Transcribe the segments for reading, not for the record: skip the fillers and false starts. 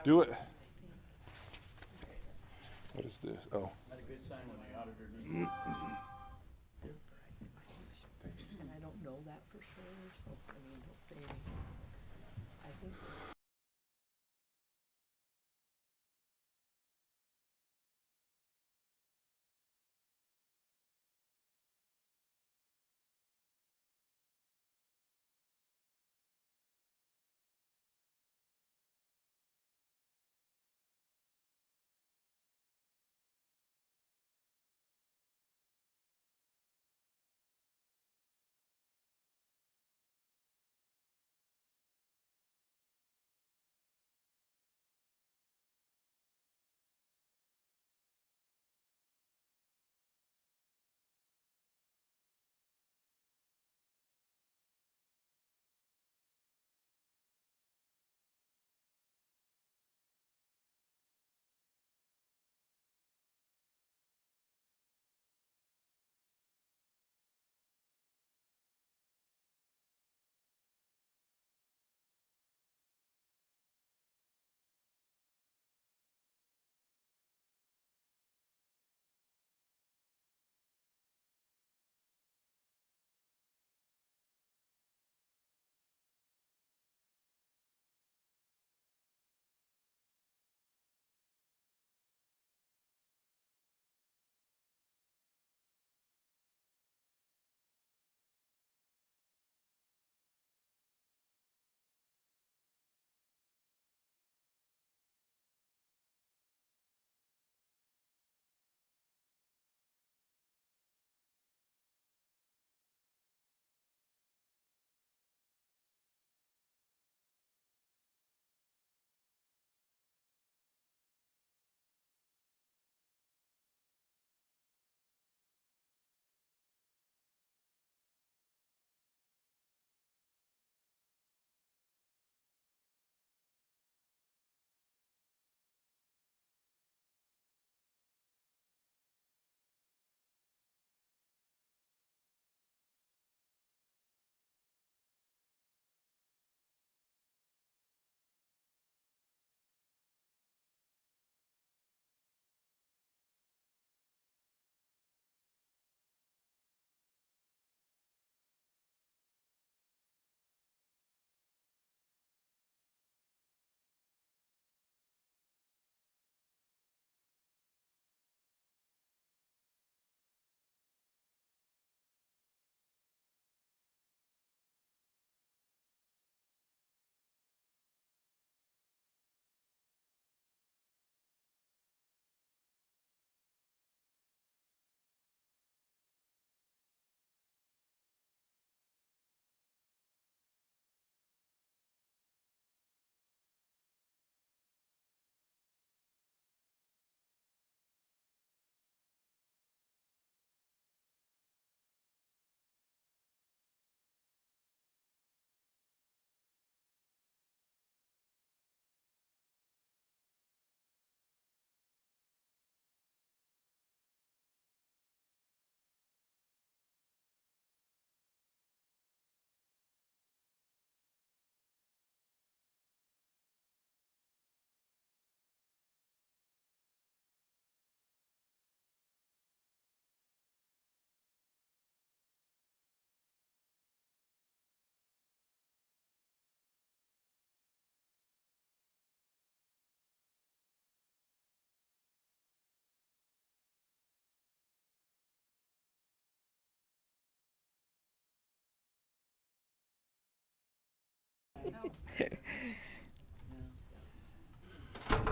Do it. What is this? Oh. Not a good sign when the auditor needs And I don't know that for sure, so, I mean, don't say anything. I think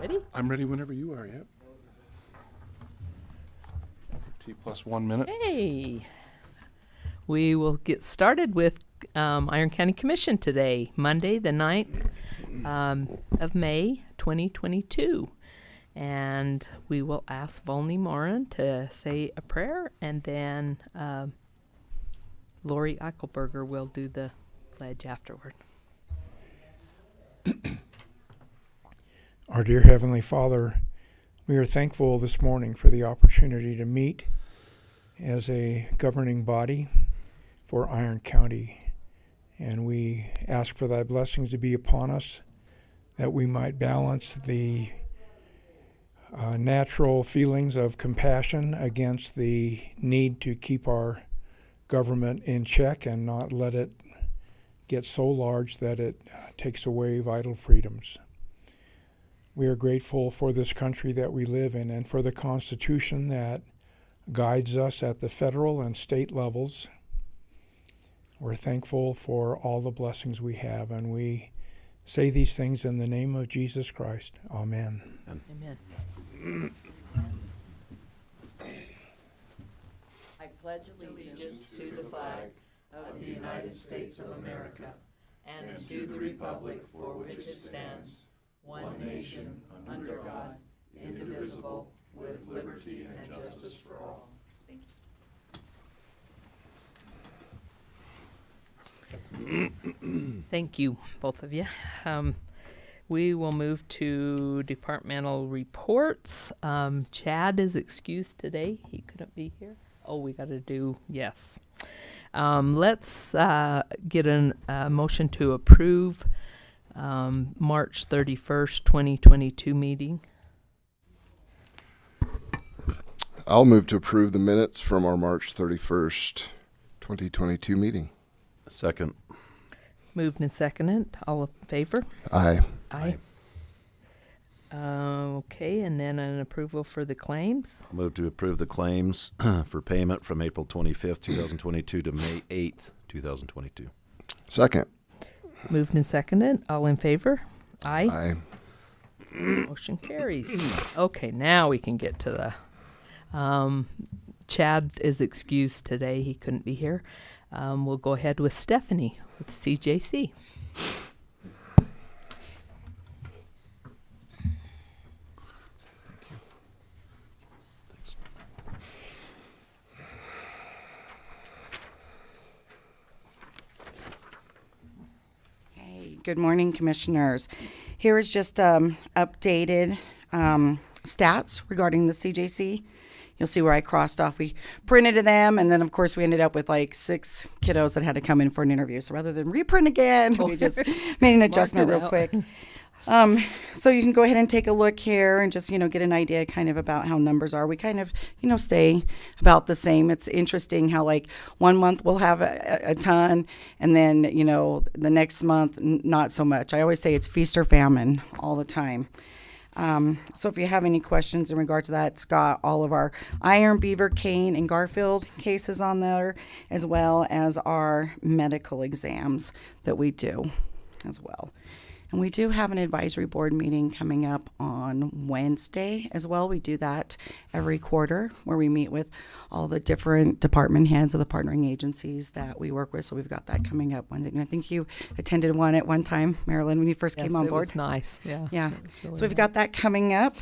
ready? I'm ready whenever you are, yep. T plus 1 minute. Hey, we will get started with Iron County Commission today, Monday, the 9th of May, 2022. And we will ask Volney Moran to say a prayer, and then Lori Eichelberger will do the pledge afterward. Our dear Heavenly Father, we are thankful this morning for the opportunity to meet as a governing body for Iron County. And we ask for thy blessings to be upon us, that we might balance the natural feelings of compassion against the need to keep our government in check and not let it get so large that it takes away vital freedoms. We are grateful for this country that we live in and for the Constitution that guides us at the federal and state levels. We're thankful for all the blessings we have, and we say these things in the name of Jesus Christ. Amen. Amen. I pledge allegiance to the flag of the United States of America and to the republic for which it stands, one nation, under God, indivisible, with liberty and justice for all. Thank you, both of you. We will move to departmental reports. Chad is excused today. He couldn't be here. Oh, we got to do, yes. Let's get a motion to approve March 31st, 2022 meeting. I'll move to approve the minutes from our March 31st, 2022 meeting. Second. Moved and seconded. All in favor? Aye. Aye. Okay, and then an approval for the claims. Move to approve the claims for payment from April 25th, 2022 to May 8th, 2022. Second. Moved and seconded. All in favor? Aye. Aye. Motion carries. Okay, now we can get to the... Chad is excused today. He couldn't be here. We'll go ahead with Stephanie with CJC. Hey, good morning, Commissioners. Here is just updated stats regarding the CJC. You'll see where I crossed off. We printed them, and then, of course, we ended up with like 6 kiddos that had to come in for an interview. So rather than reprint again, we just made an adjustment real quick. So you can go ahead and take a look here and just, get an idea kind of about how numbers are. We kind of, stay about the same. It's interesting how, like, 1 month we'll have a ton, and then, the next month, not so much. I always say it's feast or famine all the time. So if you have any questions in regard to that, it's got all of our Iron, Beaver, Cane, and Garfield cases on there, as well as our medical exams that we do as well. And we do have an advisory board meeting coming up on Wednesday as well. We do that every quarter where we meet with all the different department heads of the partnering agencies that we work with. So we've got that coming up Wednesday. And I think you attended one at one time, Marilyn, when you first came on board. It was nice. Yeah. Yeah. Really So we've got that coming up.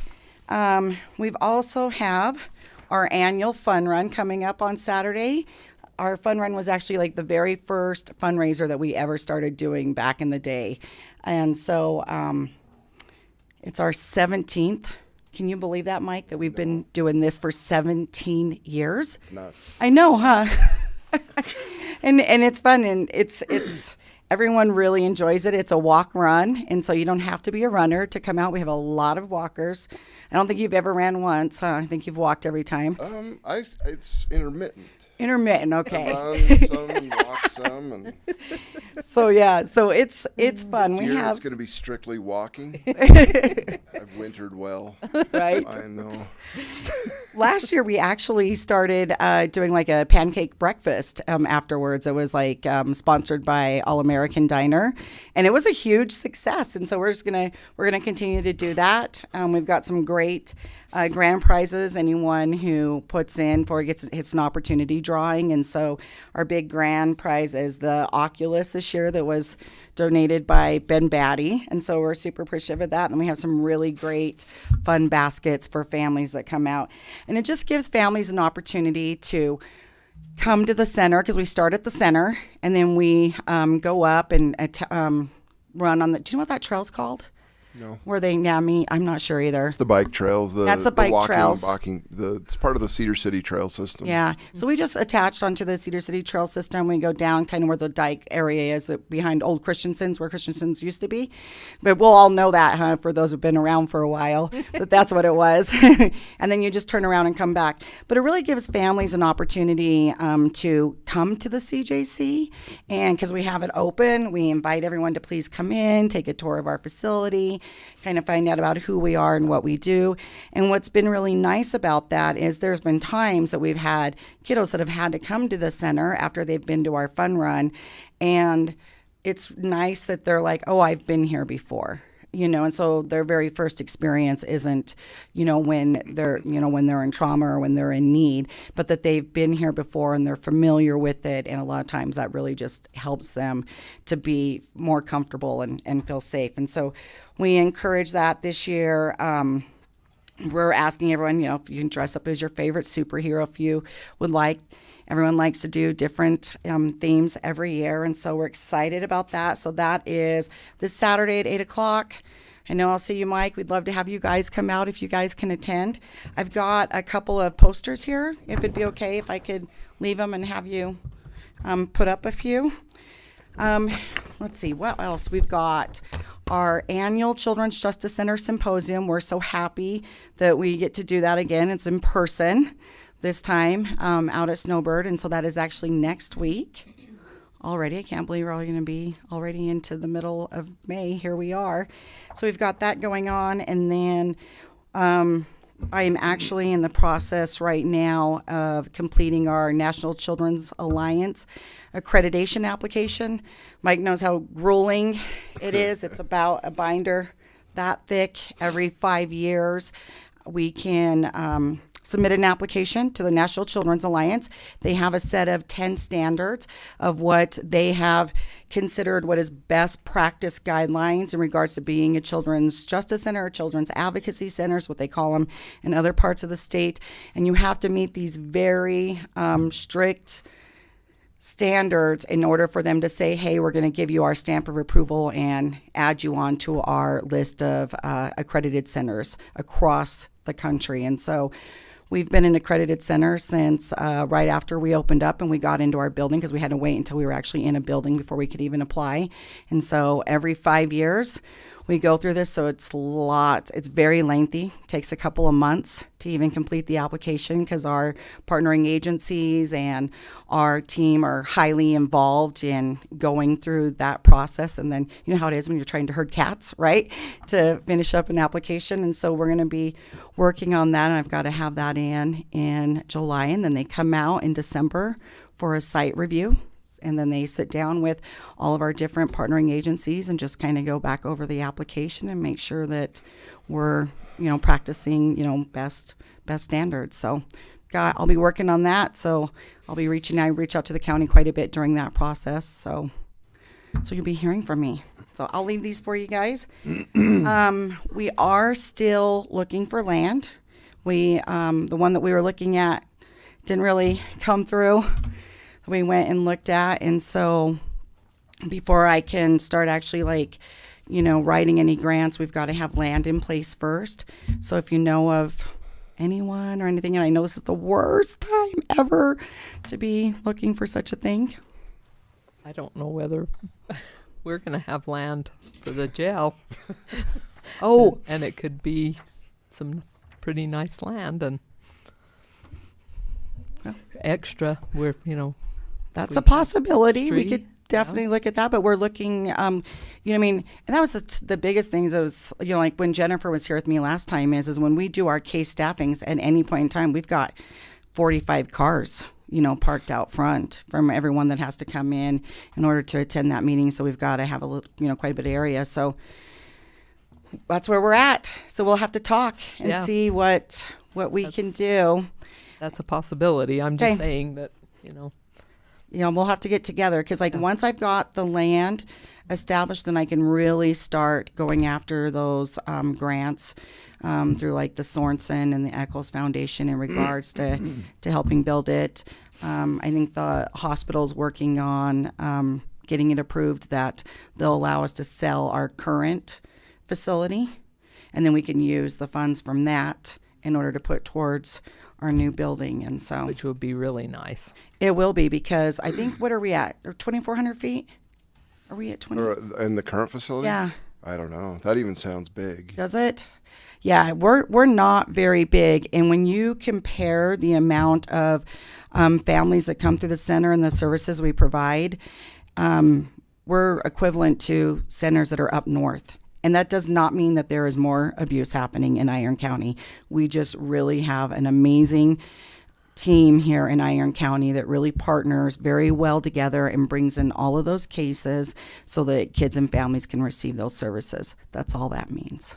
We've also have our annual fun run coming up on Saturday. Our fun run was actually like the very first fundraiser that we ever started doing back in the day. And so it's our 17th. Can you believe that, Mike, that we've been doing this for 17 years? It's nuts. I know, huh? and it's fun, and it's everyone really enjoys it. It's a walk run, and so you don't have to be a runner to come out. We have a lot of walkers. I don't think you've ever ran once, huh? I think you've walked every time. It's intermittent. Intermittent, okay. Run some and walk some, and So yeah, so it's fun. We here have it's going to be strictly walking. I've wintered well. right. I know. Last year we actually started doing like a pancake breakfast afterwards. It was like sponsored by All American Diner, and it was a huge success. And so we're gonna continue to do that. We've got some great grand prizes. Anyone who puts in for gets an opportunity drawing, and so our big grand prize is the Oculus this year that was donated by Ben Batty, and so we're super appreciative of that. And we have some really great fun baskets for families that come out, and it just gives families an opportunity to come to the center, because we start at the center and then we go up and run on the. Do you know what that trail's called? No. Were they? Yeah, I'm not sure either. It's the bike trails. That's the bike walking, trails. It's part of the Cedar City Trail System. Yeah. So we just attached onto the Cedar City Trail System. We go down kind of where the dike area is behind Old Christensen's, where Christensen's used to be. But we'll all know that, huh, for those who've been around for a while, that's what it was. And then you just turn around and come back. But it really gives families an opportunity to come to the CJC. And because we have it open, we invite everyone to please come in, take a tour of our facility, kind of find out about who we are and what we do. And what's been really nice about that is there's been times that we've had kiddos that have had to come to the center after they've been to our fun run. And it's nice that they're like, oh, I've been here before. And so their very first experience isn't, when they're in trauma or when they're in need, but that they've been here before and they're familiar with it. And a lot of times that really just helps them to be more comfortable and feel safe. And so we encourage that this year. We're asking everyone, if you can dress up as your favorite superhero if you would like. Everyone likes to do different themes every year, and so we're excited about that. So that is this Saturday at 8 o'clock. I know I'll see you, Mike. We'd love to have you guys come out if you guys can attend. I've got a couple of posters here, if it'd be okay if I could leave them and have you put up a few. Let's see, what else? We've got our annual Children's Justice Center Symposium. We're so happy that we get to do that again. It's in person this time out at Snowbird, and so that is actually next week already. I can't believe we're all going to be already into the middle of May. Here we are. So we've got that going on, and then I am actually in the process right now of completing our National Children's Alliance accreditation application. Mike knows how grueling it is. It's about a binder that thick. Every 5 years, we can submit an application to the National Children's Alliance. They have a set of 10 standards of what they have considered what is best practice guidelines in regards to being a children's justice center or children's advocacy centers, what they call them in other parts of the state. And you have to meet these very strict standards in order for them to say, hey, we're going to give you our stamp of approval and add you on to our list of accredited centers across the country. And so we've been an accredited center since right after we opened up and we got into our building, because we had to wait until we were actually in a building before we could even apply. And so every 5 years we go through this. So it's very lengthy. It takes a couple of months to even complete the application, because our partnering agencies and our team are highly involved in going through that process. And then you know how it is when you're trying to herd cats, right? To finish up an application. And so we're going to be working on that, and I've got to have that in July, and then they come out in December for a site review. And then they sit down with all of our different partnering agencies and just kind of go back over the application and make sure that we're, practicing, best standards. So I'll be working on that. So I reach out to the county quite a bit during that process. So you'll be hearing from me. So I'll leave these for you guys. We are still looking for land. The one that we were looking at didn't really come through. We went and looked at, and so before I can start actually writing any grants, we've got to have land in place first. So if you know of anyone or anything, and I know this is the worst time ever to be looking for such a thing. I don't know whether we're going to have land for the jail. Oh. And it could be some pretty nice land and extra. That's a possibility. We street, could definitely look at that, but we're looking, and that was the biggest things. It was, like when Jennifer was here with me last time is when we do our case staffings at any point in time, we've got 45 cars, parked out front from everyone that has to come in order to attend that meeting. So we've got to have a little, quite a bit of area. So that's where we're at. So we'll have to talk and see what we can do. That's a possibility. I'm just saying that, we'll have to get together, because once I've got the land established, then I can really start going after those grants through the Sorensen and the Eccles Foundation in regards to helping build it. I think the hospital's working on getting it approved that they'll allow us to sell our current facility, and then we can use the funds from that in order to put towards our new building. And so Which would be really nice. it will be, because I think, what are we at? 2,400 feet? Are we at 20? Or in the current facility? Yeah. I don't know. That even sounds big. Does it? Yeah, we're not very big. And when you compare the amount of families that come through the center and the services we provide, we're equivalent to centers that are up north. And that does not mean that there is more abuse happening in Iron County. We just really have an amazing team here in Iron County that really partners very well together and brings in all of those cases so that kids and families can receive those services. That's all that means.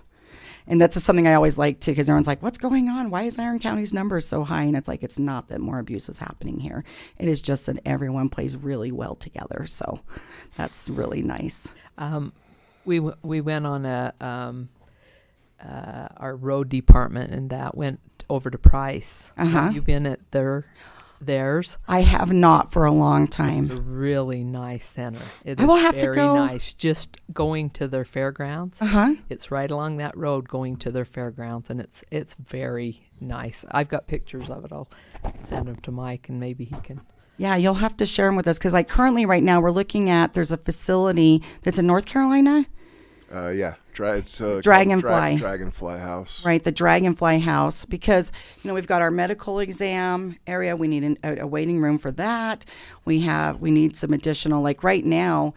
And that's just something I always like too, because everyone's like, what's going on? Why is Iron County's numbers so high? And it's like, it's not that more abuse is happening here. It is just that everyone plays really well together. So that's really nice. We went on our road department, and that went over to Price. Have you been at theirs? I have not for a long It's a time. really nice center. It I is will have to very go. nice. Just going to their fairgrounds. Uh-huh. It's right along that road going to their fairgrounds, and it's very nice. I've got pictures of it. I'll send them to Mike, and maybe he can. Yeah, you'll have to share them with us, because like currently right now we're looking at, there's a facility that's in North Carolina. Yeah. It's called Dragonfly. Dragonfly House. Right, the Dragonfly House, because we've got our medical exam area. We need a waiting room for that. We need some additional, like right now,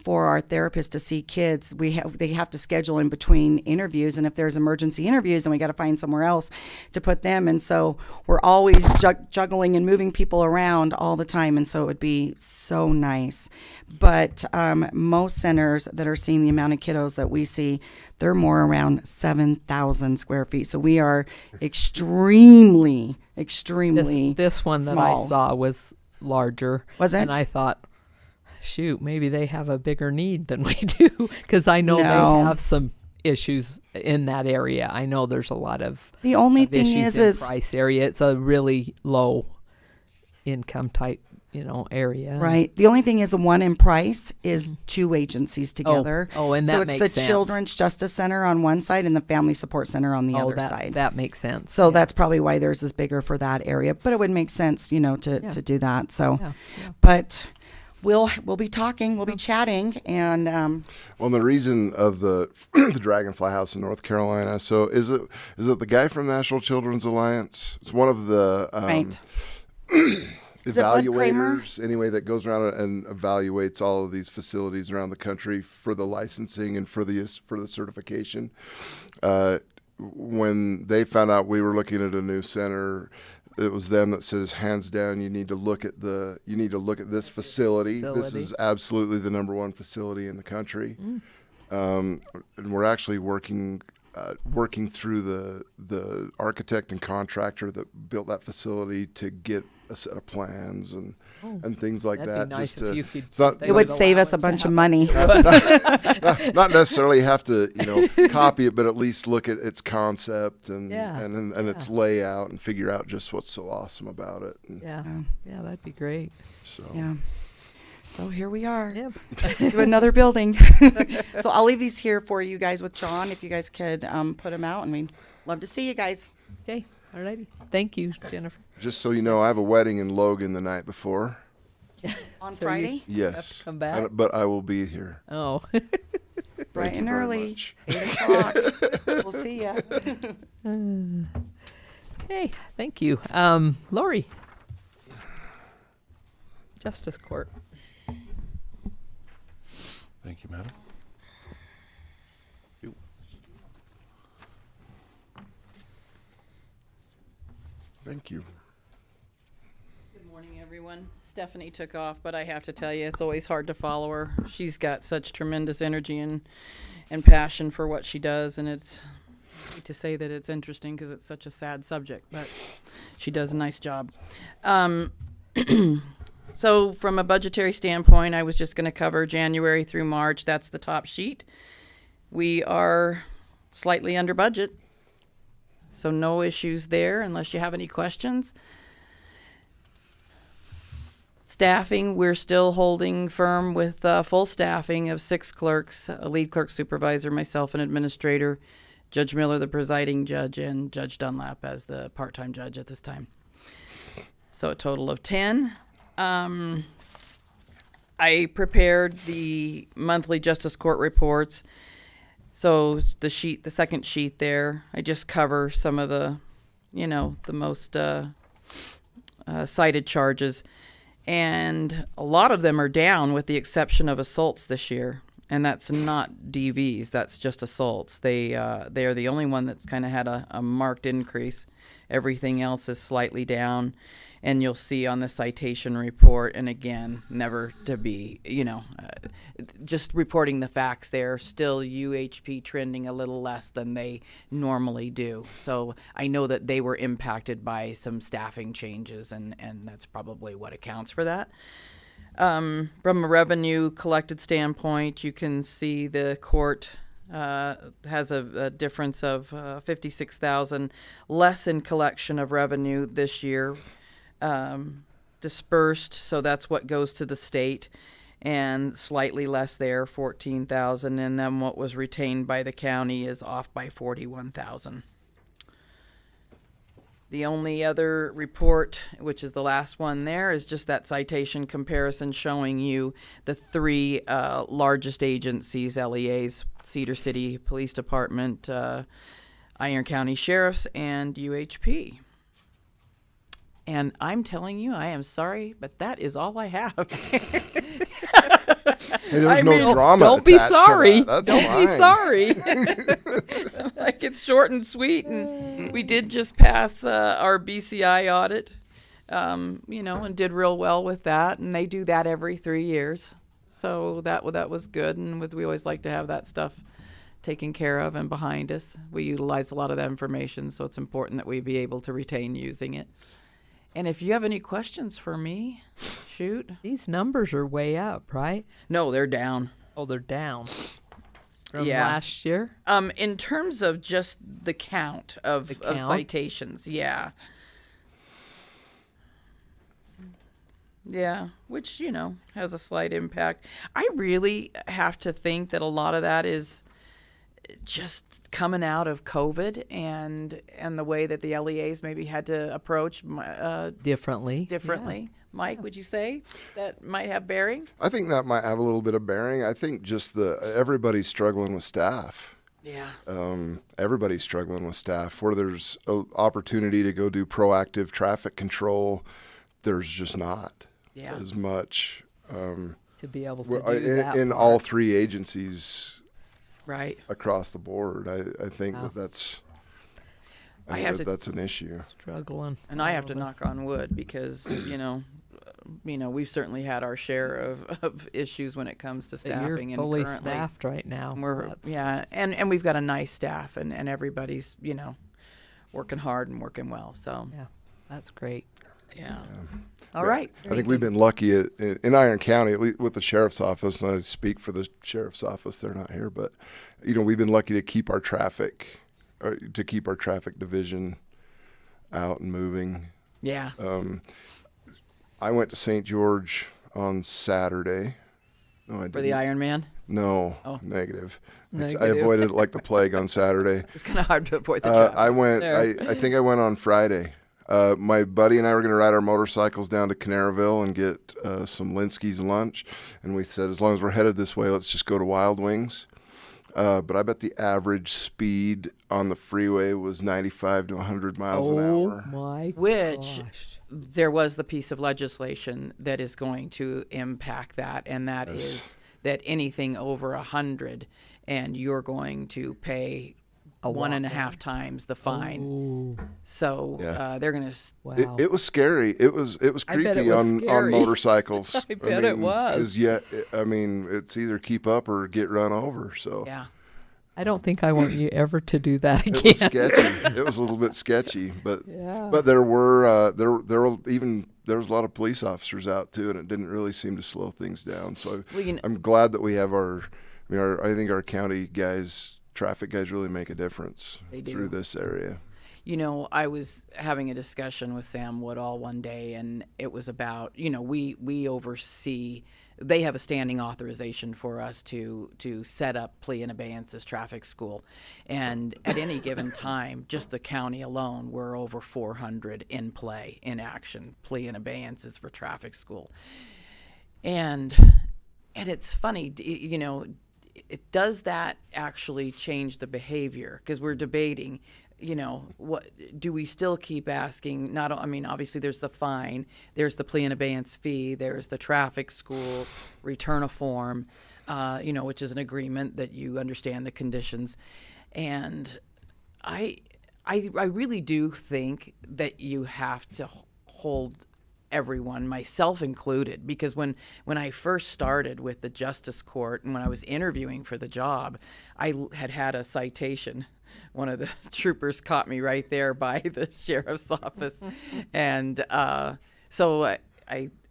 for our therapists to see kids. They have to schedule in between interviews, and if there's emergency interviews, then we got to find somewhere else to put them. And so we're always juggling and moving people around all the time, and so it would be so nice. But most centers that are seeing the amount of kiddos that we see, they're more around 7,000 square feet. So we are extremely This one that small. I saw was larger. Was it? And I thought, shoot, maybe they have a bigger need than we do, because I know No. they have some issues in that area. I know there's a lot of The only of thing issues is in Price area. It's a really low income type, area. right. The only thing is, the one in Price is two agencies together. Oh, and so that it's makes the sense. Children's Justice Center on one side and the Family Support Center on the other that, side. That makes sense. So that's probably why theirs is bigger for that area. But it would make sense, to do that. So, Yeah. but we'll be talking, we'll be chatting, and Well, the reason of the the Dragonfly House in North Carolina. So is it the guy from National Children's Alliance? It's one of the right. Is it Bud Kramer? evaluators anyway that goes around and evaluates all of these facilities around the country for the licensing and for the certification. When they found out we were looking at a new center, it was them that says, hands down, you need to look at this facility. This is absolutely the number one facility in the country. And we're actually working through the architect and contractor that built that facility to get a set of plans and things like That'd that. be nice just if to, you could. it's not, if they It would allow save us a to bunch of happen. money. not necessarily have to copy it, but at least look at its concept and its layout and figure out just what's so awesome about it. And Yeah, that'd be great. so Yeah. So here we are. Yep. To another building. So I'll leave these here for you guys with John, if you guys could put them out, and we'd love to see you guys. Okay, all righty. Thank you, Jennifer. just so you know, I have a wedding in Logan the night before. On So you- Friday, Yes, come back? but I will be here. Oh, bright Thank you and very early, much. 8 o'clock. We'll see ya. okay, thank you. Lori. Justice Court. Thank you, madam. Thank you. Good morning, everyone. Stephanie took off, but I have to tell you, it's always hard to follow her. She's got such tremendous energy and passion for what she does, and it's I hate to say that it's interesting because it's such a sad subject, but she does a nice job. So from a budgetary standpoint, I was just going to cover January through March. That's the top sheet. We are slightly under budget, so no issues there unless you have any questions. Staffing, we're still holding firm with full staffing of 6 clerks, a lead clerk supervisor, myself, an administrator, Judge Miller, the presiding judge, and Judge Dunlap as the part-time judge at this time. So a total of 10. I prepared the monthly justice court reports. So the second sheet there, I just cover some of the, the most cited charges. And a lot of them are down with the exception of assaults this year. And that's not DVs, that's just assaults. They are the only one that's kind of had a marked increase. Everything else is slightly down. And you'll see on the citation report, and again, never to be, just reporting the facts there, still UHP trending a little less than they normally do. So I know that they were impacted by some staffing changes, and that's probably what accounts for that. From a revenue collected standpoint, you can see the court has a difference of $56,000 less in collection of revenue this year. Dispersed, so that's what goes to the state, and slightly less there, $14,000, and then what was retained by the county is off by $41,000. The only other report, which is the last one there, is just that citation comparison showing you the 3 largest agencies, LEAs, Cedar City Police Department, Iron County Sheriff's, and UHP. And I'm telling you, I am sorry, but that is all I have. Hey, there's no drama. Don't be attached to sorry. that. That's Don't be fine. sorry. Like, it's short and sweet, and we did just pass our BCI audit, and did real well with that. And they do that every 3 years, so that was good. And we always like to have that stuff taken care of and behind us. We utilize a lot of that information, so it's important that we be able to retain using it. And if you have any questions for me, shoot. These numbers are way up, right? No, they're down. Oh, they're down from Yeah. last year. In terms of just the count of citations, yeah. Yeah, which, has a slight impact. I really have to think that a lot of that is just coming out of COVID and the way that the LEAs maybe had to approach Differently. differently. Yeah. Mike, would you say that might have bearing? I think that might have a little bit of bearing. I think just everybody's struggling with staff. Yeah. Everybody's struggling with staff. Where there's an opportunity to go do proactive traffic control, there's just not as much. To be able to do that in part. all 3 agencies. Right. Across the board, I think Wow. that's an issue. Struggling. And I have to All of us. knock on wood because, we've certainly had our share of issues when it comes to But staffing. you're fully and currently staffed right now. we're, and we've got a nice staff and everybody's, working hard and working well. So, Yeah, that's great. yeah. All right. I think we've been lucky in Iron County, at least with the sheriff's office. And I speak for the sheriff's office; they're not here, but we've been lucky to keep our traffic division out and moving. Yeah. I went to St. George on Saturday. No, I didn't. For the Iron Man. No, Oh. negative. I Negative. avoided it like the plague on Saturday. It's kind of hard to avoid the traffic. I went. there. I think I went on Friday. My buddy and I were going to ride our motorcycles down to Canaraville and get some Linsky's lunch, and we said as long as we're headed this way, let's just go to Wild Wings. But I bet the average speed on the freeway was 95 to 100 miles an hour. Oh my Which gosh. there was the piece of legislation that is going to impact that, and that is that anything over 100, and you're going to pay one and a half times the fine. Ooh, So Yeah. they're going to. wow. It was scary. It was I bet it creepy was on scary. motorcycles. I bet it was. Because it's either keep up or get run over. So Yeah. I don't think I want you ever to do that it again. was sketchy. It was a little bit sketchy, but Yeah. but there were there was a lot of police officers out too, and it didn't really seem to slow things down. So I'm glad that we have I think our county guys, traffic guys, really make a difference They do. through this area. I was having a discussion with Sam Woodall one day, and it was about, we oversee, they have a standing authorization for us to set up plea and abeyances traffic school. And at any given time, just the county alone, we're over 400 in play, in action, plea and abeyances for traffic school. And it's funny, does that actually change the behavior? Because we're debating, what do we still keep asking? Obviously there's the fine, there's the plea and abeyance fee, there's the traffic school, return a form, which is an agreement that you understand the conditions. And I really do think that you have to hold everyone, myself included, because when I first started with the Justice Court and when I was interviewing for the job, I had a citation. One of the troopers caught me right there by the sheriff's office, and so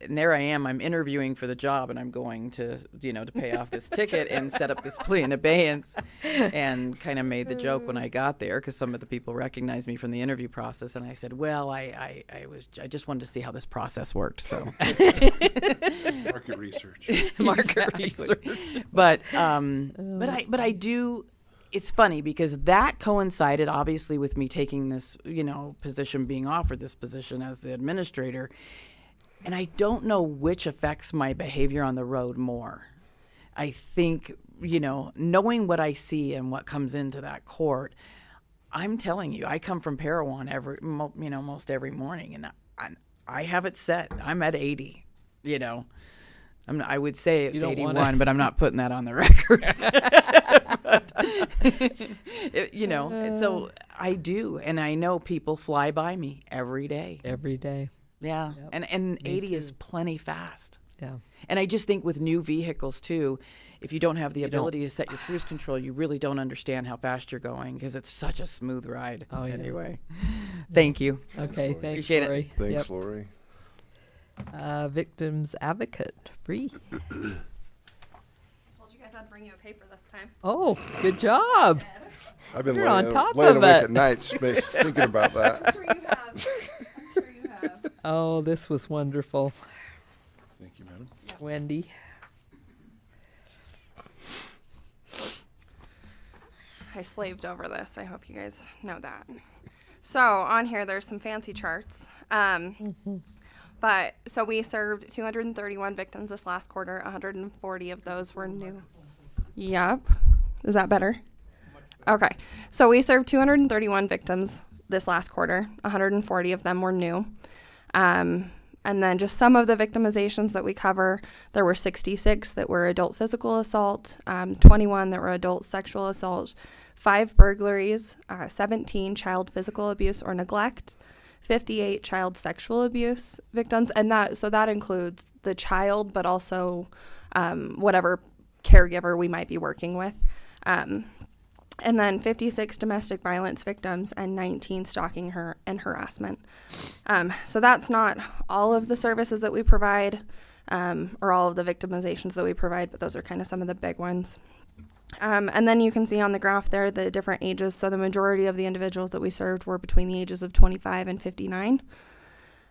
there I am. I'm interviewing for the job, and I'm going to to pay off this ticket and set up this plea and abeyance, and kind of made the joke when I got there because some of the people recognized me from the interview process, and I said, well, I just wanted to see how this process worked. So Market research. Market research. But I do. It's funny because that coincided obviously with me taking this position, being offered this position as the administrator. And I don't know which affects my behavior on the road more. I think, knowing what I see and what comes into that court, I'm telling you, I come from Parowan most every morning, and I have it set. I'm at 80, I would say it's 81, but I'm not putting that on the record. So I do, and I know people fly by me every day. Every day. Yeah, Yep. and 80 is plenty fast. Yeah. And I just think with new vehicles too, if you don't have the ability to set your cruise control, you really don't understand how fast you're going because it's such a smooth ride. Oh, yeah. Anyway, thank you. Okay, thanks, Appreciate it. Lori. Thanks, Yep. Lori. Victims advocate, Bree. Told you guys I'd bring you a paper this time. Oh, good job. I've been You're laying, on top laying of awake it. at nights thinking about that. I'm sure you have. I'm sure you have. Oh, this was wonderful, Thank you, madam. Wendy. I slaved over this. I hope you guys know that. So on here, there's some fancy charts. But so we served 231 victims this last quarter. 140 of those were new. Yep. Is that better? Okay. So we served 231 victims this last quarter. 140 of them were new. And then just some of the victimizations that we cover, there were 66 that were adult physical assault, 21 that were adult sexual assault, 5 burglaries, 17 child physical abuse or neglect, 58 child sexual abuse victims, and that includes the child, but also whatever caregiver we might be working with. And then 56 domestic violence victims and 19 stalking and harassment. So that's not all of the services that we provide or all of the victimizations that we provide, but those are kind of some of the big ones. And then you can see on the graph there the different ages. So the majority of the individuals that we served were between the ages of 25 and 59.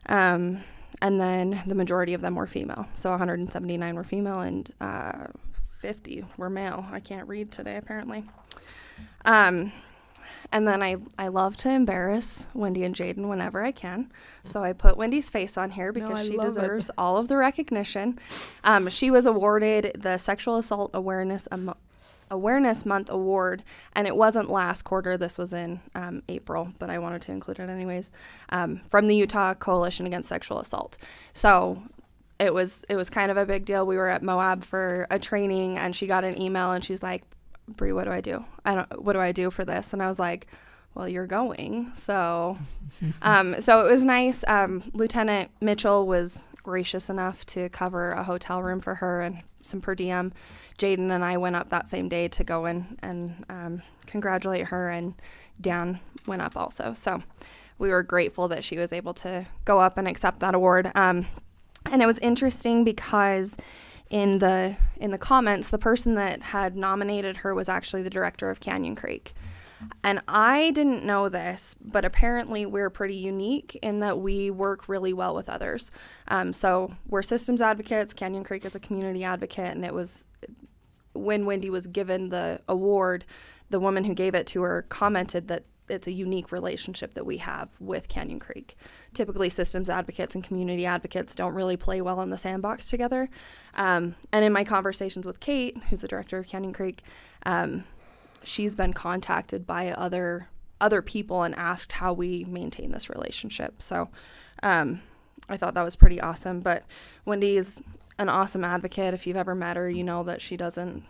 And then the majority of them were female. So 179 were female and 50 were male. I can't read today, apparently. And then I love to embarrass Wendy and Jaden whenever I can. So I put Wendy's face on here because she deserves all of the recognition. She was awarded the Sexual Assault Awareness Month Award, and it wasn't last quarter. This was in April, but I wanted to include it anyways, from the Utah Coalition Against Sexual Assault. So it was kind of a big deal. We were at Moab for a training, and she got an email, and she's like, Bree, what do I do? What do I do for this? And I was like, well, you're going. So, so it was nice. Lieutenant Mitchell was gracious enough to cover a hotel room for her and some per diem. Jaden and I went up that same day to go in and congratulate her, and Dan went up also. So we were grateful that she was able to go up and accept that award. And it was interesting because in the comments, the person that had nominated her was actually the director of Canyon Creek. And I didn't know this, but apparently we're pretty unique in that we work really well with others. So we're systems advocates. Canyon Creek is a community advocate, and it was when Wendy was given the award, the woman who gave it to her commented that it's a unique relationship that we have with Canyon Creek. Typically, systems advocates and community advocates don't really play well in the sandbox together. And in my conversations with Kate, who's the director of Canyon Creek, she's been contacted by other people and asked how we maintain this relationship. So I thought that was pretty awesome. But Wendy is an awesome advocate. If you've ever met her, you know that she doesn't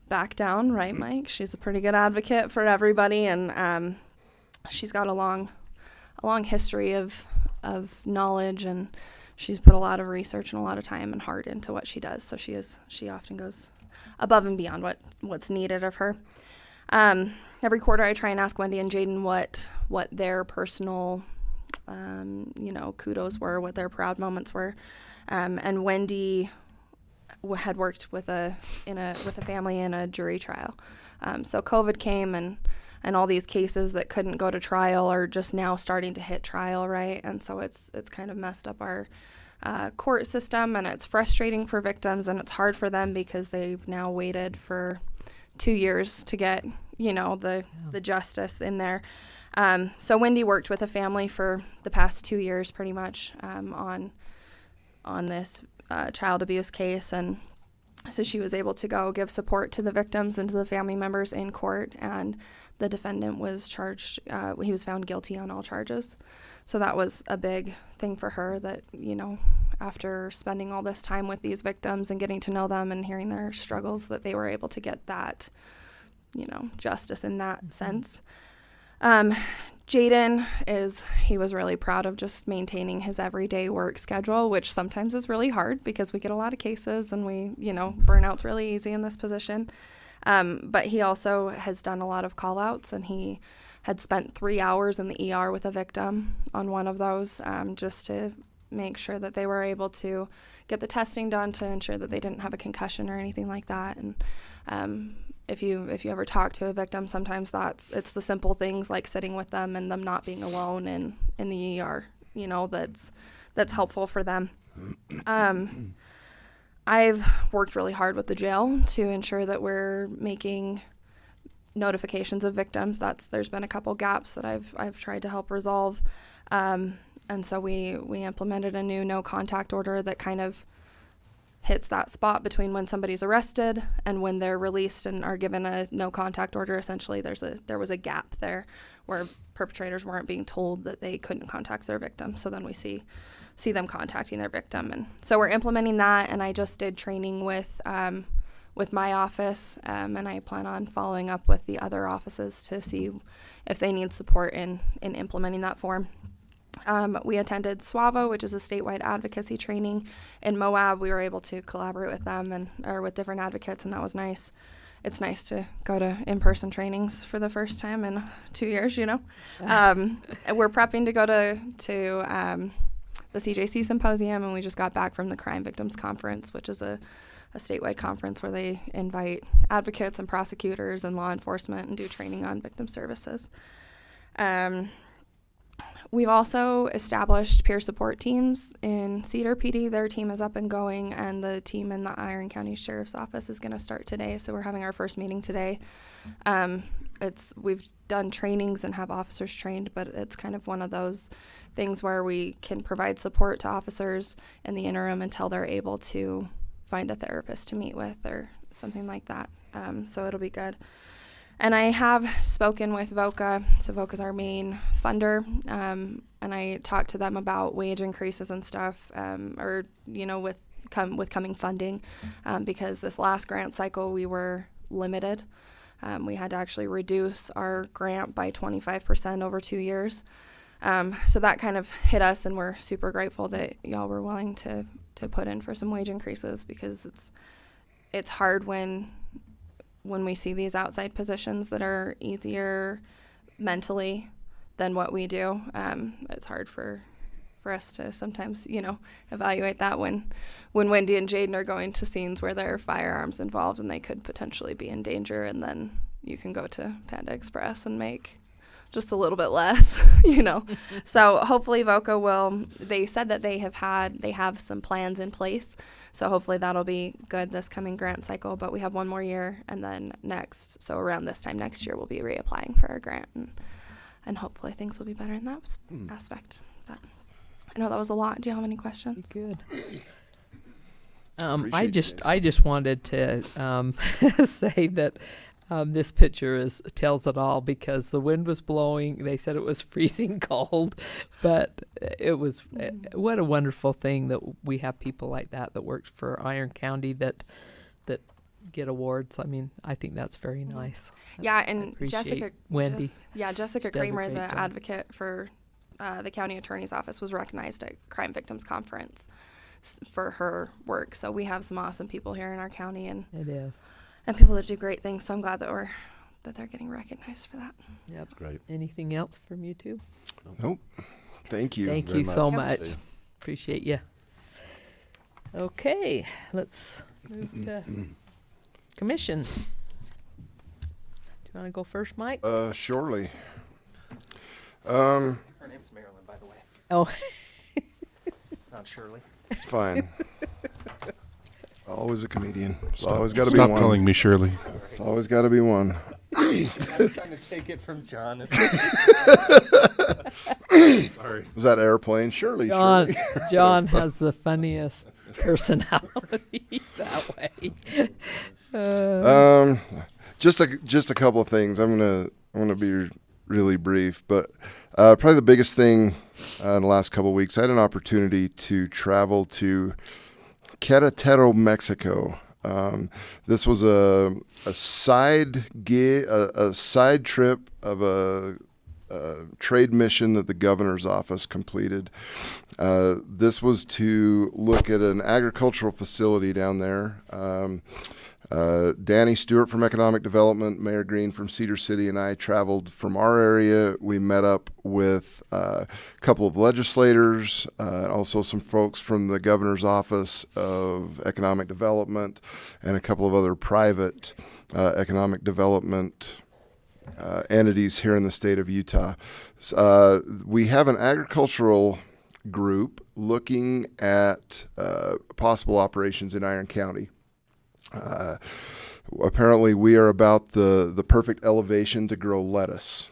back down, right, Mike? She's a pretty good advocate for everybody, and she's got a long history of knowledge, and she's put a lot of research and a lot of time and heart into what she does. So she often goes above and beyond what's needed of her. Every quarter I try and ask Wendy and Jaden what their personal kudos were, what their proud moments were. And Wendy had worked with a family in a jury trial. So COVID came, and all these cases that couldn't go to trial are just now starting to hit trial, right? And so it's kind of messed up our court system, and it's frustrating for victims, and it's hard for them because they've now waited for 2 years to get the justice in there. So Wendy worked with a family for the past 2 years pretty much on this child abuse case, and so she was able to go give support to the victims and to the family members in court, and the defendant was charged, he was found guilty on all charges. So that was a big thing for her, that after spending all this time with these victims and getting to know them and hearing their struggles, that they were able to get that justice in that sense. Jaden he was really proud of just maintaining his everyday work schedule, which sometimes is really hard because we get a lot of cases and burnout's really easy in this position. But he also has done a lot of call outs, and he had spent 3 hours in the ER with a victim on one of those, just to make sure that they were able to get the testing done to ensure that they didn't have a concussion or anything like that. And if you ever talk to a victim, sometimes it's the simple things like sitting with them and them not being alone in the ER, that's helpful for them. I've worked really hard with the jail to ensure that we're making notifications of victims. There's been a couple gaps that I've tried to help resolve. And so we implemented a new no contact order that kind of hits that spot between when somebody's arrested and when they're released and are given a no contact order. Essentially, there was a gap there where perpetrators weren't being told that they couldn't contact their victim. So then we see them contacting their victim, and so we're implementing that. And I just did training with my office, and I plan on following up with the other offices to see if they need support in implementing that form. We attended SWAVA, which is a statewide advocacy training in Moab. We were able to collaborate with them or with different advocates, and that was nice. It's nice to go to in-person trainings for the first time in 2 years, We're prepping to go to the CJC symposium, and we just got back from the Crime Victims Conference, which is a statewide conference where they invite advocates and prosecutors and law enforcement and do training on victim services. We've also established peer support teams in Cedar PD. Their team is up and going, and the team in the Iron County Sheriff's Office is going to start today. So we're having our first meeting today. We've done trainings and have officers trained, but it's kind of one of those things where we can provide support to officers in the interim until they're able to find a therapist to meet with or something like that. So it'll be good. And I have spoken with VOCA. So VOCA's our main funder, and I talked to them about wage increases and stuff, with coming funding, because this last grant cycle we were limited. We had to actually reduce our grant by 25% over 2 years. So that kind of hit us, and we're super grateful that y'all were willing to put in for some wage increases, because it's hard when we see these outside positions that are easier mentally than what we do. It's hard for for us to sometimes, evaluate that when Wendy and Jaden are going to scenes where there are firearms involved and they could potentially be in danger, and then you can go to Panda Express and make just a little bit less, So hopefully VOCA they said that they have some plans in place. So hopefully that'll be good this coming grant cycle, but we have one more year, and then so around this time next year, we'll be reapplying for our grant, and hopefully things will be better in that aspect. But I know that was a lot. Do you have any questions? Good. Appreciate I just wanted to say that this picture tells it all, because the wind was blowing. They said it was freezing cold, but it was what a wonderful thing that we have people like that work for Iron County that get awards. I mean, I think that's very nice. Yeah, I and appreciate Wendy. Jessica does a Kramer, great the job. advocate for the county attorney's office, was recognized at Crime Victims Conference for her work. So we have some awesome people here in our county, and It is. people that do great things. So I'm glad that they're getting recognized for that. Yep. Great. Anything else from you two? Nope. Thank you. Thank very you so much. much. Appreciate you. Okay, let's move to commission. Do you want to go first, Mike? Surely. Her name's Marilyn, by the way, Oh, not Shirley. It's fine. Always a comedian. It's always got to be Stop one. calling me Shirley. It's always got to be one. I was trying to take it from John. Sorry. Was that airplane? Surely. John. Surely. John has the funniest personality that way. Just a couple of things. I'm gonna be really brief, but probably the biggest thing in the last couple of weeks, I had an opportunity to travel to Querétaro, Mexico. This was a side gig, a side trip of a trade mission that the governor's office completed. This was to look at an agricultural facility down there. Danny Stewart from Economic Development, Mayor Green from Cedar City, and I traveled from our area. We met up with a couple of legislators, also some folks from the governor's office of Economic Development, and a couple of other private economic development entities here in the state of Utah. We have an agricultural group looking at possible operations in Iron County. Apparently, we are about the perfect elevation to grow lettuce.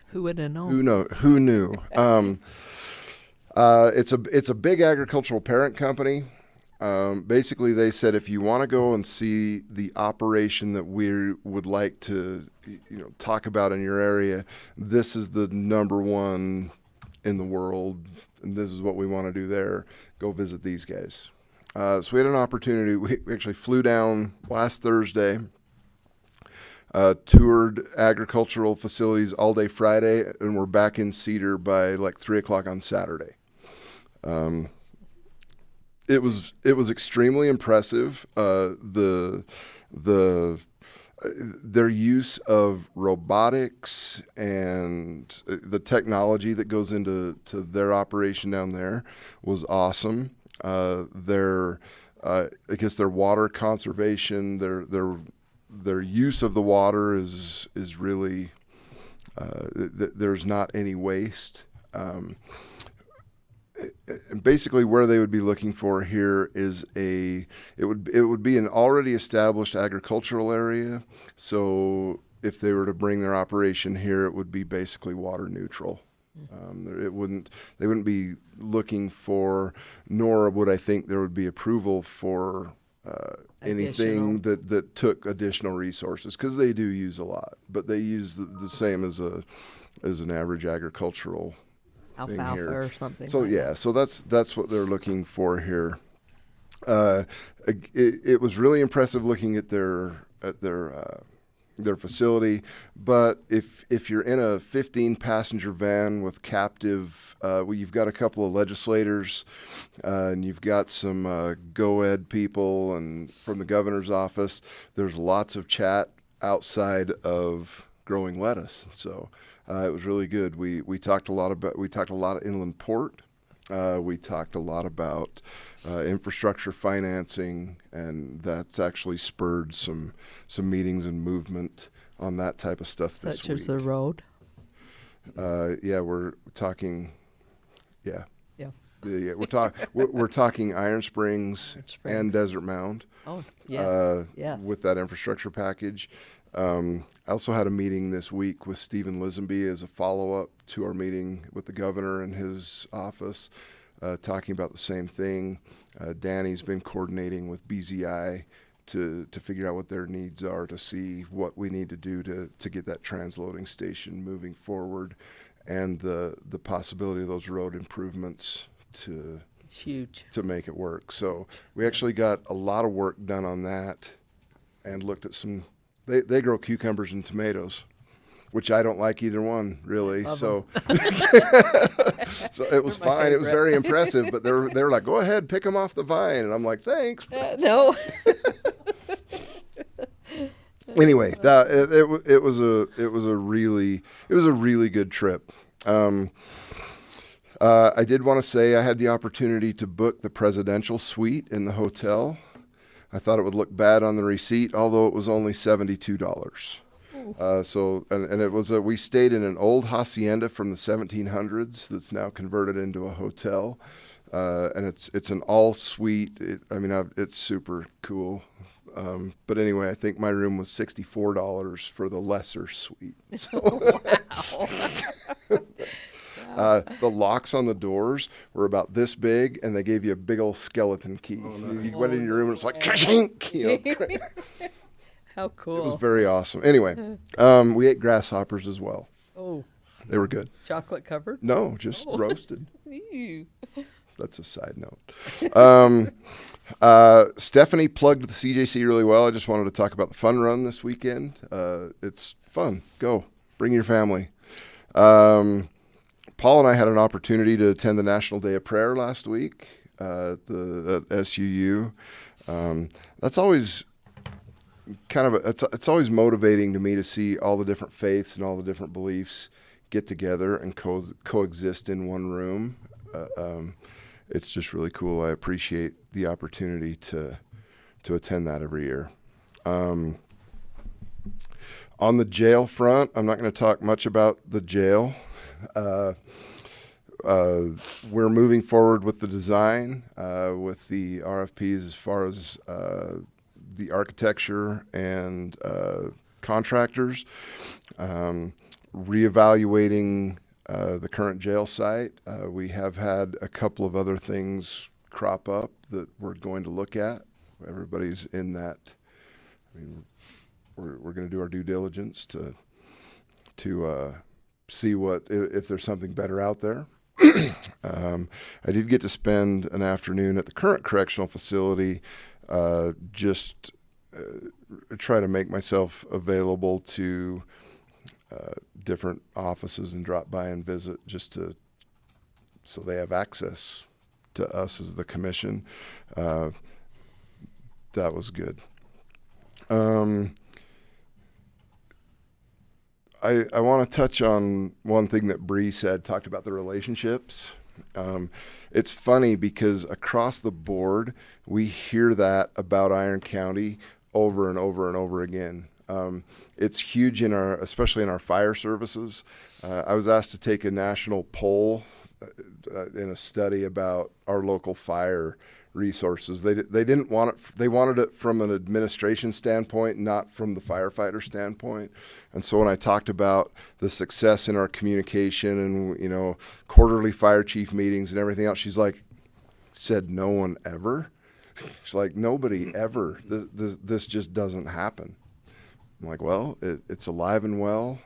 Who would have known? Who knew? It's a big agricultural parent company. Basically, they said if you want to go and see the operation that we would like to, talk about in your area, this is the number one in the world, and this is what we want to do there. Go visit these guys. So we had an opportunity. We actually flew down last Thursday, toured agricultural facilities all day Friday, and we're back in Cedar by like 3 o'clock on Saturday. It was extremely impressive. Their use of robotics and the technology that goes into their operation down there was awesome. Their water conservation, their use of the water is really there's not any waste. And basically, where they would be looking for here is it would be an already established agricultural area. So if they were to bring their operation here, it would be basically water neutral. They wouldn't be looking for, nor would I think there would be approval for anything that took additional resources, because they do use a lot, but they use the same as an average agricultural thing Alfalfa here. or something. So like yeah, so that's what they're looking for here. It was really impressive looking at their facility, but if you're in a 15-passenger van with captive, you've got a couple of legislators, and you've got some go-ed people and from the governor's office. There's lots of chat outside of growing lettuce. So It was really good. We talked a lot of inland port. We talked a lot about infrastructure financing, and that's actually spurred some meetings and movement on that type of stuff this Such week. as the road. Yeah, we're talking. Yeah. Yeah. We're talking Iron Springs, Iron Springs. and Desert Mound. Oh, yes. Yes. With that infrastructure package. I also had a meeting this week with Stephen Lisenby as a follow-up to our meeting with the governor and his office, talking about the same thing. Danny's been coordinating with BZI to figure out what their needs are, to see what we need to do to get that transloading station moving forward, and the possibility of those road improvements to It's huge. to make it work. So we actually got a lot of work done on that, and looked at some. They grow cucumbers and tomatoes, which I don't like either one really. Love So so it was They're my fine. It was favorite. very impressive. But they were like, go ahead, pick them off the vine, and I'm like, thanks. No. Anyway, it was a really good trip. I did want to say I had the opportunity to book the presidential suite in the hotel. I thought it would look bad on the receipt, although it was only $72. And it was we stayed in an old hacienda from the 1700s that's now converted into a hotel, and it's an all suite. It's super cool. But anyway, I think my room was $64 for the lesser suite. So the locks on the doors were about this big, and they gave you a big old skeleton key. You went in your room, and it's like, ka-chink, you know. How cool. It was very awesome. Anyway, we ate grasshoppers as well. Oh, They were good. chocolate covered? No, just roasted. Ew. That's a side note. Stephanie plugged the CJC really well. I just wanted to talk about the fun run this weekend. It's fun. Go. Bring your family. Paul and I had an opportunity to attend the National Day of Prayer last week at SUU. That's always it's always motivating to me to see all the different faiths and all the different beliefs get together and coexist in one room. It's just really cool. I appreciate the opportunity to attend that every year. On the jail front, I'm not going to talk much about the jail. We're moving forward with the design, with the RFPs as far as the architecture and contractors, reevaluating the current jail site. We have had a couple of other things crop up that we're going to look at. Everybody's in that. We're going to do our due diligence to see if there's something better out there. I did get to spend an afternoon at the current correctional facility, just try to make myself available to different offices and drop by and visit, so they have access to us as the commission. That was good. I want to touch on one thing that Bree said, talked about the relationships. It's funny because across the board, we hear that about Iron County over and over and over again. It's huge especially in our fire services. I was asked to take a national poll in a study about our local fire resources. They didn't want it. They wanted it from an administration standpoint, not from the firefighter standpoint. And so when I talked about the success in our communication and quarterly fire chief meetings and everything else, she's like, said no one ever. She's like, nobody ever. This just doesn't happen. I'm like, well, it's alive and well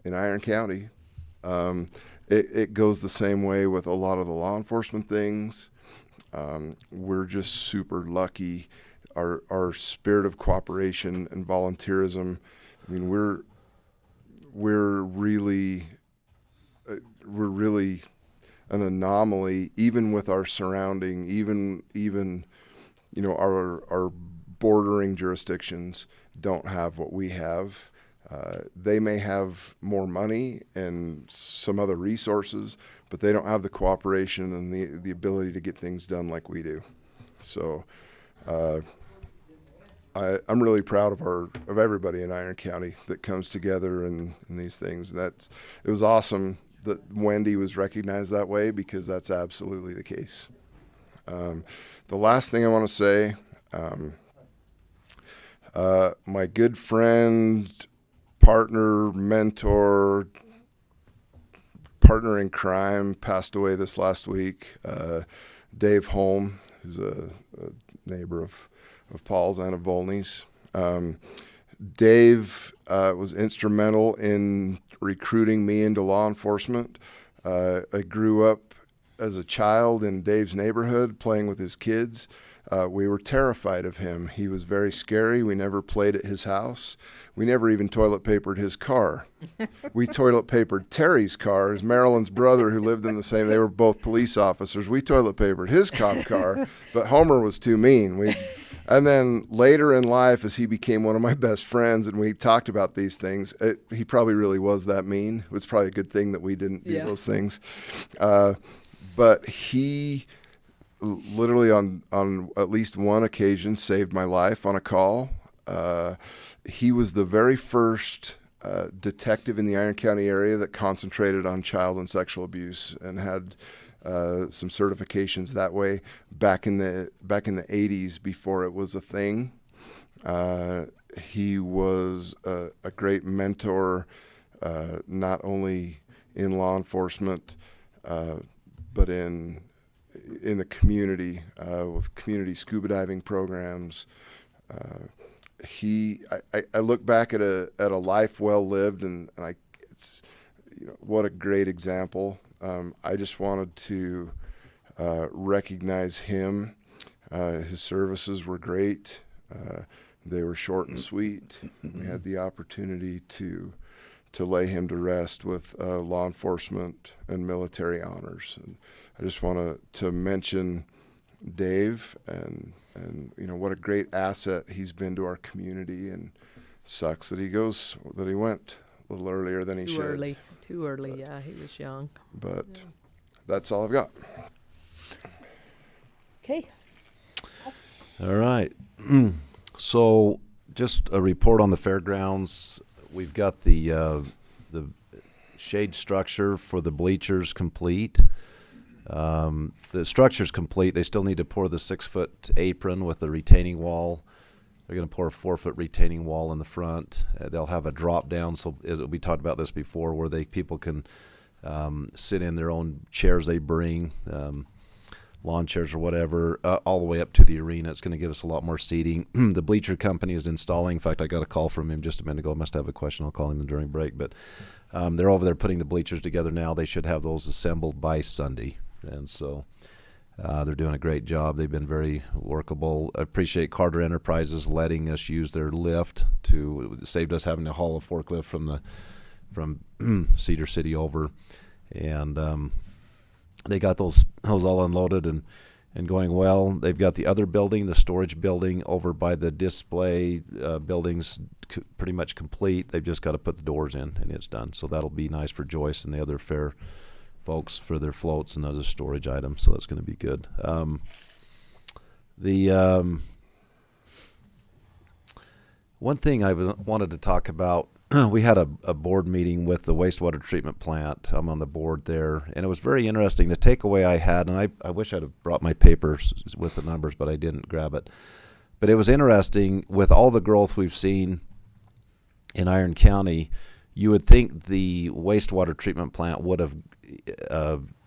in Iron County. It goes the same way with a lot of the law enforcement things. We're just super lucky. Our spirit of cooperation and volunteerism. I mean, we're really an anomaly, even with our surrounding, even our bordering jurisdictions don't have what we have. They may have more money and some other resources, but they don't have the cooperation and the ability to get things done like we do. So I'm really proud of everybody in Iron County that comes together in these things. And it was awesome that Wendy was recognized that way, because that's absolutely the case. The last thing I want to say, my good friend, partner, mentor, partner in crime passed away this last week. Dave Holm, who's a neighbor of Paul's and of Volney's. Dave was instrumental in recruiting me into law enforcement. I grew up as a child in Dave's neighborhood playing with his kids. We were terrified of him. He was very scary. We never played at his house. We never even toilet papered his car. We toilet papered Terry's car, his Marilyn's brother who lived in the same, they were both police officers. We toilet papered his cop car, but Homer was too mean. And then later in life, as he became one of my best friends and we talked about these things, he probably really was that mean. It was probably a good thing that we didn't do those things. But he literally on at least one occasion saved my life on a call. He was the very first detective in the Iron County area that concentrated on child and sexual abuse and had some certifications that way back in the 80s before it was a thing. He was a great mentor, not only in law enforcement, but in the community with community scuba diving programs. I look back at a life well lived, and it's what a great example. I just wanted to recognize him. His services were great. They were short and sweet. We had the opportunity to lay him to rest with law enforcement and military honors. And I just want to mention Dave and what a great asset he's been to our community, and sucks that he went a little earlier than he should. Too early, yeah, he was young. But that's all I've got. Okay. All right. So just a report on the fairgrounds. We've got the shade structure for the bleachers complete. The structure's complete. They still need to pour the 6-foot apron with the retaining wall. They're going to pour a 4-foot retaining wall in the front. They'll have a drop down, so as we talked about this before, where people can sit in their own chairs they bring, lawn chairs or whatever, all the way up to the arena. It's going to give us a lot more seating. The bleacher company is installing. In fact, I got a call from him just a minute ago. I must have a question. I'll call him during break. But they're over there putting the bleachers together now. They should have those assembled by Sunday. And so they're doing a great job. They've been very workable. I appreciate Carter Enterprises letting us use their lift. Saved us having to haul a forklift from Cedar City over. And they got those all unloaded and going well. They've got the other building, the storage building over by the display buildings, pretty much complete. They've just got to put the doors in, and it's done. So that'll be nice for Joyce and the other fair folks for their floats and other storage items. So that's going to be good. One thing I wanted to talk about, we had a board meeting with the wastewater treatment plant. I'm on the board there, and it was very interesting. The takeaway I had, and I wish I'd have brought my papers with the numbers, but I didn't grab it. But it was interesting, with all the growth we've seen in Iron County, you would think the wastewater treatment plant would have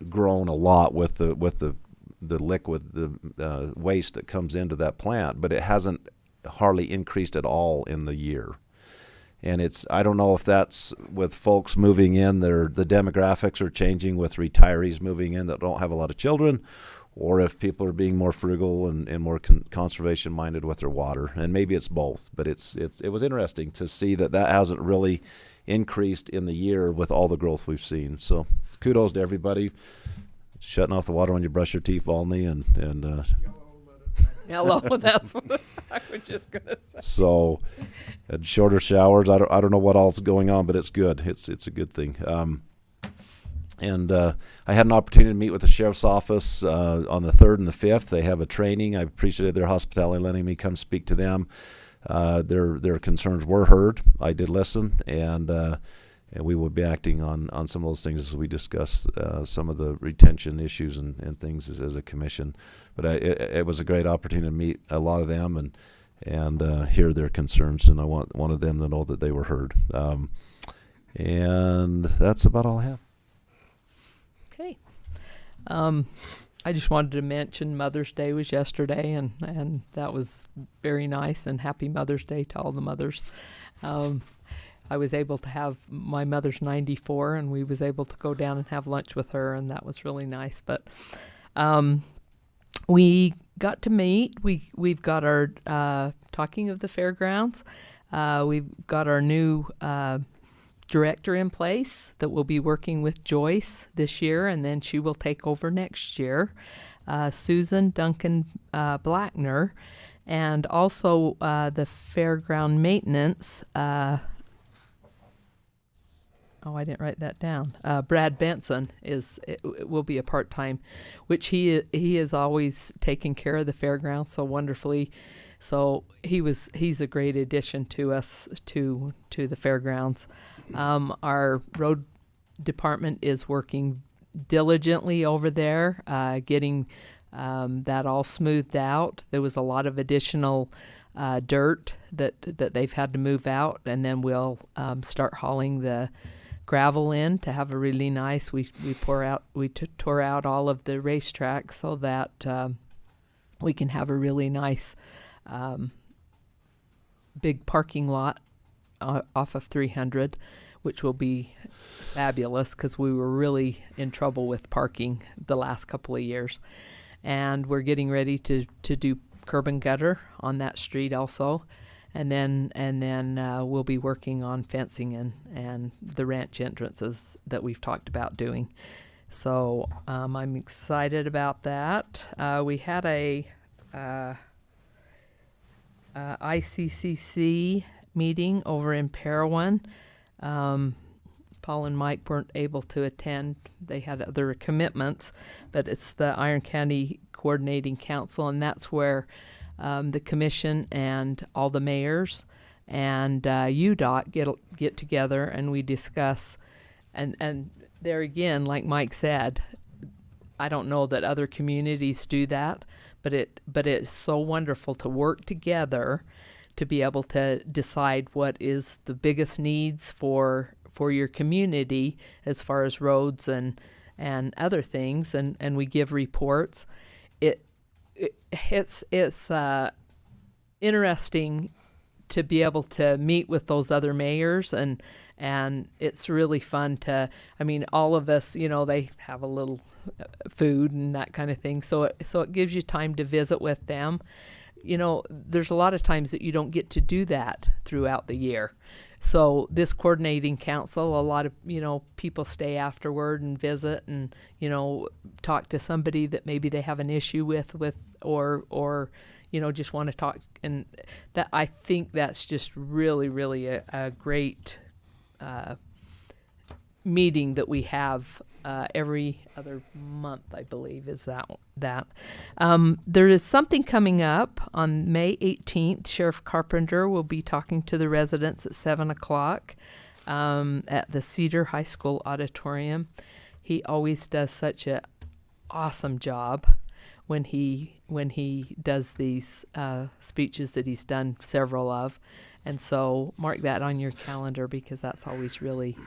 grown a lot with the liquid, the waste that comes into that plant, but it hasn't hardly increased at all in the year. And I don't know if that's with folks moving in, the demographics are changing with retirees moving in that don't have a lot of children, or if people are being more frugal and more conservation minded with their water. And maybe it's both, but it was interesting to see that hasn't really increased in the year with all the growth we've seen. So kudos to everybody shutting off the water when you brush your teeth, Volney, and Hello, that's what I was just gonna say. So, and shorter showers. I don't know what else is going on, but it's good. It's a good thing. And I had an opportunity to meet with the sheriff's office on the 3rd and the 5th. They have a training. I appreciated their hospitality, letting me come speak to them. Their concerns were heard. I did listen, and we will be acting on some of those things as we discuss some of the retention issues and things as a commission. But it was a great opportunity to meet a lot of them and hear their concerns, and I wanted them to know that they were heard. And that's about all I have. Okay. I just wanted to mention Mother's Day was yesterday, and that was very nice, and happy Mother's Day to all the mothers. I was able to have, my mother's 94, and we was able to go down and have lunch with her, and that was really nice. But we got to meet. We've got our, talking of the fairgrounds, we've got our new director in place that will be working with Joyce this year, and then she will take over next year, Susan Duncan Blackner, and also the fairground maintenance. I didn't write that down. Brad Benson will be a part-time, which he is always taking care of the fairground so wonderfully. So he's a great addition to us to the fairgrounds. Our road department is working diligently over there, getting that all smoothed out. There was a lot of additional dirt that they've had to move out, and then we'll start hauling the gravel in to have a really nice. We tore out all of the racetracks so that we can have a really nice big parking lot off of 300, which will be fabulous because we were really in trouble with parking the last couple of years. And we're getting ready to do curb and gutter on that street also. And then we'll be working on fencing and the ranch entrances that we've talked about doing. So I'm excited about that. We had a ICCC meeting over in Parowan. Paul and Mike weren't able to attend. They had other commitments, but it's the Iron County Coordinating Council, and that's where the commission and all the mayors and UDOT get together, and we discuss. And there again, like Mike said, I don't know that other communities do that, but it's so wonderful to work together to be able to decide what is the biggest needs for your community as far as roads and other things, and we give reports. It's interesting to be able to meet with those other mayors, and it's really fun to, I mean, all of us, they have a little food and that kind of thing, so it gives you time to visit with them. There's a lot of times that you don't get to do that throughout the year. So this coordinating council, a lot of, people stay afterward and visit and, talk to somebody that maybe they have an issue with or just want to talk. And that, I think that's just really, really a great meeting that we have every other month, I believe, is that. There is something coming up on May 18th. Sheriff Carpenter will be talking to the residents at 7 o'clock at the Cedar High School auditorium. He always does such an awesome job when he does these speeches that he's done several of. And so mark that on your calendar because that's always really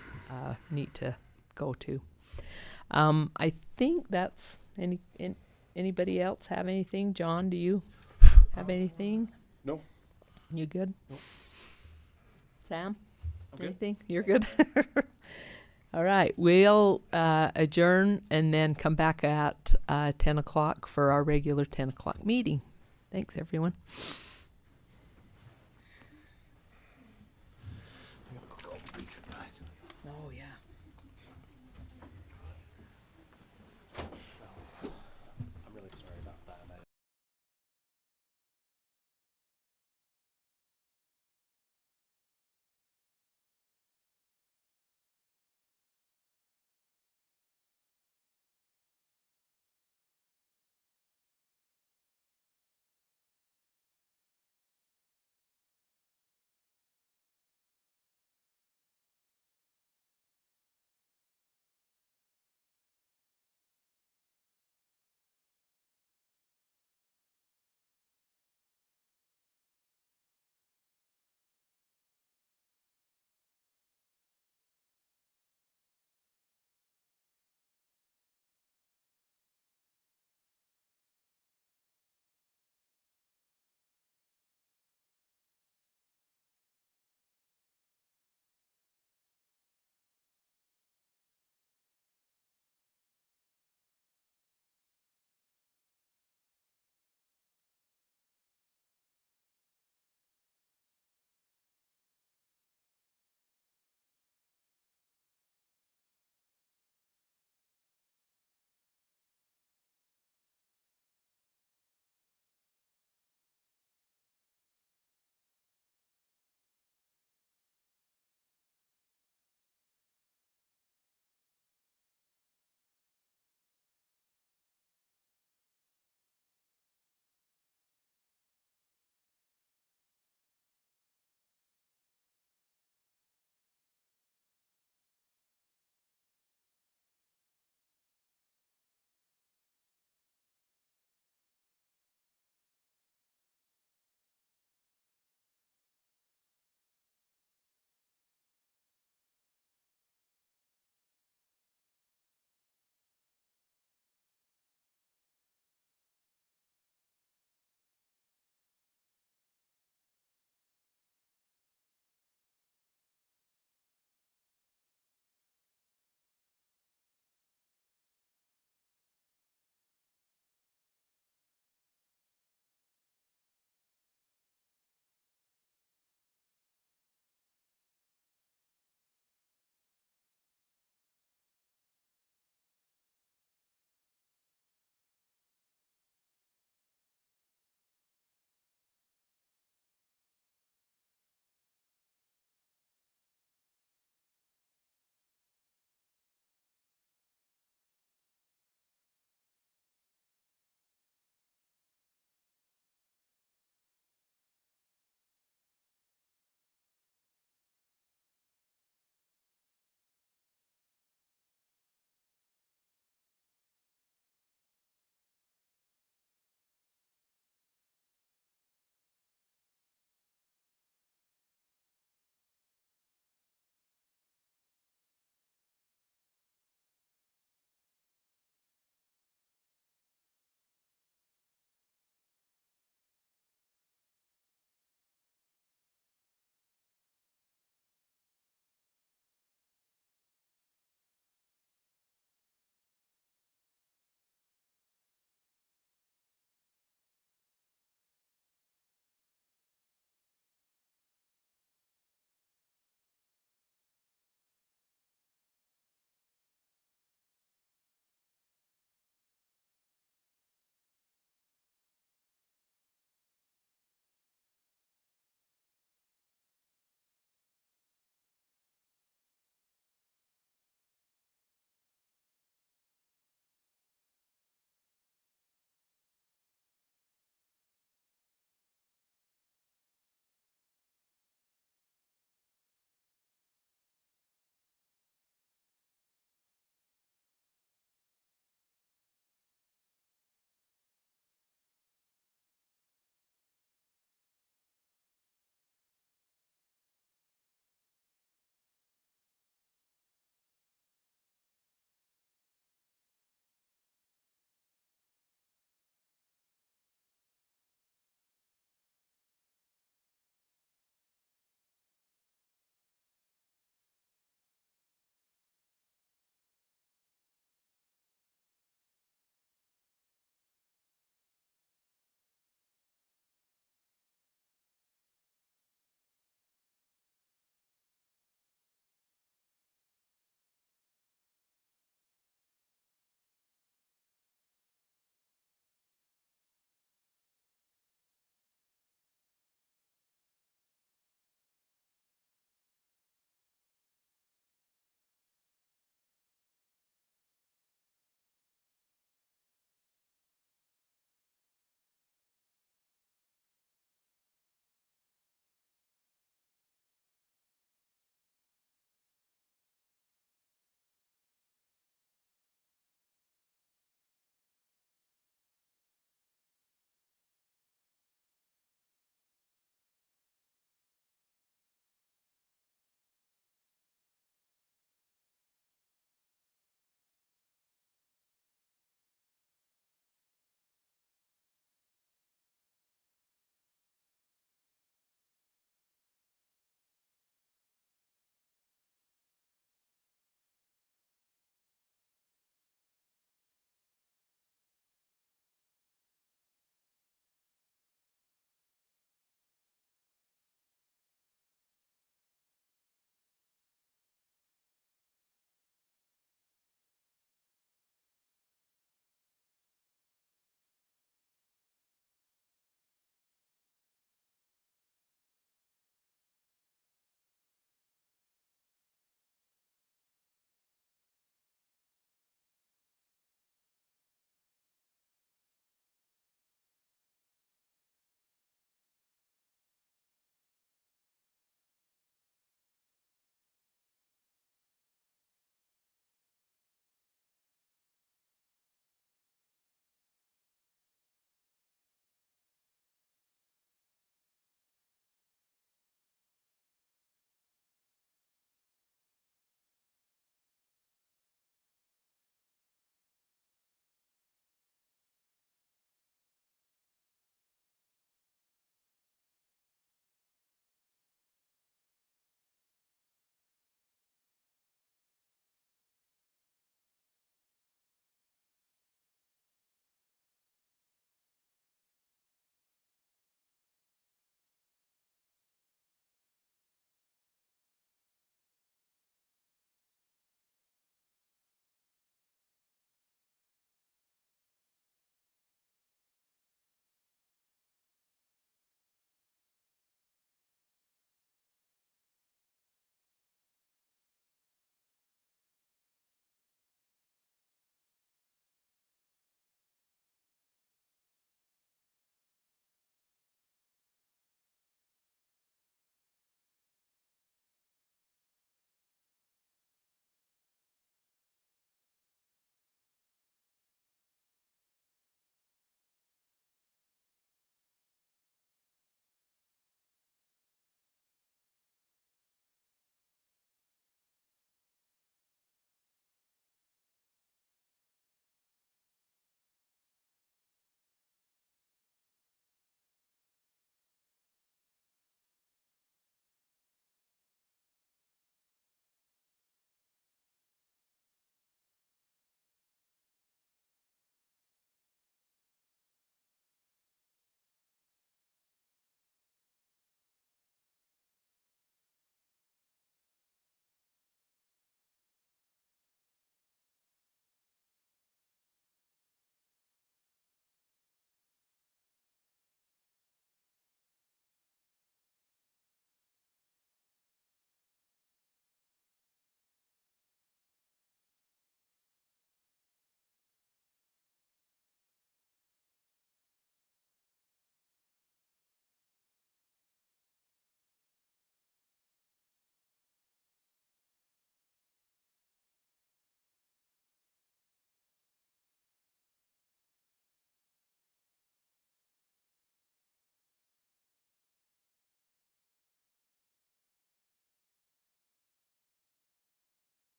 neat to go to. I think that's anybody else have anything? John, do you have anything? No. You good? Nope. Sam? I'm good. Anything? You're good? All right. We'll adjourn and then come back at 10 o'clock for our regular 10 o'clock meeting. Thanks, everyone.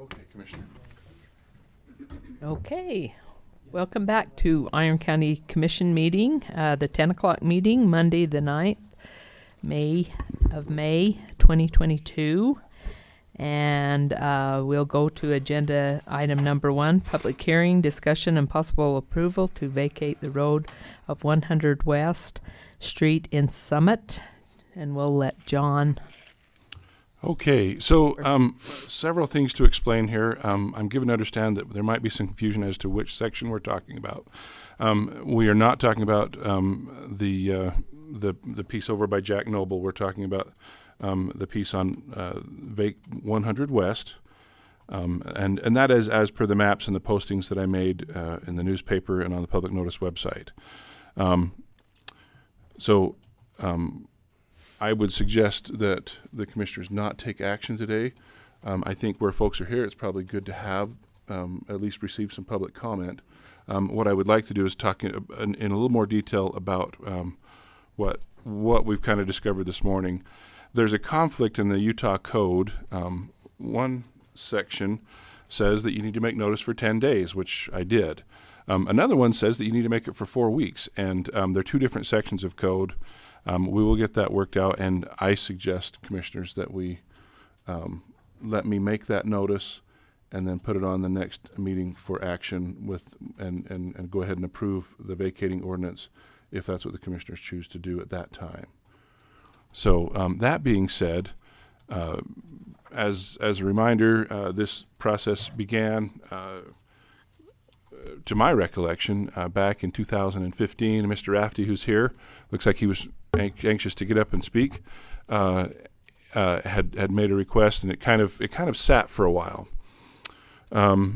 Okay, Commissioner. Okay. Welcome back to Iron County Commission meeting, the 10 o'clock meeting, Monday the 9th, May 2022. And we'll go to agenda item number 1, public hearing, discussion, and possible approval to vacate the road of 100 West Street in Summit. And we'll let John. Okay, so several things to explain here. I'm given to understand that there might be some confusion as to which section we're talking about. We are not talking about the piece over by Jack Noble. We're talking about the piece on 100 West, and that is as per the maps and the postings that I made in the newspaper and on the public notice website. I would suggest that the commissioners not take action today. I think where folks are here, it's probably good to have at least receive some public comment. What I would like to do is talk in a little more detail about what we've kind of discovered this morning. There's a conflict in the Utah Code. One section says that you need to make notice for 10 days, which I did. Another one says that you need to make it for 4 weeks, and they're two different sections of code. We will get that worked out, and I suggest, commissioners, that we let me make that notice and then put it on the next meeting for action with and go ahead and approve the vacating ordinance if that's what the commissioners choose to do at that time. So that being said, as a reminder, this process began, to my recollection, back in 2015. Mr. Rafty, who's here, looks like he was anxious to get up and speak, had made a request, and it kind of sat for a while. There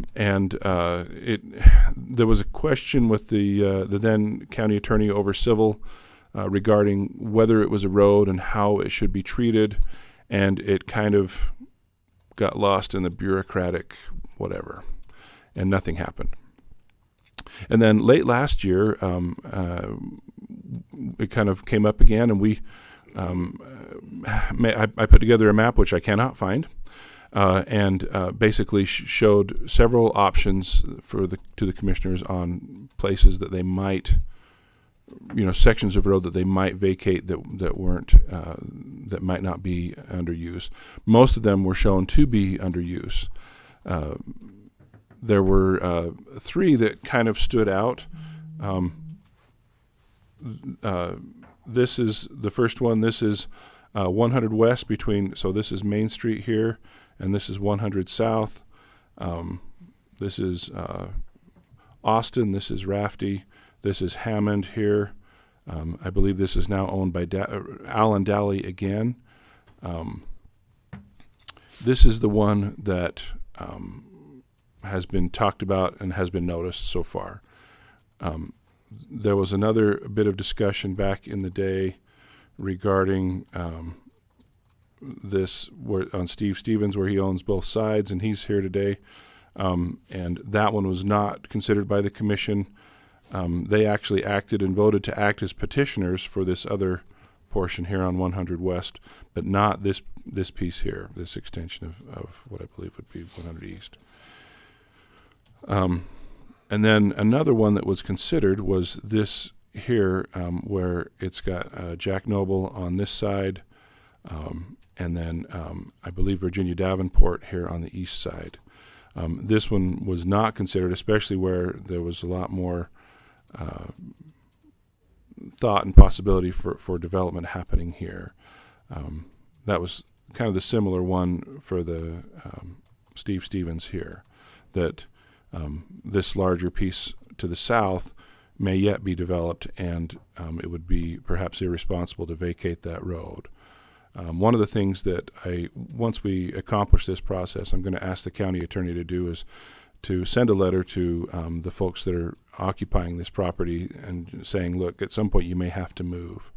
was a question with the then county attorney over civil regarding whether it was a road and how it should be treated, and it kind of got lost in the bureaucratic whatever, and nothing happened. And then late last year, it kind of came up again, and I put together a map, which I cannot find, and basically showed several options to the commissioners on places that they might, sections of road that they might vacate that weren't that might not be under use. Most of them were shown to be under use. There were 3 that kind of stood out. This is the first one. This is 100 West so this is Main Street here, and this is 100 South. This is Austin. This is Rafty. This is Hammond here. I believe this is now owned by Alan Daly again. This is the one that has been talked about and has been noticed so far. There was another bit of discussion back in the day regarding this on Steve Stevens, where he owns both sides, and he's here today. And that one was not considered by the commission. They actually acted and voted to act as petitioners for this other portion here on 100 West, but not this piece here, this extension of what I believe would be 100 East. And then another one that was considered was this here, where it's got Jack Noble on this side, and then I believe Virginia Davenport here on the east side. This one was not considered, especially where there was a lot more thought and possibility for development happening here. That was kind of the similar one for the Steve Stevens here, that this larger piece to the south may yet be developed, and it would be perhaps irresponsible to vacate that road. One of the things that once we accomplish this process, I'm going to ask the county attorney to do is to send a letter to the folks that are occupying this property and saying, look, at some point you may have to move.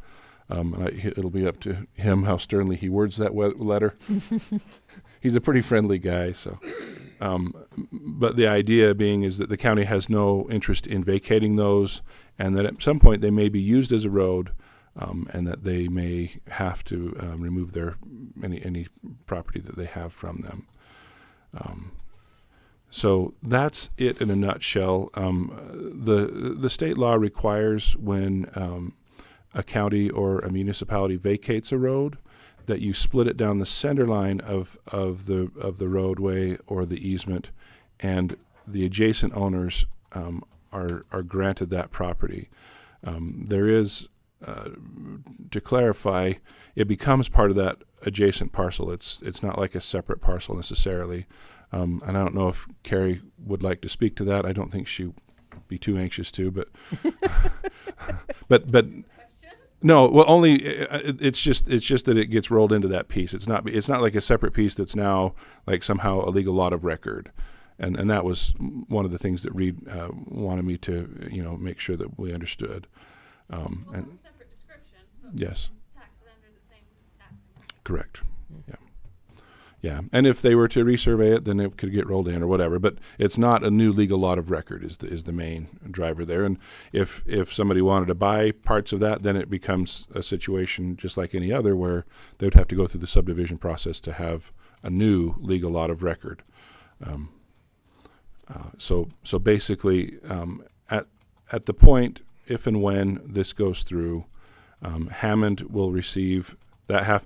It'll be up to him how sternly he words that letter. He's a pretty friendly guy, so. But the idea being is that the county has no interest in vacating those, and that at some point they may be used as a road, and that they may have to remove any property that they have from them. So that's it in a nutshell. The state law requires when a county or a municipality vacates a road that you split it down the center line of the roadway or the easement, and the adjacent owners are granted that property. There is, to clarify, it becomes part of that adjacent parcel. It's not like a separate parcel necessarily. And I don't know if Carrie would like to speak to that. I don't think she'd be too anxious to, but but no. Well, only it's just that it gets rolled into that piece. It's not like a separate piece that's now like somehow a legal lot of record. And that was one of the things that Reed wanted me to make sure that we understood. And separate description. Yes. Tax it under the same tax. Correct. Yeah. And if they were to resurvey it, then it could get rolled in or whatever. But it's not a new legal lot of record is the main driver there. And if somebody wanted to buy parts of that, then it becomes a situation just like any other where they would have to go through the subdivision process to have a new legal lot of record. So basically, at the point, if and when this goes through, Hammond will receive that half.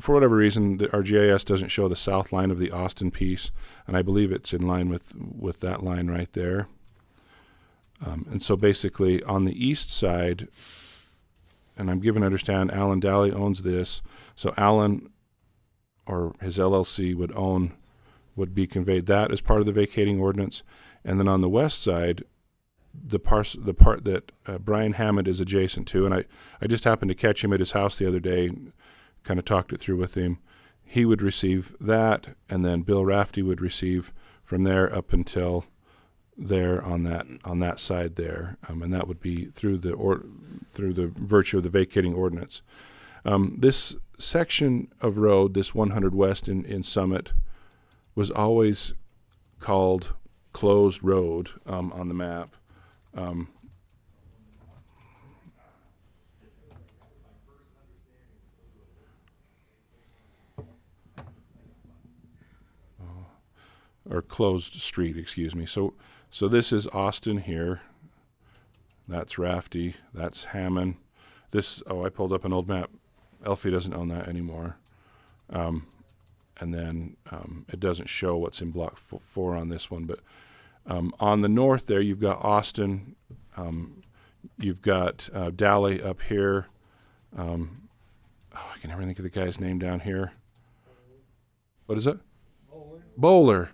For whatever reason, our GIS doesn't show the south line of the Austin piece, and I believe it's in line with that line right there. And so basically, on the east side, and I'm given to understand Alan Daly owns this, so Alan or his LLC would be conveyed that as part of the vacating ordinance. And then on the west side, the part that Brian Hammond is adjacent to, and I just happened to catch him at his house the other day, kind of talked it through with him. He would receive that, and then Bill Rafty would receive from there up until there on that side there, and that would be through the virtue of the vacating ordinance. This section of road, this 100 West in Summit, was always called closed road on the map. Or closed street, excuse me. So this is Austin here. That's Rafty. That's Hammond. I pulled up an old map. Elfie doesn't own that anymore. And then it doesn't show what's in block 4 on this one. But on the north there, you've got Austin. You've got Daly up here. I can never think of the guy's name down here. What is it? Bowler.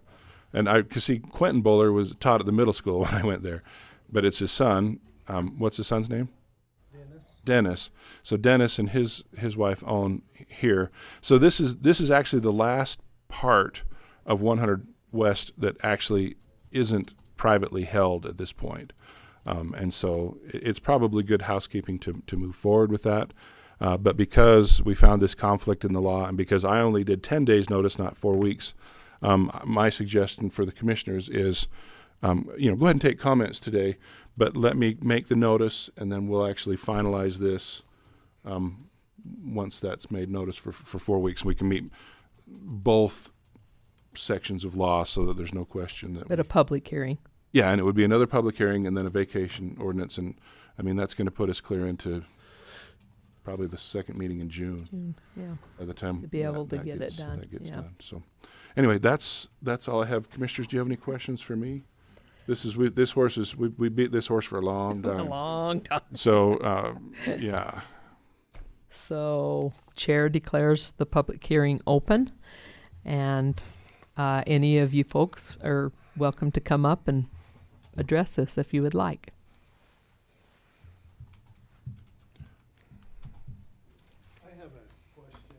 And I could see Quentin Bowler was taught at the middle school when I went there. But it's his son. What's his son's name? Dennis. So Dennis and his wife own here. So this is actually the last part of 100 West that actually isn't privately held at this point. And so it's probably good housekeeping to move forward with that. But because we found this conflict in the law, and because I only did 10 days notice, not 4 weeks, my suggestion for the commissioners is, go ahead and take comments today, but let me make the notice, and then we'll actually finalize this once that's made notice for 4 weeks. We can meet both sections of law so that there's no question that. But a public hearing. Yeah, and it would be another public hearing and then a vacation ordinance, and I mean that's going to put us clear into probably the second meeting in June. Yeah. By the time To be able to that get gets, it done. that gets Yeah. done. So, anyway, that's all I have. Commissioners, do you have any questions for me? We beat this horse for a long time. A long time. So, yeah. So, Chair declares the public hearing open, and any of you folks are welcome to come up and address this if you would like. I have a question.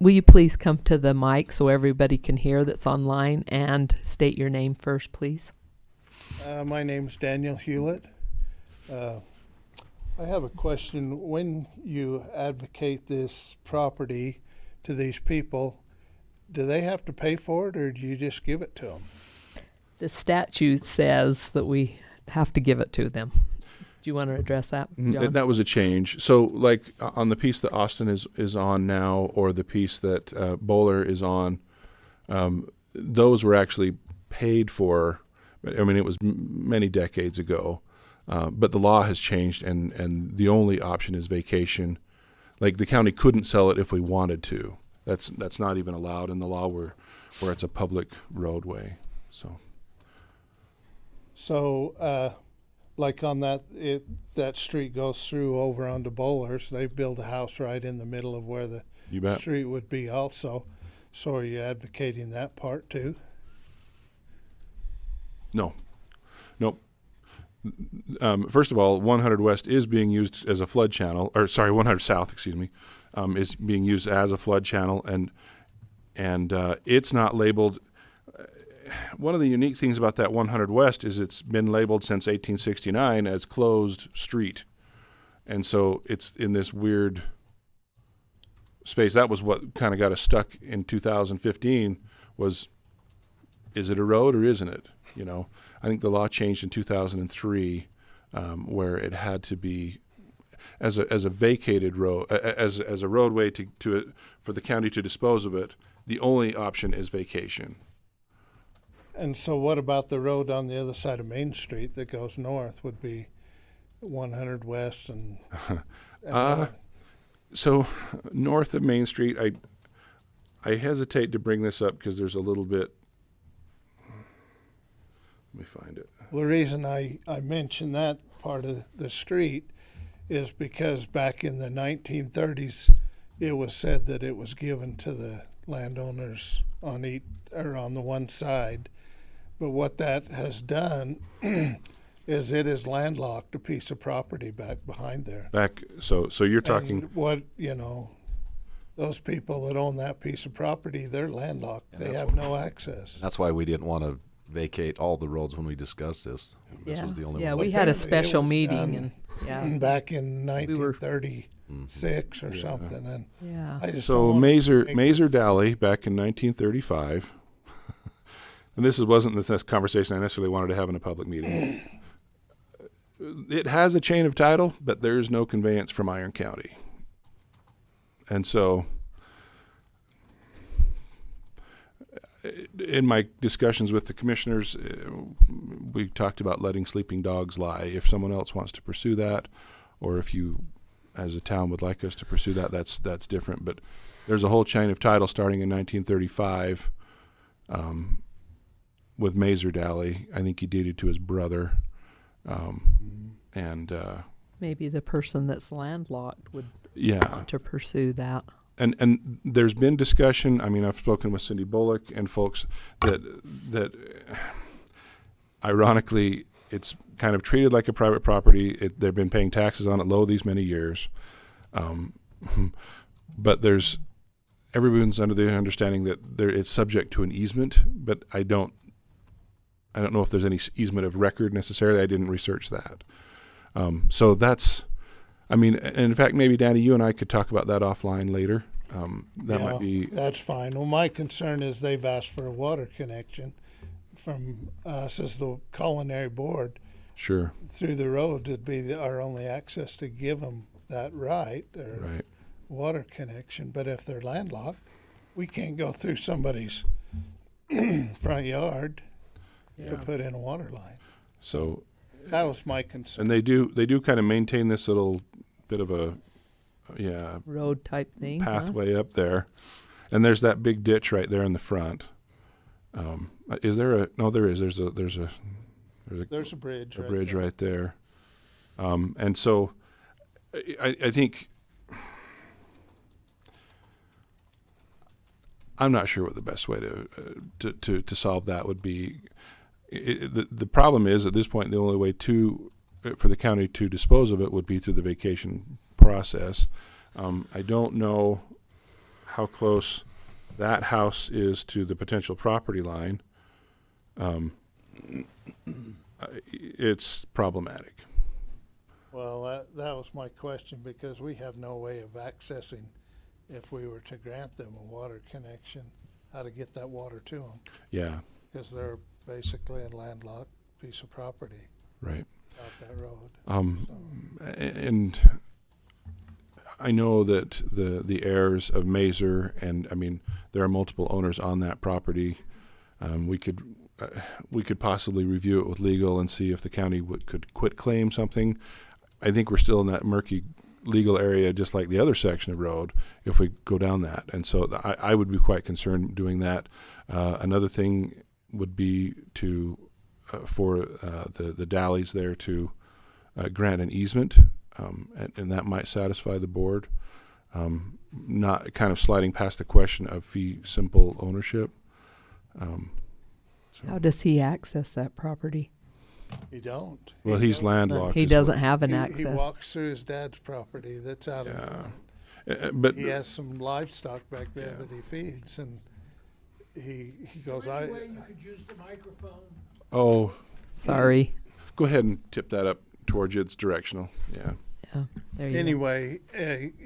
Will you please come to the mic so everybody can hear that's online, and state your name first, please? My name is Daniel Hewlett. I have a question. When you advocate this property to these people, do they have to pay for it, or do you just give it to them? The statute says that we have to give it to them. Do you want to address that, John? That was a change. So, like on the piece that Austin is on now, or the piece that Bowler is on, those were actually paid for. I mean, it was many decades ago, but the law has changed, and the only option is vacation. Like, the county couldn't sell it if we wanted to. That's not even allowed in the law where it's a public roadway. So, like on that street goes through over onto Bowlers, they build a house right in the middle of where the You bet. street would be also. So are you advocating that part too? No. Nope. First of all, 100 West is being used as a flood channel, 100 South, excuse me, is being used as a flood channel, and it's not labeled. One of the unique things about that 100 West is it's been labeled since 1869 as closed street, and so it's in this weird space. That was what kind of got us stuck in 2015. Was, is it a road or isn't it? You know, I think the law changed in 2003, where it had to be as a vacated road, as a roadway for the county to dispose of it. The only option is vacation. And so what about the road on the other side of Main Street that goes north would be 100 West and north? So north of Main Street, I hesitate to bring this up because there's a little bit. Let me find it. Well, the reason I mention that part of the street is because back in the 1930s, it was said that it was given to the landowners on the one side. But what that has done is it has landlocked a piece of property back behind there. So you're talking. And those people that own that piece of property, they're landlocked. They have no access. That's why we didn't want to vacate all the roads when we discussed this. This was the only one. We had a special It was meeting, done back in 1936 or something, and I just So don't Mazer this- Dally back in 1935, and this wasn't the conversation I necessarily wanted to have in a public meeting. It has a chain of title, but there is no conveyance from Iron County, and so in my discussions with the commissioners, we talked about letting sleeping dogs lie. If someone else wants to pursue that, or if you, as a town, would like us to pursue that, that's different. But there's a whole chain of title starting in 1935 with Mazer Dally. I think he deeded to his brother, and maybe the person that's landlocked would yeah. want to pursue that. And there's been discussion. I mean, I've spoken with Cindy Bullock and folks that ironically, it's kind of treated like a private property. They've been paying taxes on it low these many years, but everyone's under the understanding that it's subject to an easement. But I don't know if there's any easement of record necessarily. I didn't research that. So that's. I mean, in fact, maybe Danny, you and I could talk about that offline later. Might be. That's fine. Well, my concern is they've asked for a water connection from us as the culinary board. Sure. Through the road would be our only access to give them that right. Water connection. But if they're landlocked, we can't go through somebody's front yard to put in a water line. So. That was my concern. And they do kind of maintain this little bit of a road type thing, pathway up there, and there's that big ditch right there in the front. Is there a? No, there is. There's a bridge. A bridge right there, and so I think I'm not sure what the best way to solve that would be. The problem is at this point the only way for the county to dispose of it would be through the vacation process. I don't know how close that house is to the potential property line. It's problematic. Well, that was my question, because we have no way of accessing, if we were to grant them a water connection, how to get that water to them. Yeah. Because they're basically a landlocked piece of property. Right. Out that road. And I know that the heirs of Mazer, and I mean there are multiple owners on that property. We could we could possibly review it with legal and see if the county could quit claim something. I think we're still in that murky legal area, just like the other section of road, if we go down that. And so I would be quite concerned doing that. Another thing would be to for the Dallies there to grant an easement, and that might satisfy the board. Not kind of sliding past the question of fee simple ownership. How does he access that property? He don't. Well, he's landlocked. He as doesn't well. have an He access. walks through his dad's property that's out of. But He has some livestock back there that he feeds, and he goes. you could use the microphone? oh, Sorry. go ahead and tip that up towards you. It's directional. Yeah. Yeah. There you go. Anyway,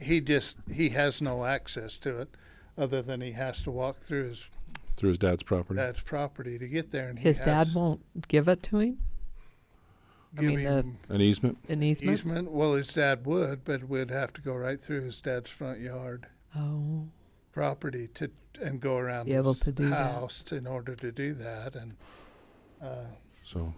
he has no access to it, other than he has to walk through his Dad's property. dad's property to get there, and His he dad has won't give it to him? give mean, him An easement. An easement? easement. Well, his dad would, but would have to go right through his dad's front yard Oh. property and go around Be able his to do that. house in order to do that, and So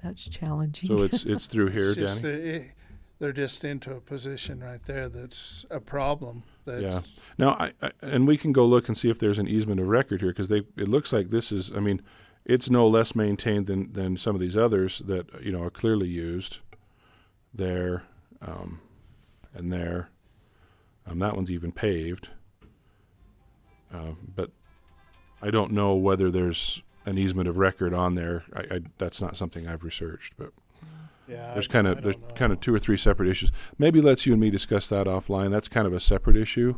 That's challenging. so it's through here, it's just Danny. they're just into a position right there that's a problem. That's, Yeah. Now, I and we can go look and see if there's an easement of record here, because it looks like this is. I mean, it's no less maintained than some of these others that are clearly used. There, and there. That one's even paved. But I don't know whether there's an easement of record on there. That's not something I've researched, but. Yeah, There's I kind don't know. of two or three separate issues. Maybe let's you and me discuss that offline. That's kind of a separate issue.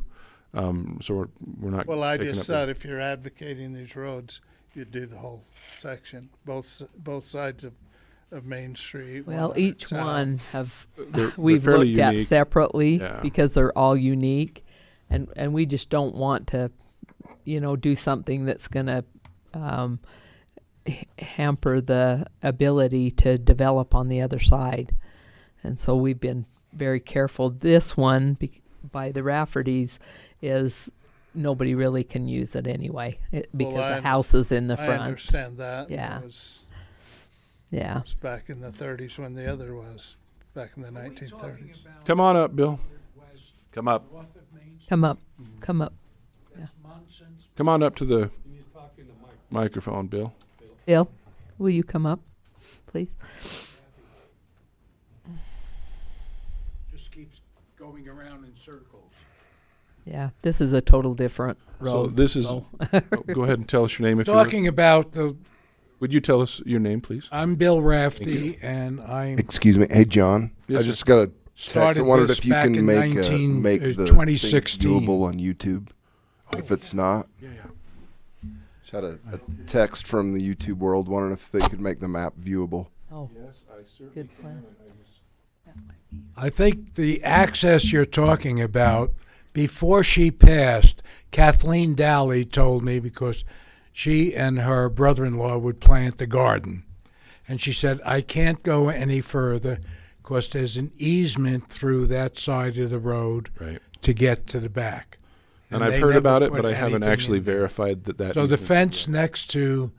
So we're not. Well, I taking just up thought if you're advocating these roads, you'd do the whole section, both sides of Main Street. Well, one each south. one have they're we've fairly looked at unique. separately Yeah. because they're all unique, and we just don't want to, do something that's gonna hamper the ability to develop on the other side. And so we've been very careful. This one by the Raffertys is nobody really can use it anyway because Well, the house is in the I front. understand that. Yeah. It was Yeah. back in the 30s when the other was, back in the 1930s. Come on up, Bill. Come up. Come up. Come up. Come on up to the microphone, Bill. Bill, will you come up, please? Just keeps going around in circles. Yeah, this is a total different road. So this is. so- Go ahead and tell us your name if you Talking about would you tell us your name, please? I'm Bill Rafty, and I'm Excuse me, hey John. Yes, I sir. just got a text. I started wondered this if you back can in make the 2016. thing viewable on YouTube. If it's not, Yeah. just had a text from the YouTube world wondering if they could make the map viewable. Oh, Yes, I certainly good plan. I think the access you're talking about, before she passed, Kathleen Dowley told me, because she and her brother-in-law would plant the garden. And she said, I can't go any further because there's an easement through that side of the road Right. to get to the back. And I've they heard never about it, put but I haven't anything actually in there. verified that. So the easement's fence there. next to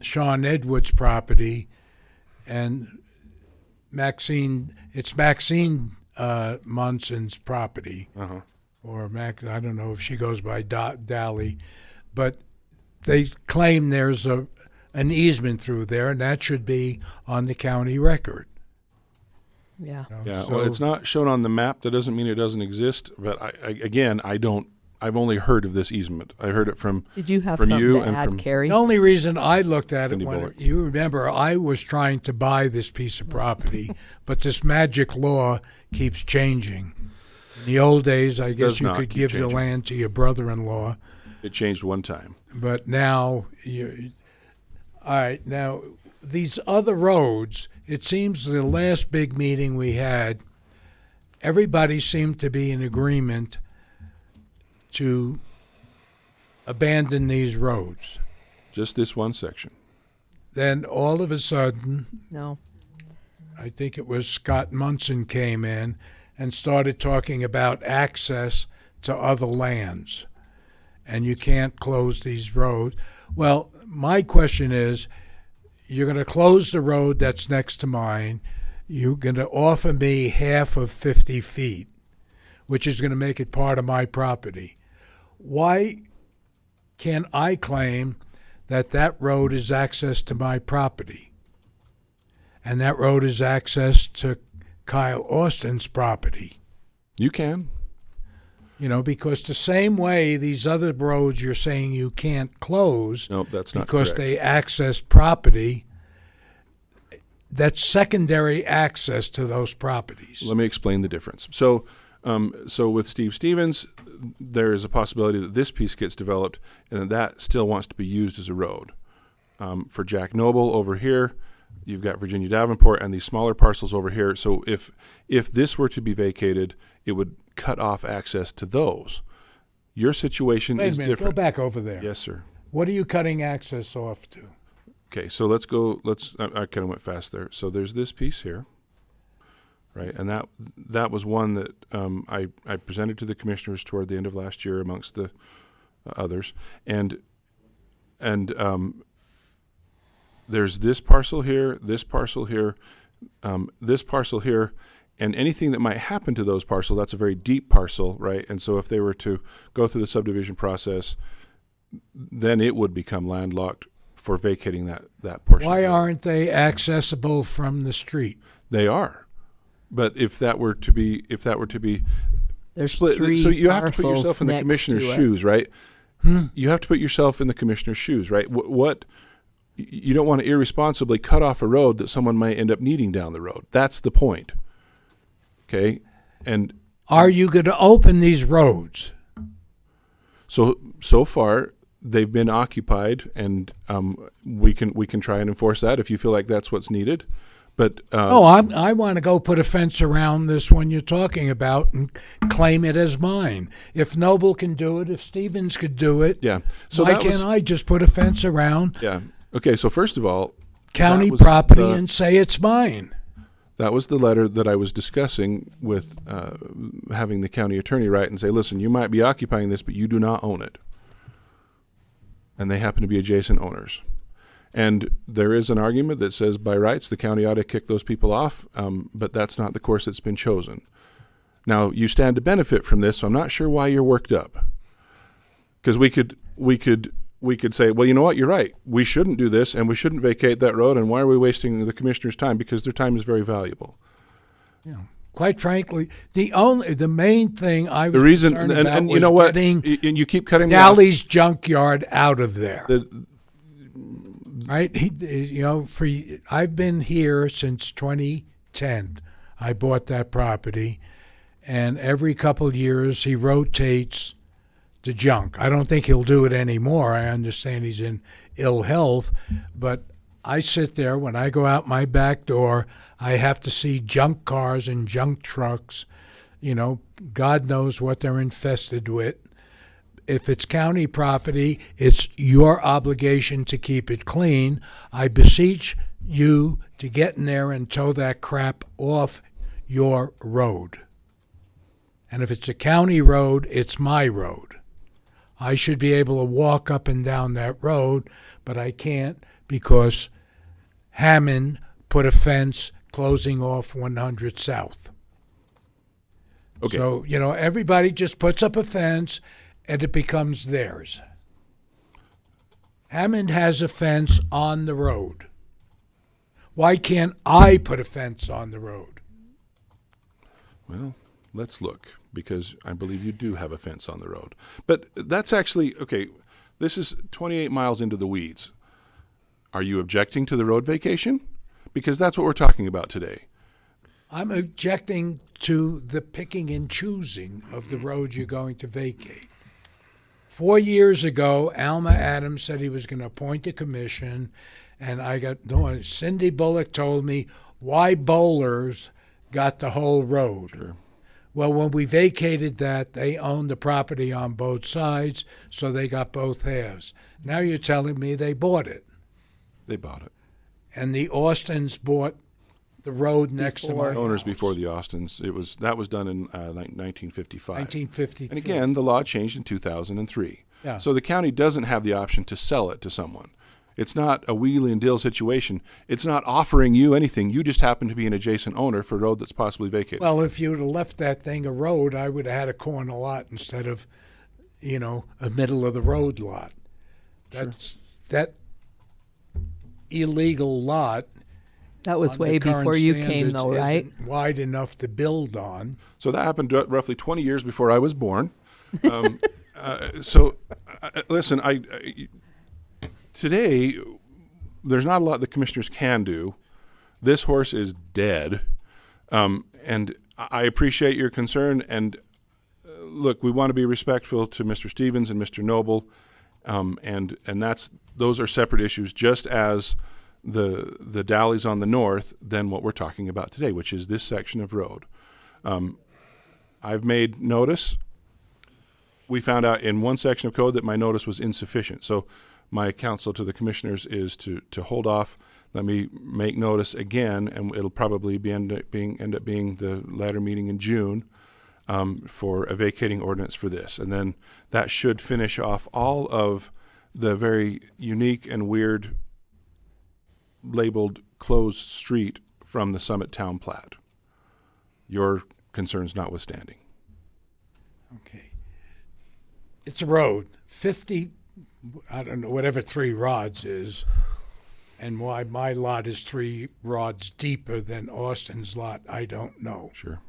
Sean Edwards' property and Maxine Munson's property, Uh-huh. or I don't know if she goes by Dally, but they claim there's an easement through there, and that should be on the county record. Yeah. Yeah, well, it's not shown on the map. That doesn't mean it doesn't exist. But I don't. I've only heard of this easement. I heard it from. Did you have From something you to and add, from- Carrie? The only reason I looked at it, Cindy when Bullock. you remember, I was trying to buy this piece of property, but this magic law keeps changing. In the old days, I guess does you not could keep give your changing. land to your brother-in-law, It changed one time. but now all right, now these other roads, it seems the last big meeting we had, everybody seemed to be in agreement to abandon these roads. Just this one section. Then all of a sudden, No. I think it was Scott Munson came in and started talking about access to other lands. And you can't close these roads. Well, my question is, you're going to close the road that's next to mine. You're going to offer me half of 50 feet, which is going to make it part of my property. Why can I claim that that road is access to my property? And that road is access to Kyle Austin's property. You can. You know, because the same way these other roads you're saying you can't close No, that's not because correct. they access property, that's secondary access to those properties. Let me explain the difference. So with Steve Stevens, there is a possibility that this piece gets developed and that still wants to be used as a road. For Jack Noble over here, you've got Virginia Davenport and these smaller parcels over here. So if this were to be vacated, it would cut off access to those. Your situation Wait is a minute, different. go back over there. Yes, sir. What are you cutting access off to? Okay, so let's go. I kind of went fast there. So there's this piece here, right? And that was one that I presented to the commissioners toward the end of last year, amongst the others. And there's this parcel here, this parcel here, this parcel here, and anything that might happen to those parcels. That's a very deep parcel, right? And so if they were to go through the subdivision process, then it would become landlocked for vacating that portion. Why aren't they accessible from the street? They are, but if that were to be There's split, three so you have to put parcels yourself in the next commissioner's to it. shoes, right? You have to put yourself in the commissioner's shoes, right? What you don't want to irresponsibly cut off a road that someone might end up needing down the road. That's the point. Okay, and Are you going to open these roads? so far they've been occupied, and we can try and enforce that if you feel like that's what's needed. But I want to go put a fence around this one you're talking about and claim it as mine. If Noble can do it, if Stevens could do it, yeah, so why that can't was, I just put a fence around yeah. Okay, so first of all, county that was property the- and say it's mine? That was the letter that I was discussing with having the county attorney write and say, listen, you might be occupying this, but you do not own it. And they happen to be adjacent owners. And there is an argument that says by rights the county ought to kick those people off, but that's not the course that's been chosen. Now, you stand to benefit from this, so I'm not sure why you're worked up. Because we could say, well, you know what, you're right. We shouldn't do this, and we shouldn't vacate that road, and why are we wasting the commissioner's time? Because their time is very valuable. Yeah. Quite frankly, the main thing I was The reason, concerned and, about and was you know what, getting and you keep cutting me off. Dalley's junkyard out of there. Right? I've been here since 2010. I bought that property, and every couple of years he rotates the junk. I don't think he'll do it anymore. I understand he's in ill health, but I sit there when I go out my back door, I have to see junk cars and junk trucks. You know, God knows what they're infested with. If it's county property, it's your obligation to keep it clean. I beseech you to get in there and tow that crap off your road. And if it's a county road, it's my road. I should be able to walk up and down that road, but I can't because Hammond put a fence closing off 100 South. Okay. So, everybody just puts up a fence and it becomes theirs. Hammond has a fence on the road. Why can't I put a fence on the road? Well, let's look, because I believe you do have a fence on the road. But that's actually, okay, this is 28 miles into the weeds. Are you objecting to the road vacation? Because that's what we're talking about today. I'm objecting to the picking and choosing of the roads you're going to vacate. 4 years ago, Alma Adams said he was going to appoint a commission, and Cindy Bullock told me why Bowlers got the whole road. Sure. Well, when we vacated that, they owned the property on both sides, so they got both halves. Now you're telling me they bought it. They bought it. And the Austins bought the road next to my Owners house. before the Austins. That was done in 1955. 1953. And again, the law changed in 2003. Yeah. So the county doesn't have the option to sell it to someone. It's not a wheelie and deal situation. It's not offering you anything. You just happen to be an adjacent owner for a road that's possibly vacated. Well, if you'd have left that thing a road, I would have had a corner lot instead of, a middle of the road lot. That illegal lot. That was on way the current before you came, standards though, right? isn't wide enough to build on. So that happened roughly 20 years before I was born. Listen, today, there's not a lot the commissioners can do. This horse is dead. And I appreciate your concern. And look, we want to be respectful to Mr. Stevens and Mr. Noble. And those are separate issues, just as the dallies on the north than what we're talking about today, which is this section of road. I've made notice. We found out in one section of code that my notice was insufficient. So my counsel to the commissioners is to hold off. Let me make notice again, and it'll probably end up being the latter meeting in June for a vacating ordinance for this. And then that should finish off all of the very unique and weird labeled closed street from the Summit Town plat. Your concerns notwithstanding. Okay. It's a road, 50, I don't know, whatever 3 rods is, and why my lot is 3 rods deeper than Austin's lot, I don't know. Sure.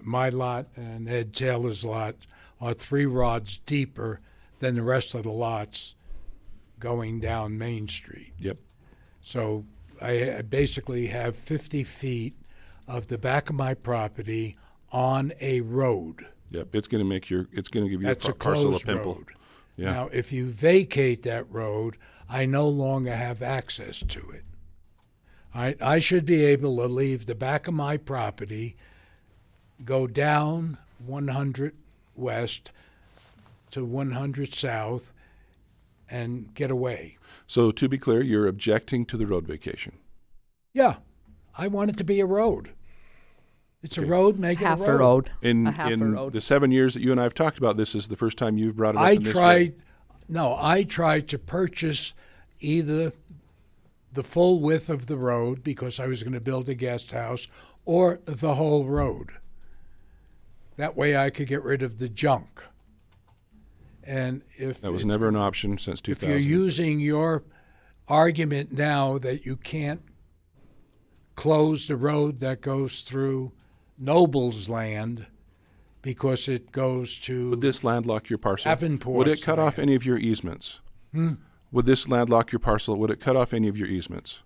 My lot and Ed Taylor's lot are 3 rods deeper than the rest of the lots going down Main Street. Yep. So I basically have 50 feet of the back of my property on a road. Yep. It's going to give you That's a a parcel of closed pimple. road. Yeah. Now, if you vacate that road, I no longer have access to it. I should be able to leave the back of my property, go down 100 west to 100 south, and get away. So to be clear, you're objecting to the road vacation. Yeah, I want it to be a road. It's Okay. a road, make Half it a road. In A half a road. the 7 years that you and I have talked about this, is the first time you've brought it up I in this way. tried to purchase either the full width of the road because I was going to build a guest house, or the whole road. That way I could get rid of the junk. And if That was it's- never an option since if 2000. you're using your argument now that you can't close the road that goes through Noble's land because it goes to Would this landlock your parcel? Davenport's Would it cut off land. any of your easements? Would this landlock your parcel? Would it cut off any of your easements?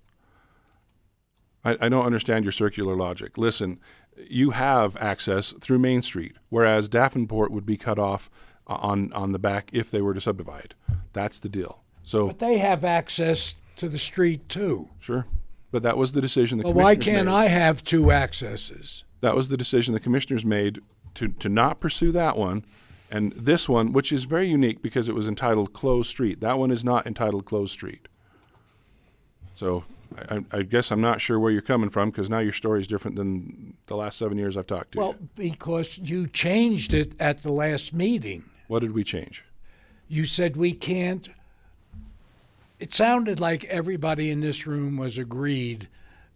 I don't understand your circular logic. Listen, you have access through Main Street, whereas Davenport would be cut off on the back if they were to subdivide. That's the deal. So, But they have access to the street too. sure. But that was the decision the Well, commissioners why can't made. I have 2 accesses? That was the decision the commissioners made to not pursue that one. And this one, which is very unique because it was entitled Closed Street. That one is not entitled Closed Street. So I guess I'm not sure where you're coming from, because now your story is different than the last 7 years I've talked to Well, you. because you changed it at the last meeting. What did we change? You said we can't. It sounded like everybody in this room was agreed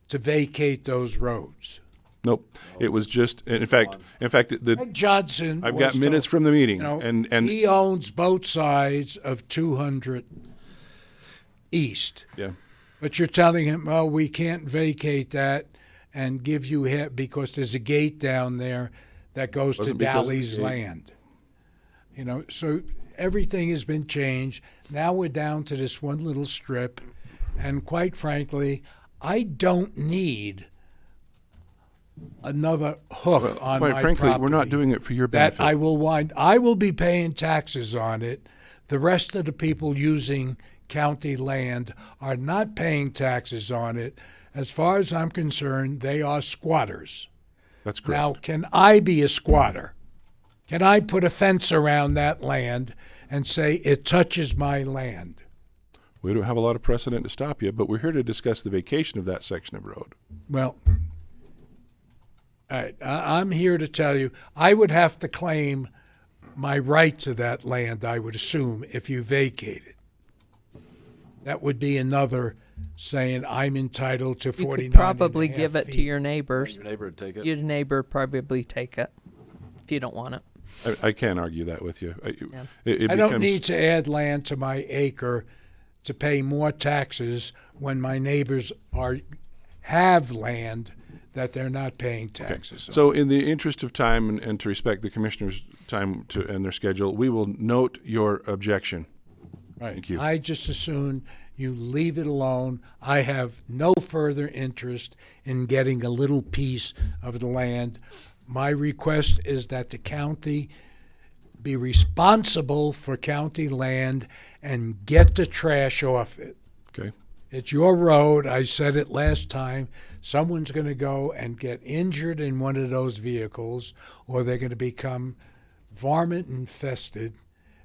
to vacate those roads. Nope. It was just, in fact, Greg Johnson. I've was got minutes told- from the meeting, You know, and he owns both sides of 200 East. yeah, But you're telling him, well, we can't vacate that and give you hit because there's a gate down there that goes to Wasn't because of the Dali's gate. land. You know, so everything has been changed. Now we're down to this one little strip. And quite frankly, I don't need another hook on quite my frankly, we're not property doing it for your that benefit. I will be paying taxes on it. The rest of the people using county land are not paying taxes on it. As far as I'm concerned, they are squatters. That's correct. Now, can I be a squatter? Can I put a fence around that land and say it touches my land? We don't have a lot of precedent to stop you, but we're here to discuss the vacation of that section of road. Well, all right, I'm here to tell you, I would have to claim my right to that land, I would assume, if you vacate it. That would be another saying I'm entitled to 49 You could probably and a half give it to feet. your neighbors. Your neighbor would take it. Your neighbor probably take it if you don't want it. I can't argue that with you. Yeah. It I don't becomes- need to add land to my acre to pay more taxes when my neighbors have land that they're not paying taxes on. So in the interest of time and to respect the commissioner's time and their schedule, we will note your objection. Right. Thank you. I just assume you leave it alone. I have no further interest in getting a little piece of the land. My request is that the county be responsible for county land and get the trash off it. Okay. It's your road. I said it last time. Someone's going to go and get injured in one of those vehicles, or they're going to become varmint infested,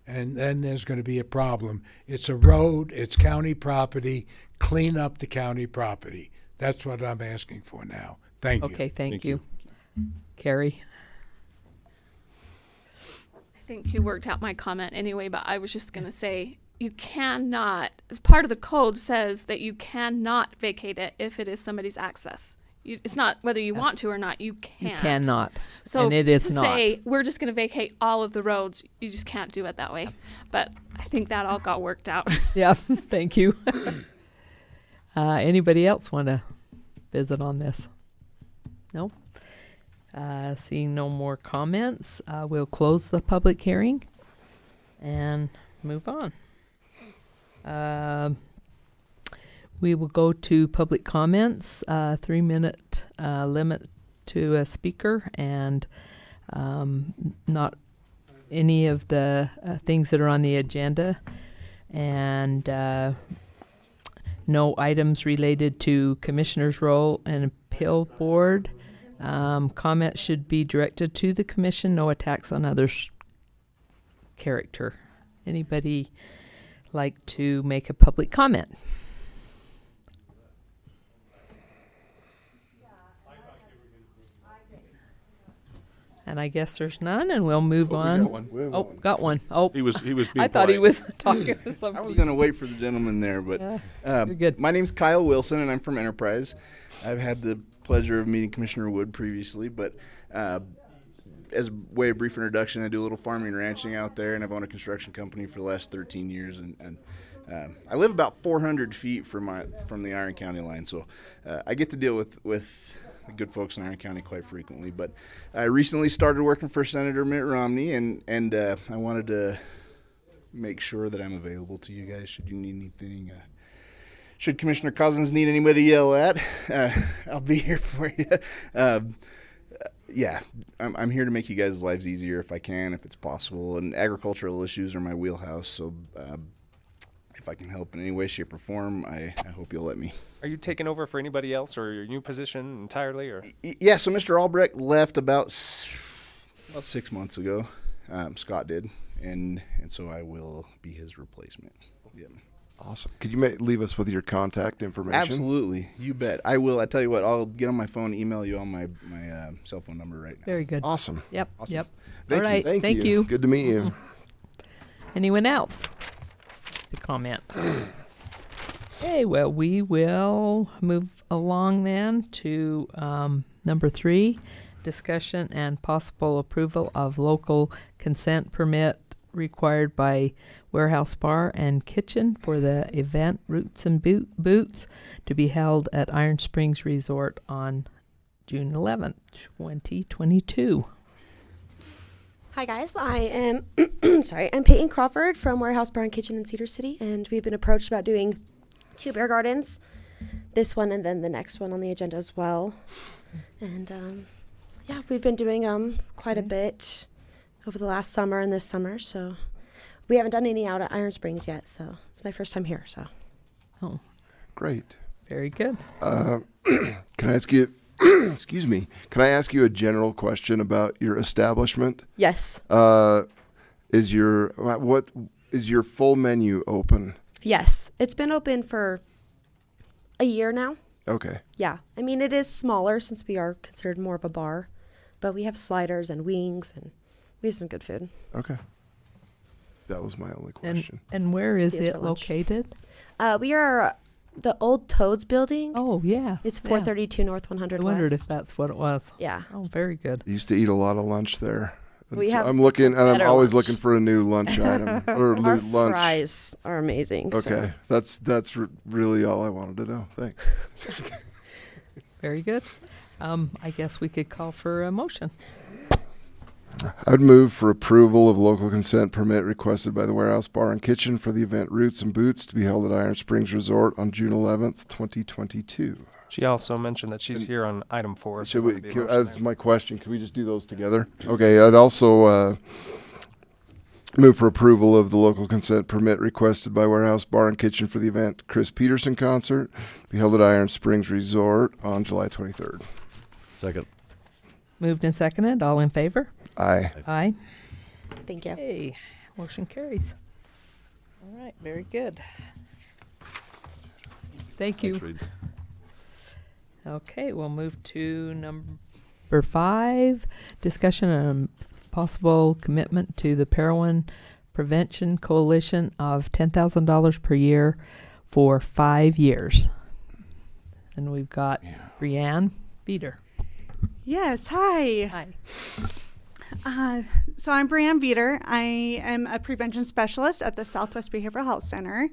and then there's going to be a problem. It's a road. It's county property. Clean up the county property. That's what I'm asking for now. Thank you. Okay, thank Thank you. Carrie? I think you worked out my comment anyway, but I was just going to say you cannot, as part of the code says that you cannot vacate it if it is somebody's access. It's not whether you want to or not, you can't. You cannot. So and it is to not. say we're just going to vacate all of the roads, you just can't do it that way. But I think that all got worked out. Yeah, thank you. Anybody else want to visit on this? No? Seeing no more comments, we'll close the public hearing and move on. We will go to public comments, 3-minute limit to a speaker, and not any of the things that are on the agenda, and no items related to commissioner's role and appeal board. Comments should be directed to the commission, no attacks on others' character. Anybody like to make a public comment? And I guess there's none, and we'll move on. Got one. Oh, He was being I thought he polite. was talking to somebody. I was going to wait for the gentleman there, but you're good. My name's Kyle Wilson, and I'm from Enterprise. I've had the pleasure of meeting Commissioner Wood previously, but as a way of brief introduction, I do a little farming and ranching out there, and I've owned a construction company for the last 13 years, and I live about 400 feet from the Iron County line, so I get to deal with the good folks in Iron County quite frequently. But I recently started working for Senator Mitt Romney, and I wanted to make sure that I'm available to you guys should you need anything. Should Commissioner Cousins need anybody to yell at, I'll be here for you. Yeah, I'm here to make you guys' lives easier if I can, if it's possible. And agricultural issues are my wheelhouse, so if I can help in any way, shape, or form, I hope you'll let me. Are you taking over for anybody else, or your new position entirely, or? Yeah, so Mr. Albrecht left about 6 months ago. Scott did, and so I will be his replacement. Yeah. Awesome. Could you leave us with your contact information? Absolutely, you bet. I will. I tell you what, I'll get on my phone, email you on my cell phone number right now. Very good. Awesome. Yep. Awesome. Yep. Thank All right. Thank Thank you. you. Good to meet you. Anyone else to comment? Okay, well, we will move along then to number 3, discussion and possible approval of local consent permit required by Warehouse Bar and Kitchen for the event Roots and Boots to be held at Iron Springs Resort on June 11th, 2022. Hi guys, I am I'm Peyton Crawford from Warehouse Bar and Kitchen in Cedar City, and we've been approached about doing 2 beer gardens, this one and then the next one on the agenda as well. And yeah, we've been doing quite a bit over the last summer and this summer, so we haven't done any out at Iron Springs yet, so it's my first time here. So Great. Very good. Can I ask you excuse me, can I ask you a general question about your establishment? yes, Is your full menu open? yes, it's been open for a year now. Okay. Yeah, I mean, it is smaller since we are considered more of a bar, but we have sliders and wings and We have some good food. Okay. That was my only question. And where is Yes, it for lunch. located? We are the old Toads building. Oh, yeah. It's yeah. 432 North 100 I wondered West. if that's what it was. Yeah. Oh, very good. I used to eat a lot of lunch there. And We so have I'm looking, and I'm better always lunch. looking for a new lunch item or Our new lunch. fries are amazing. Okay, that's really all I wanted to know. Thanks. Very good. I guess we could call for a motion. I would move for approval of local consent permit requested by the Warehouse Bar and Kitchen for the event Roots and Boots to be held at Iron Springs Resort on June 11th, 2022. She also mentioned that she's here on item 4. Should we, as my question, can we just do those together? Okay, I'd also move for approval of the local consent permit requested by Warehouse Bar and Kitchen for the event Chris Peterson Concert to be held at Iron Springs Resort on July 23rd. Second. Moved and seconded. All in favor? Aye. Aye. Thank you. Okay. Motion carries. All right. Very good. Thank you. Thanks, Reed. Okay, we'll move to number 5, discussion on possible commitment to the Parowan Prevention Coalition of $10,000 per year for 5 years. And we've got Brianne Beater. Yes, hi. Hi. So I'm Brianne Veeder. I am a prevention specialist at the Southwest Behavioral Health Center.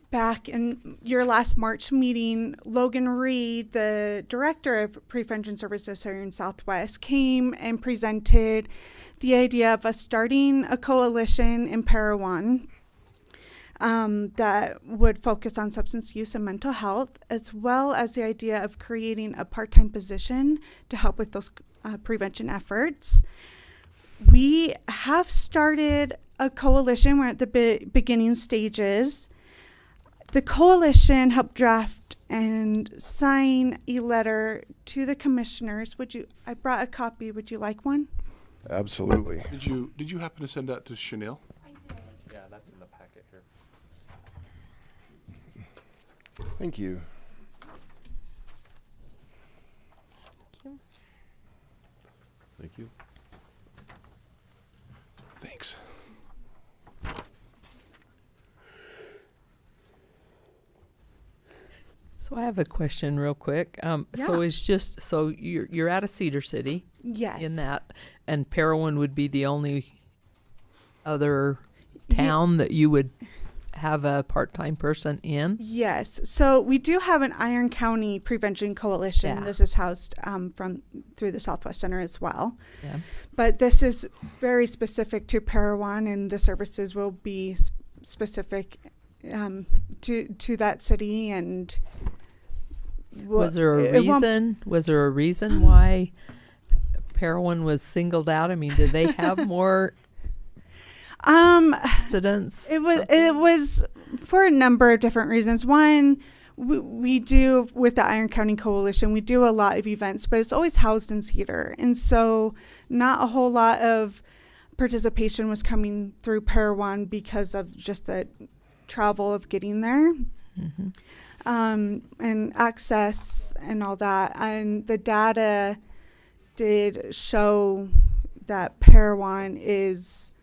Back in your last March meeting, Logan Reed, the director of prevention services here in Southwest, came and presented the idea of us starting a coalition in Parowan that would focus on substance use and mental health, as well as the idea of creating a part-time position to help with those prevention efforts. We have started a coalition. We're at the beginning stages. The coalition helped draft and sign a letter to the commissioners. I brought a copy. Would you like one? Absolutely. Did you happen to send that to Chanel? I did. Yeah, that's in the packet here. Thank you. Thank you. Thanks. So I have a question real quick. So it's just, so you're out of Cedar City. Yes. In that, and Parowan would be the only other town that you would have a part-time person in? Yes. So we do have an Iron County Prevention Coalition. Yeah. This is housed through the Southwest Center as well. Yeah. But this is very specific to Parowan, and the services will be specific to that city. And Was there a reason? Was there a reason why Parowan was singled out? I mean, did they have more incidents? It was for a number of different reasons. One, we do, with the Iron County Coalition, we do a lot of events, but it's always housed in Cedar, and so not a whole lot of participation was coming through Parowan because of just the travel of getting there. Mm-hmm. And access and all that. And the data did show that Parowan is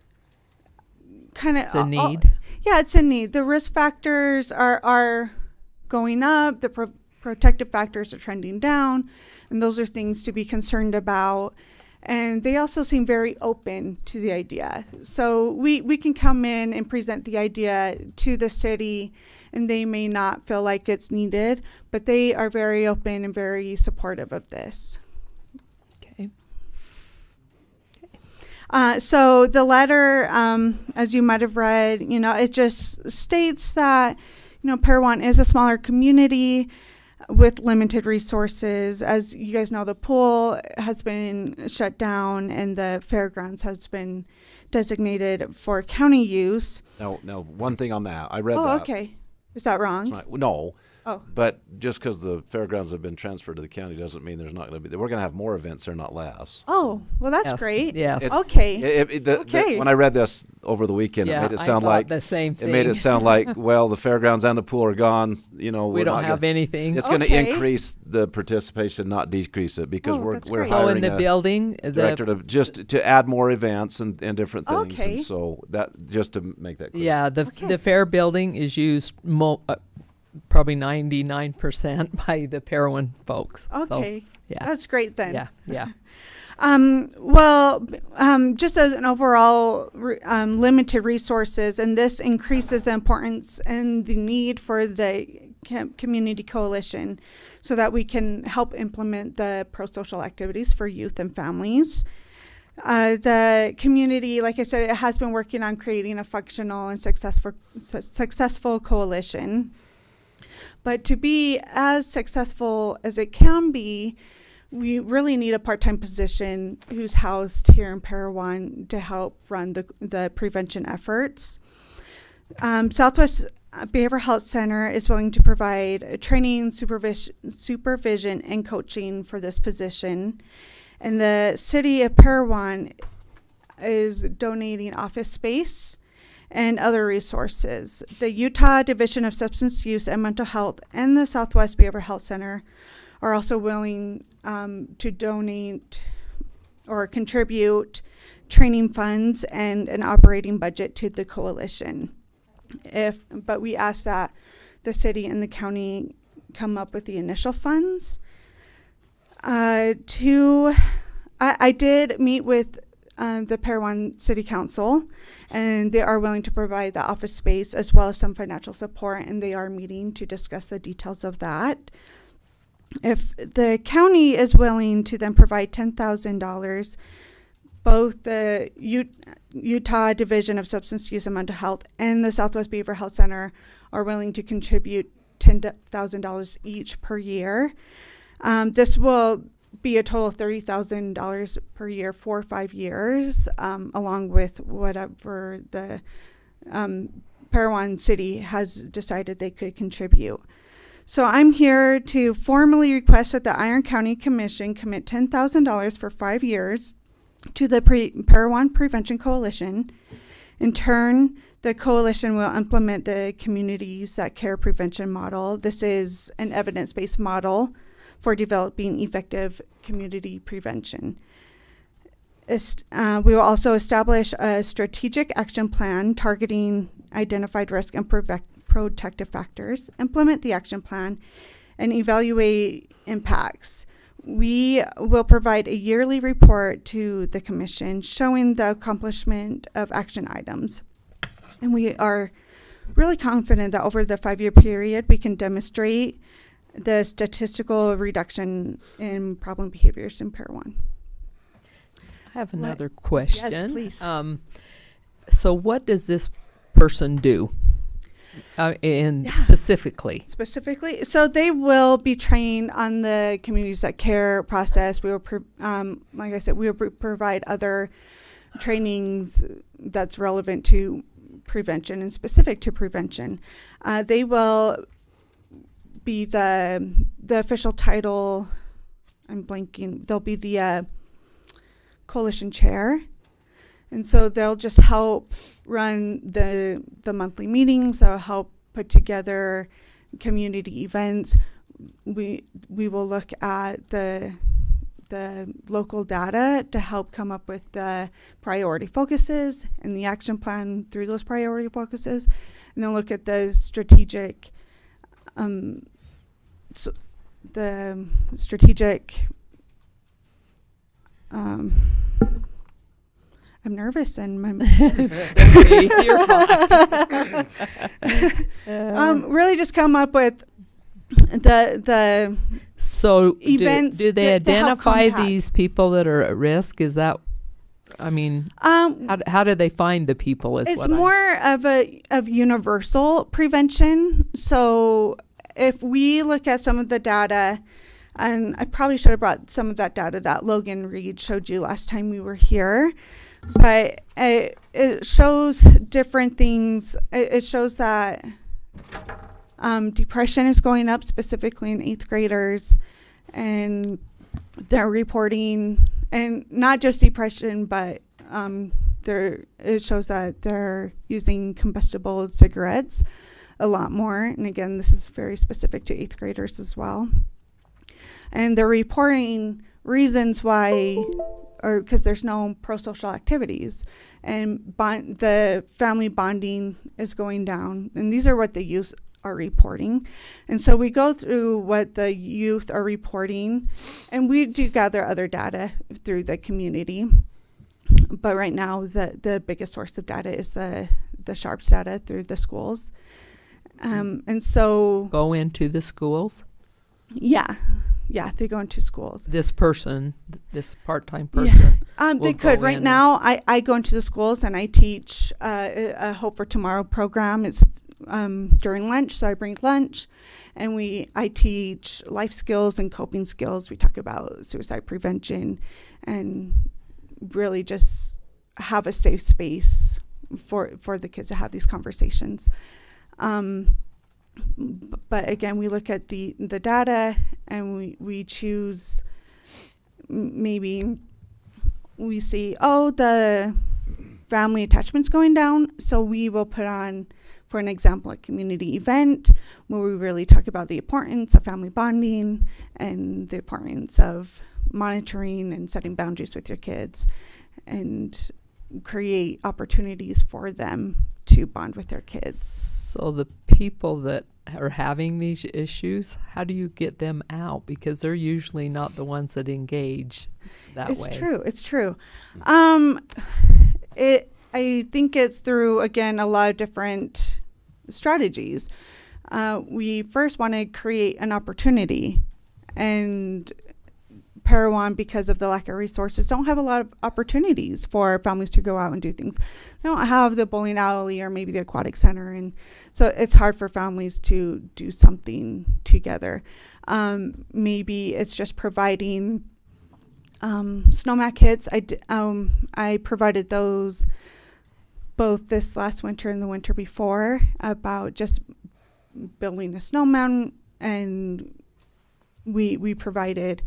kind of... It's a need. It's a need. The risk factors are going up. The protective factors are trending down. And those are things to be concerned about. And they also seem very open to the idea. So we can come in and present the idea to the city, and they may not feel like it's needed, but they are very open and very supportive of this. Okay. So the letter, as you might have read, it just states that, Parowan is a smaller community with limited resources. As you guys know, the pool has been shut down and the fairgrounds has been designated for county use. Now, one thing on that, I read that. Oh, okay. Is that wrong? It's not, no. Oh. But just because the fairgrounds have been transferred to the county doesn't mean there's not going to be. We're going to have more events there, not less. Oh, well, that's Yes, great. yes. Okay. Okay. When I read this over the weekend, Yeah, it made it I sound thought like the same It made it thing. sound like, well, the fairgrounds and the pool are gone. You know, We we're don't not have gonna, anything. It's going to Okay. increase the participation, not decrease it, because Oh, we're that's we're great. So hiring in the a building, director to add more events and different things. Okay. And so that just to make that clear. yeah, the Okay. the fair building is used probably 99% by the Parowan folks. So, Okay. yeah. That's great then. Yeah, yeah. Just as an overall limited resources, and this increases the importance and the need for the community coalition so that we can help implement the pro-social activities for youth and families. The community, like I said, it has been working on creating a functional and successful coalition. But to be as successful as it can be, we really need a part-time position who's housed here in Parowan to help run the prevention efforts. Southwest Behavioral Health Center is willing to provide training, supervision, and coaching for this position. And the city of Parowan is donating office space and other resources. The Utah Division of Substance Use and Mental Health and the Southwest Behavioral Health Center are also willing to donate or contribute training funds and an operating budget to the coalition. But we ask that the city and the county come up with the initial funds. I did meet with the Parowan City Council, and they are willing to provide the office space as well as some financial support, and they are meeting to discuss the details of that. If the county is willing to then provide $10,000, both the Utah Division of Substance Use and Mental Health and the Southwest Behavioral Health Center are willing to contribute $10,000 each per year. This will be a total of $30,000 per year for 5 years, along with whatever the Parowan City has decided they could contribute. So I'm here to formally request that the Iron County Commission commit $10,000 for 5 years to the Parowan Prevention Coalition. In turn, the coalition will implement the Communities That Care prevention model. This is an evidence-based model for developing effective community prevention. We will also establish a strategic action plan targeting identified risk and protective factors, implement the action plan, and evaluate impacts. We will provide a yearly report to the commission showing the accomplishment of action items. And we are really confident that over the 5-year period, we can demonstrate the statistical reduction in problem behaviors in Parowan. I have another question. Yes, please. So what does this person do? Specifically? Specifically, so they will be trained on the Communities That Care process. We will, like I said, we will provide other trainings that's relevant to prevention and specific to prevention. They will be the official title. I'm blanking. They'll be the coalition chair, and so they'll just help run the monthly meetings. They'll help put together community events. We will look at the local data to help come up with the priority focuses and the action plan through those priority focuses, and then look at the strategic I'm nervous and my really just come up with the so events. Do they to help identify combat. these people that are at risk? Is that, I mean, how do they find the people? It's more of universal prevention. So if we look at some of the data, and I probably should have brought some of that data that Logan Reed showed you last time we were here, but it shows different things. It shows that Depression is going up, specifically in 8th graders, and they're reporting, and not just depression, but it shows that they're using combustible cigarettes a lot more. And again, this is very specific to 8th graders as well. And they're reporting reasons why, or because there's no pro-social activities, and the family bonding is going down. And these are what the youth are reporting. And so we go through what the youth are reporting, and we do gather other data through the community. But right now, the biggest source of data is the SHARPS data through the schools. And so go into the schools? Yeah, they go into schools. This person, this part-time person. Yeah. They could. Right now, I go into the schools and I teach a Hope for Tomorrow program. It's during lunch, so I bring lunch, and I teach life skills and coping skills. We talk about suicide prevention and really just have a safe space for the kids to have these conversations. But again, we look at the data, and we choose, maybe we see, the family attachment's going down, so we will put on, for an example, a community event where we really talk about the importance of family bonding and the importance of monitoring and setting boundaries with your kids, and create opportunities for them to bond with their kids. So the people that are having these issues, how do you get them out? Because they're usually not the ones that engage that way. It's true. I think it's through, again, a lot of different strategies. We first want to create an opportunity, and Parowan, because of the lack of resources, don't have a lot of opportunities for families to go out and do things. They don't have the bowling alley or maybe the aquatic center, and so it's hard for families to do something together. Maybe it's just providing snowman kits. I provided those both this last winter and the winter before, about just building a snowman, and we provided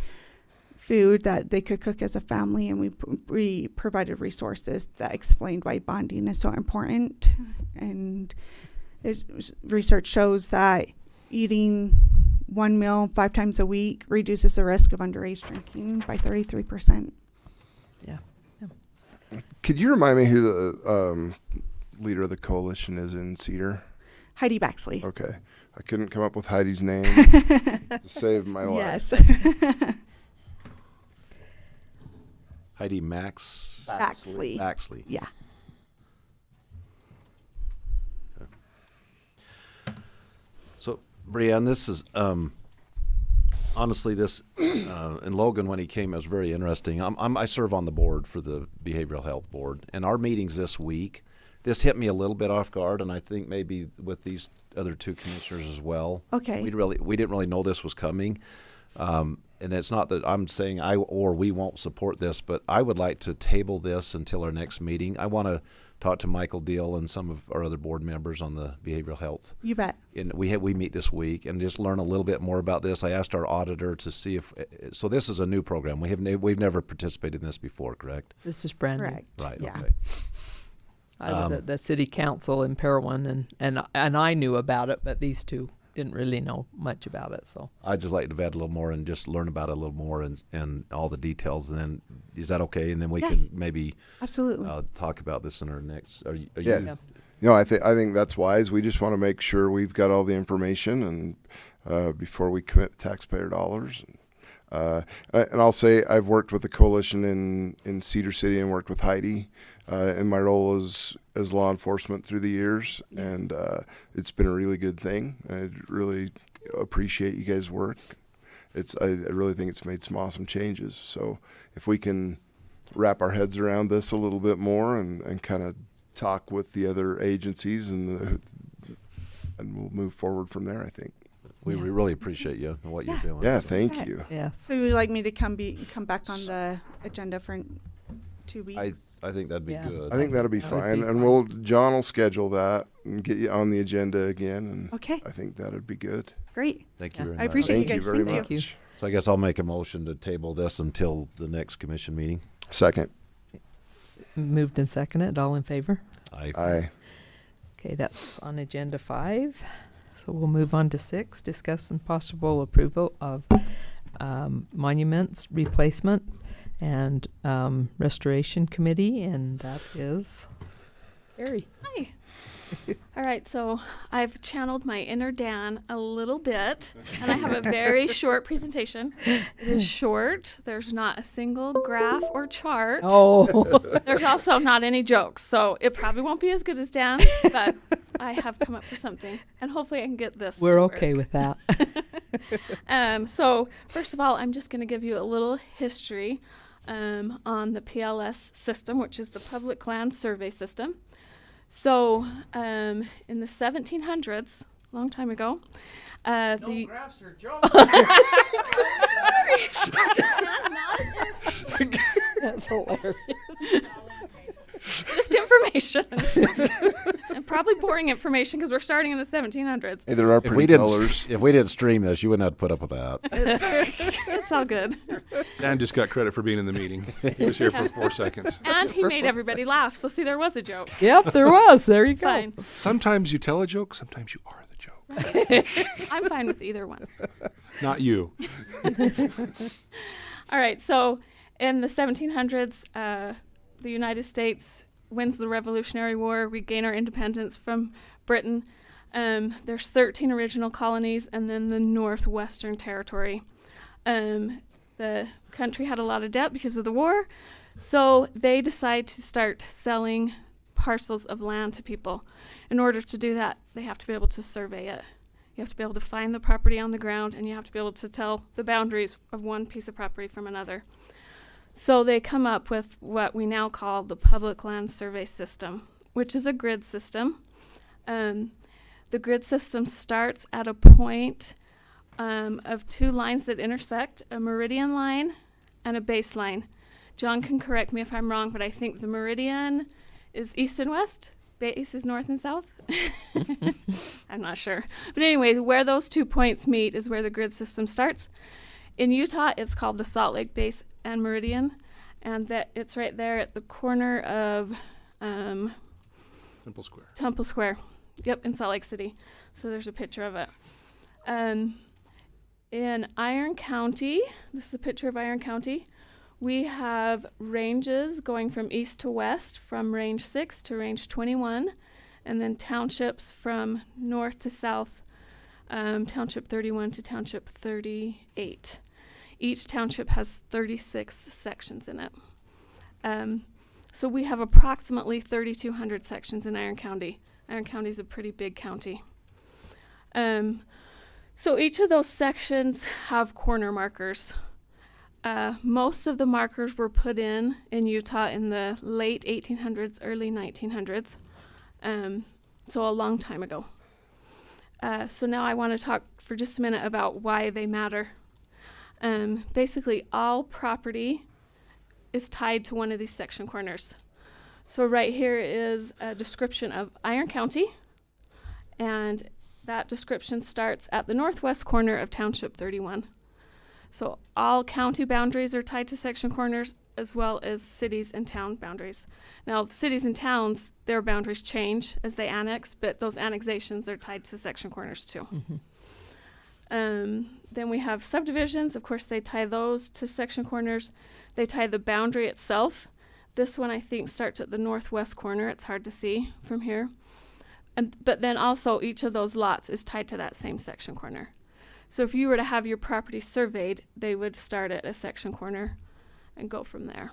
food that they could cook as a family, and we provided resources that explained why bonding is so important. And research shows that eating one meal 5 times a week reduces the risk of underage drinking by 33%. Yeah. Could you remind me who the leader of the coalition is in Cedar? Heidi Baxley. Okay. I couldn't come up with Heidi's name. Saved my life. Yes. Heidi Max Baxley. Baxley. Yeah. Okay. So, Brianne, this is honestly, this and Logan, when he came, it was very interesting. I serve on the board for the Behavioral Health Board, and our meetings this week, this hit me a little bit off guard, and I think maybe with these other 2 commissioners as well. Okay. We didn't really know this was coming. And it's not that I'm saying we won't support this, but I would like to table this until our next meeting. I want to talk to Michael Deal and some of our other board members on the behavioral health. You bet. And we meet this week and just learn a little bit more about this. I asked our auditor to see if so. This is a new program. We've never participated in this before, correct? This is brand new. Correct. Right. Yeah. Okay. I was at the city council in Parowan, and I knew about it, but these 2 didn't really know much about it. So I'd just like to vet a little more and just learn about it a little more and all the details. And then is that okay? And then we can maybe absolutely talk about this in our next. Are you? No, I think that's wise. We just want to make sure we've got all the information and before we commit taxpayer dollars. And I'll say I've worked with the coalition in Cedar City and worked with Heidi in my role as law enforcement through the years, and it's been a really good thing. I really appreciate you guys' work. I really think it's made some awesome changes. So if we can wrap our heads around this a little bit more and kind of talk with the other agencies and we'll move forward from there, I think. We really appreciate you and what you're doing. Yeah, thank you. yes. So you would like me to come back on the agenda for 2 weeks. I think that'd be Yeah. good. I think that'll be That would fine, be and John will schedule that and get you on the agenda again, and Okay. I think that'd be good. Great. Thank you very I much. appreciate Thank you you guys. very Thank much. you. So I guess I'll make a motion to table this until the next commission meeting. Second. Moved and seconded. All in favor? Aye. Okay, that's on agenda 5. So we'll move on to 6. Discuss some possible approval of monuments replacement and restoration committee, and that is Harry. Hi. All right, so I've channeled my inner Dan a little bit, and I have a very short presentation. It is short. There's not a single graph or chart. Oh. There's also not any jokes, so it probably won't be as good as Dan's, but I have come up with something, and hopefully I can get this. We're to okay work. with that. So first of all, I'm just going to give you a little history on the Pls system, which is the Public Land Survey System. So in the 1700s, long time ago, the graphs are jokes. That's hilarious. just information, and probably boring information because we're starting in the 1700s. Hey, there are If pretty we didn't colors. if we didn't stream this, you wouldn't have to put up with that. It's all good. Dan just got credit for being in the meeting. He was here for 4 seconds. And he made everybody laugh. So see, there was a joke. Yep, there was. There you go. Fine. Sometimes you tell a joke, sometimes you are the joke. I'm fine with either one. Not you. All right. So in the 1700s, the United States wins the Revolutionary War. We gain our independence from Britain. There's 13 original colonies and then the Northwestern Territory. The country had a lot of debt because of the war, so they decide to start selling parcels of land to people. In order to do that, they have to be able to survey it. You have to be able to find the property on the ground, and you have to be able to tell the boundaries of one piece of property from another. So they come up with what we now call the Public Land Survey System, which is a grid system. The grid system starts at a point of 2 lines that intersect, a meridian line and a baseline. John can correct me if I'm wrong, but I think the meridian is east and west, base is north and south. I'm not sure. But anyway, where those 2 points meet is where the grid system starts. In Utah, it's called the Salt Lake Base and Meridian, and that it's right there at the corner of Temple Square. Temple Square. Yep, in Salt Lake City. So there's a picture of it. In Iron County, this is a picture of Iron County, we have ranges going from east to west, from range 6 to range 21, and then townships from north to south, township 31 to township 38. Each township has 36 sections in it. So we have approximately 3,200 sections in Iron County. Iron County is a pretty big county. So each of those sections have corner markers. Most of the markers were put in Utah in the late 1800s, early 1900s, so a long time ago. So now I want to talk for just a minute about why they matter. Basically, all property is tied to one of these section corners. So right here is a description of Iron County, and that description starts at the northwest corner of Township 31. So all county boundaries are tied to section corners, as well as cities and town boundaries. Now, cities and towns, their boundaries change as they annex, but those annexations are tied to section corners too. Then we have subdivisions. Of course, they tie those to section corners. They tie the boundary itself. This one, I think, starts at the northwest corner. It's hard to see from here. But then also each of those lots is tied to that same section corner. So if you were to have your property surveyed, they would start at a section corner and go from there.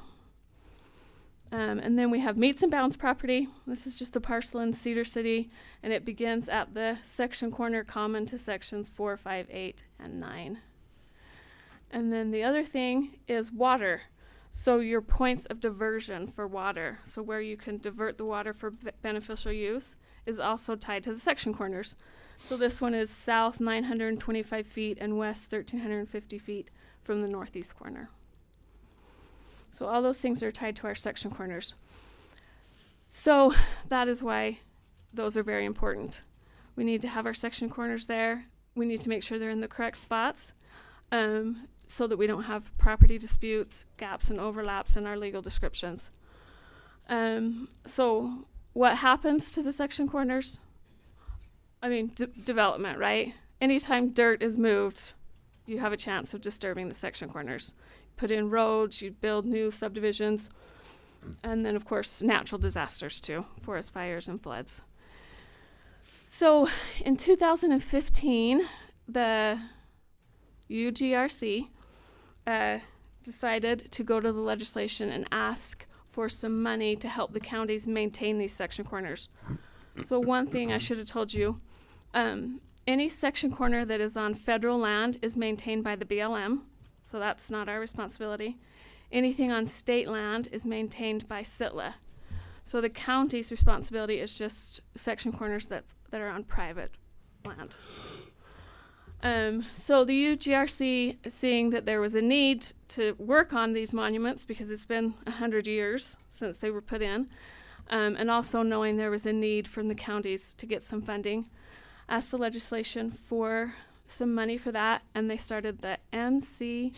And then we have meets and bounds property. This is just a parcel in Cedar City, and it begins at the section corner common to sections 4, 5, 8, and 9. And then the other thing is water. So your points of diversion for water, so where you can divert the water for beneficial use, is also tied to the section corners. So this one is south 925 feet and west 1,350 feet from the northeast corner. So all those things are tied to our section corners. So that is why those are very important. We need to have our section corners there. We need to make sure they're in the correct spots, so that we don't have property disputes, gaps and overlaps in our legal descriptions. So what happens to the section corners? I mean, development, right? Anytime dirt is moved, you have a chance of disturbing the section corners. Put in roads, you build new subdivisions, and then of course natural disasters too, forest fires and floods. So in 2015, the UGRC decided to go to the legislation and ask for some money to help the counties maintain these section corners. So one thing I should have told you, any section corner that is on federal land is maintained by the BLM, so that's not our responsibility. Anything on state land is maintained by SITLA. So the county's responsibility is just section corners that are on private land. So the UGRC, seeing that there was a need to work on these monuments because it's been 100 years since they were put in, and also knowing there was a need from the counties to get some funding, asked the legislation for some money for that, and they started the MRRC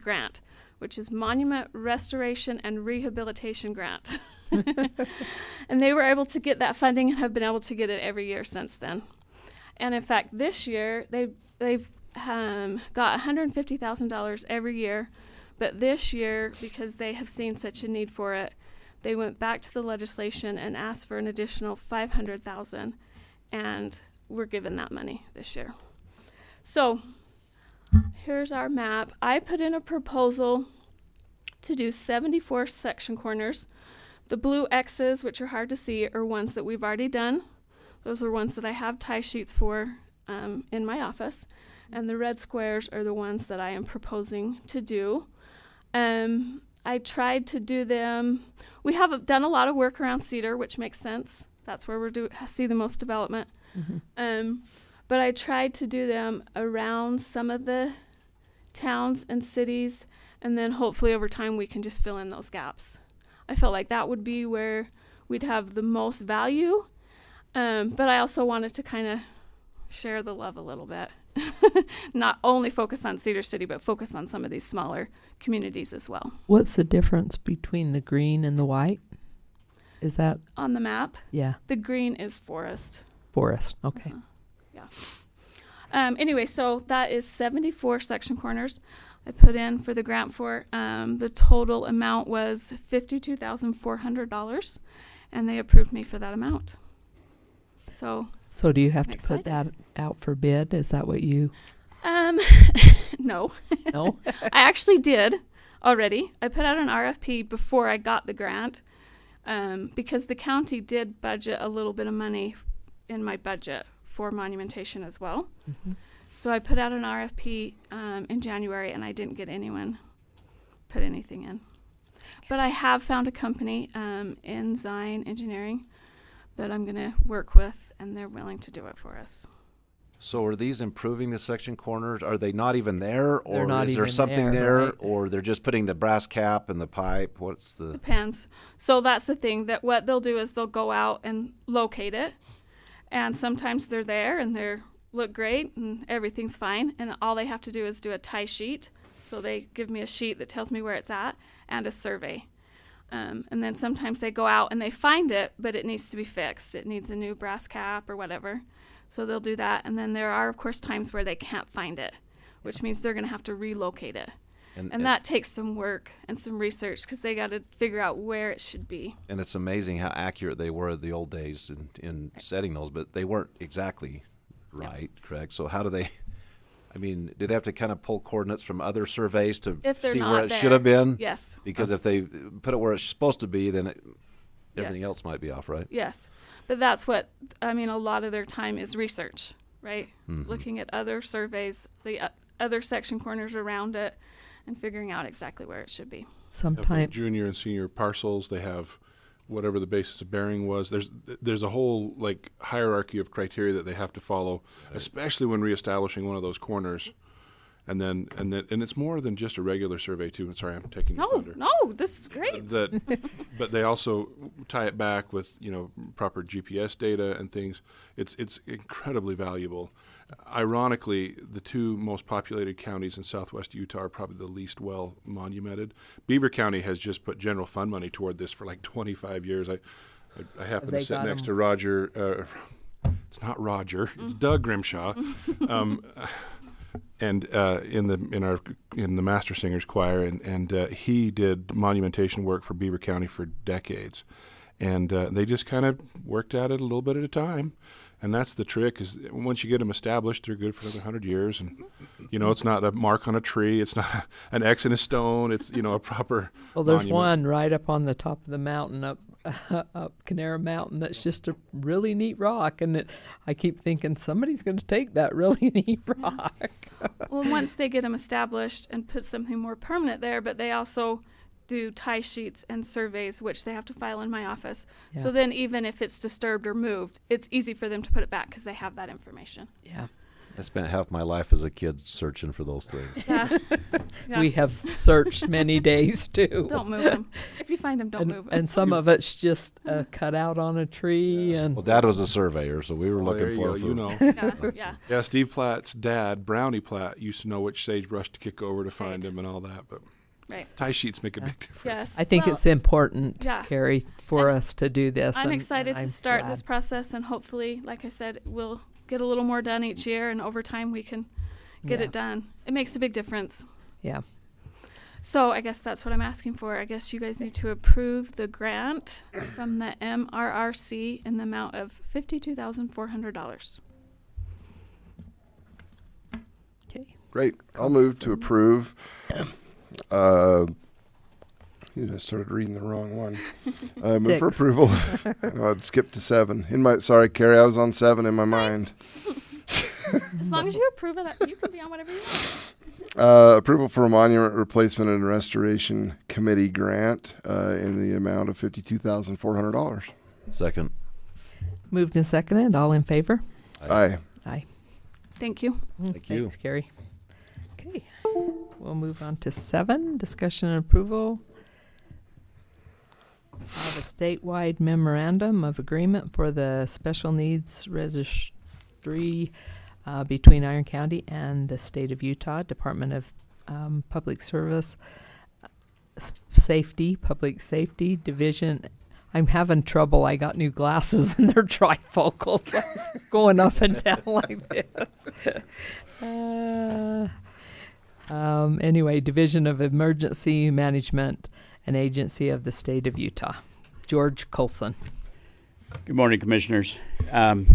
grant, which is Monument Restoration and Rehabilitation Grant. And they were able to get that funding and have been able to get it every year since then. And in fact, this year, they've got $150,000 every year. But this year, because they have seen such a need for it, they went back to the legislation and asked for an additional $500,000, and we're given that money this year. So here's our map. I put in a proposal to do 74 section corners. The blue X's, which are hard to see, are ones that we've already done. Those are ones that I have tie sheets for in my office. And the red squares are the ones that I am proposing to do. I tried to do them. We have done a lot of work around Cedar, which makes sense. That's where we see the most development. Mm-hmm. But I tried to do them around some of the towns and cities, and then hopefully over time we can just fill in those gaps. I felt like that would be where we'd have the most value, but I also wanted to kind of share the love a little bit. Not only focus on Cedar City, but focus on some of these smaller communities as well. What's the difference between the green and the white? Is that on the map? Yeah. The green is forest. Forest, okay. Yeah. Anyway, so that is 74 section corners I put in for the grant for. The total amount was $52,400, and they approved me for that amount. So do you have to put that out for bid? Is that what you? No. No? I actually did already. I put out an RFP before I got the grant, because the county did budget a little bit of money in my budget for monumentation as well. Mm-hmm. So I put out an RFP in January, and I didn't get anyone put anything in. But I have found a company, Ensign Engineering, that I'm going to work with, and they're willing to do it for us. So are these improving the section corners? Are they not even there, or is there even something there, there, right? or they're just putting the brass cap and the pipe? What's the? Depends. So that's the thing, that what they'll do is they'll go out and locate it, and sometimes they're there and they look great and everything's fine, and all they have to do is do a tie sheet. So they give me a sheet that tells me where it's at and a survey. And then sometimes they go out and they find it, but it needs to be fixed. It needs a new brass cap or whatever. So they'll do that. And then there are, of course, times where they can't find it, which means they're going to have to relocate it. And that takes some work and some research, because they got to figure out where it should be. And it's amazing how accurate they were the old days in setting those, but they weren't exactly right, correct? So how do they, I mean, do they have to kind of pull coordinates from other surveys to see where it should have been? Yes. Because if they put it where it's supposed to be, then everything else might be off, right? Yes. But that's what, I mean, a lot of their time is research, right? Mm-hmm. Looking at other surveys, the other section corners around it, and figuring out exactly where it should be. Sometimes junior and senior parcels, they have whatever the basis of bearing was. There's a whole hierarchy of criteria that they have to follow, especially when reestablishing one of those corners. And then it's more than just a regular survey too. I'm sorry, I'm taking the thunder. No, this is great. But they also tie it back with proper GPS data and things. It's incredibly valuable. Ironically, the two most populated counties in southwest Utah are probably the least well monumented. Beaver County has just put general fund money toward this for like 25 years. I happen to sit next to Roger. It's not Roger. It's Doug Grimshaw. And in the Master Singers Choir, and he did monumentation work for Beaver County for decades, and they just kind of worked at it a little bit at a time, and that's the trick. Is once you get them established, they're good for another 100 years, and it's not a mark on a tree, it's not an X in a stone, it's a proper. Well, there's monument. one right up on the top of the mountain up Canara Mountain that's just a really neat rock, and I keep thinking somebody's going to take that really neat rock. Well, once they get them established and put something more permanent there, but they also do tie sheets and surveys, which they have to file in my office. Yeah. So then even if it's disturbed or moved, it's easy for them to put it back because they have that information. Yeah. I spent half my life as a kid searching for those things. Yeah. We have searched many days too. Don't move them. If you find them, don't move them. And some of it's just cut out on a tree. And Well, Dad was a surveyor, so we were looking for. Yeah. Steve Platt's dad, Brownie Platt, used to know which sagebrush to kick over to find him and all that. But tie sheets make a big difference. Yes. I think it's important, Carrie, for us to do this. I'm and excited to I'm start glad. this process, and hopefully, like I said, we'll get a little more done each year, and over time we can get it done. It makes a big difference. Yeah. So I guess that's what I'm asking for. I guess you guys need to approve the grant from the MRRC in the amount of $52,400. Okay. Great. I'll move to approve. I started reading the wrong one. Move for 6. approval. I'd skip to 7. Sorry, Carrie, I was on 7 in my mind. As long as you approve of that, you can be on whatever you want. Approval for a monument replacement and restoration committee grant in the amount of $52,400. Second. Moved and seconded. All in favor? Aye. Aye. Thank you. Thank you. Thanks, Carrie. Okay. We'll move on to 7. Discussion and approval of a statewide memorandum of agreement for the special needs registry between Iron County and the state of Utah Department of Public Service Public Safety Division. I'm having trouble. I got new glasses and they're trifocal, going up and down like this. Anyway, Division of Emergency Management, an agency of the state of Utah. George Colson. Good morning, Commissioners.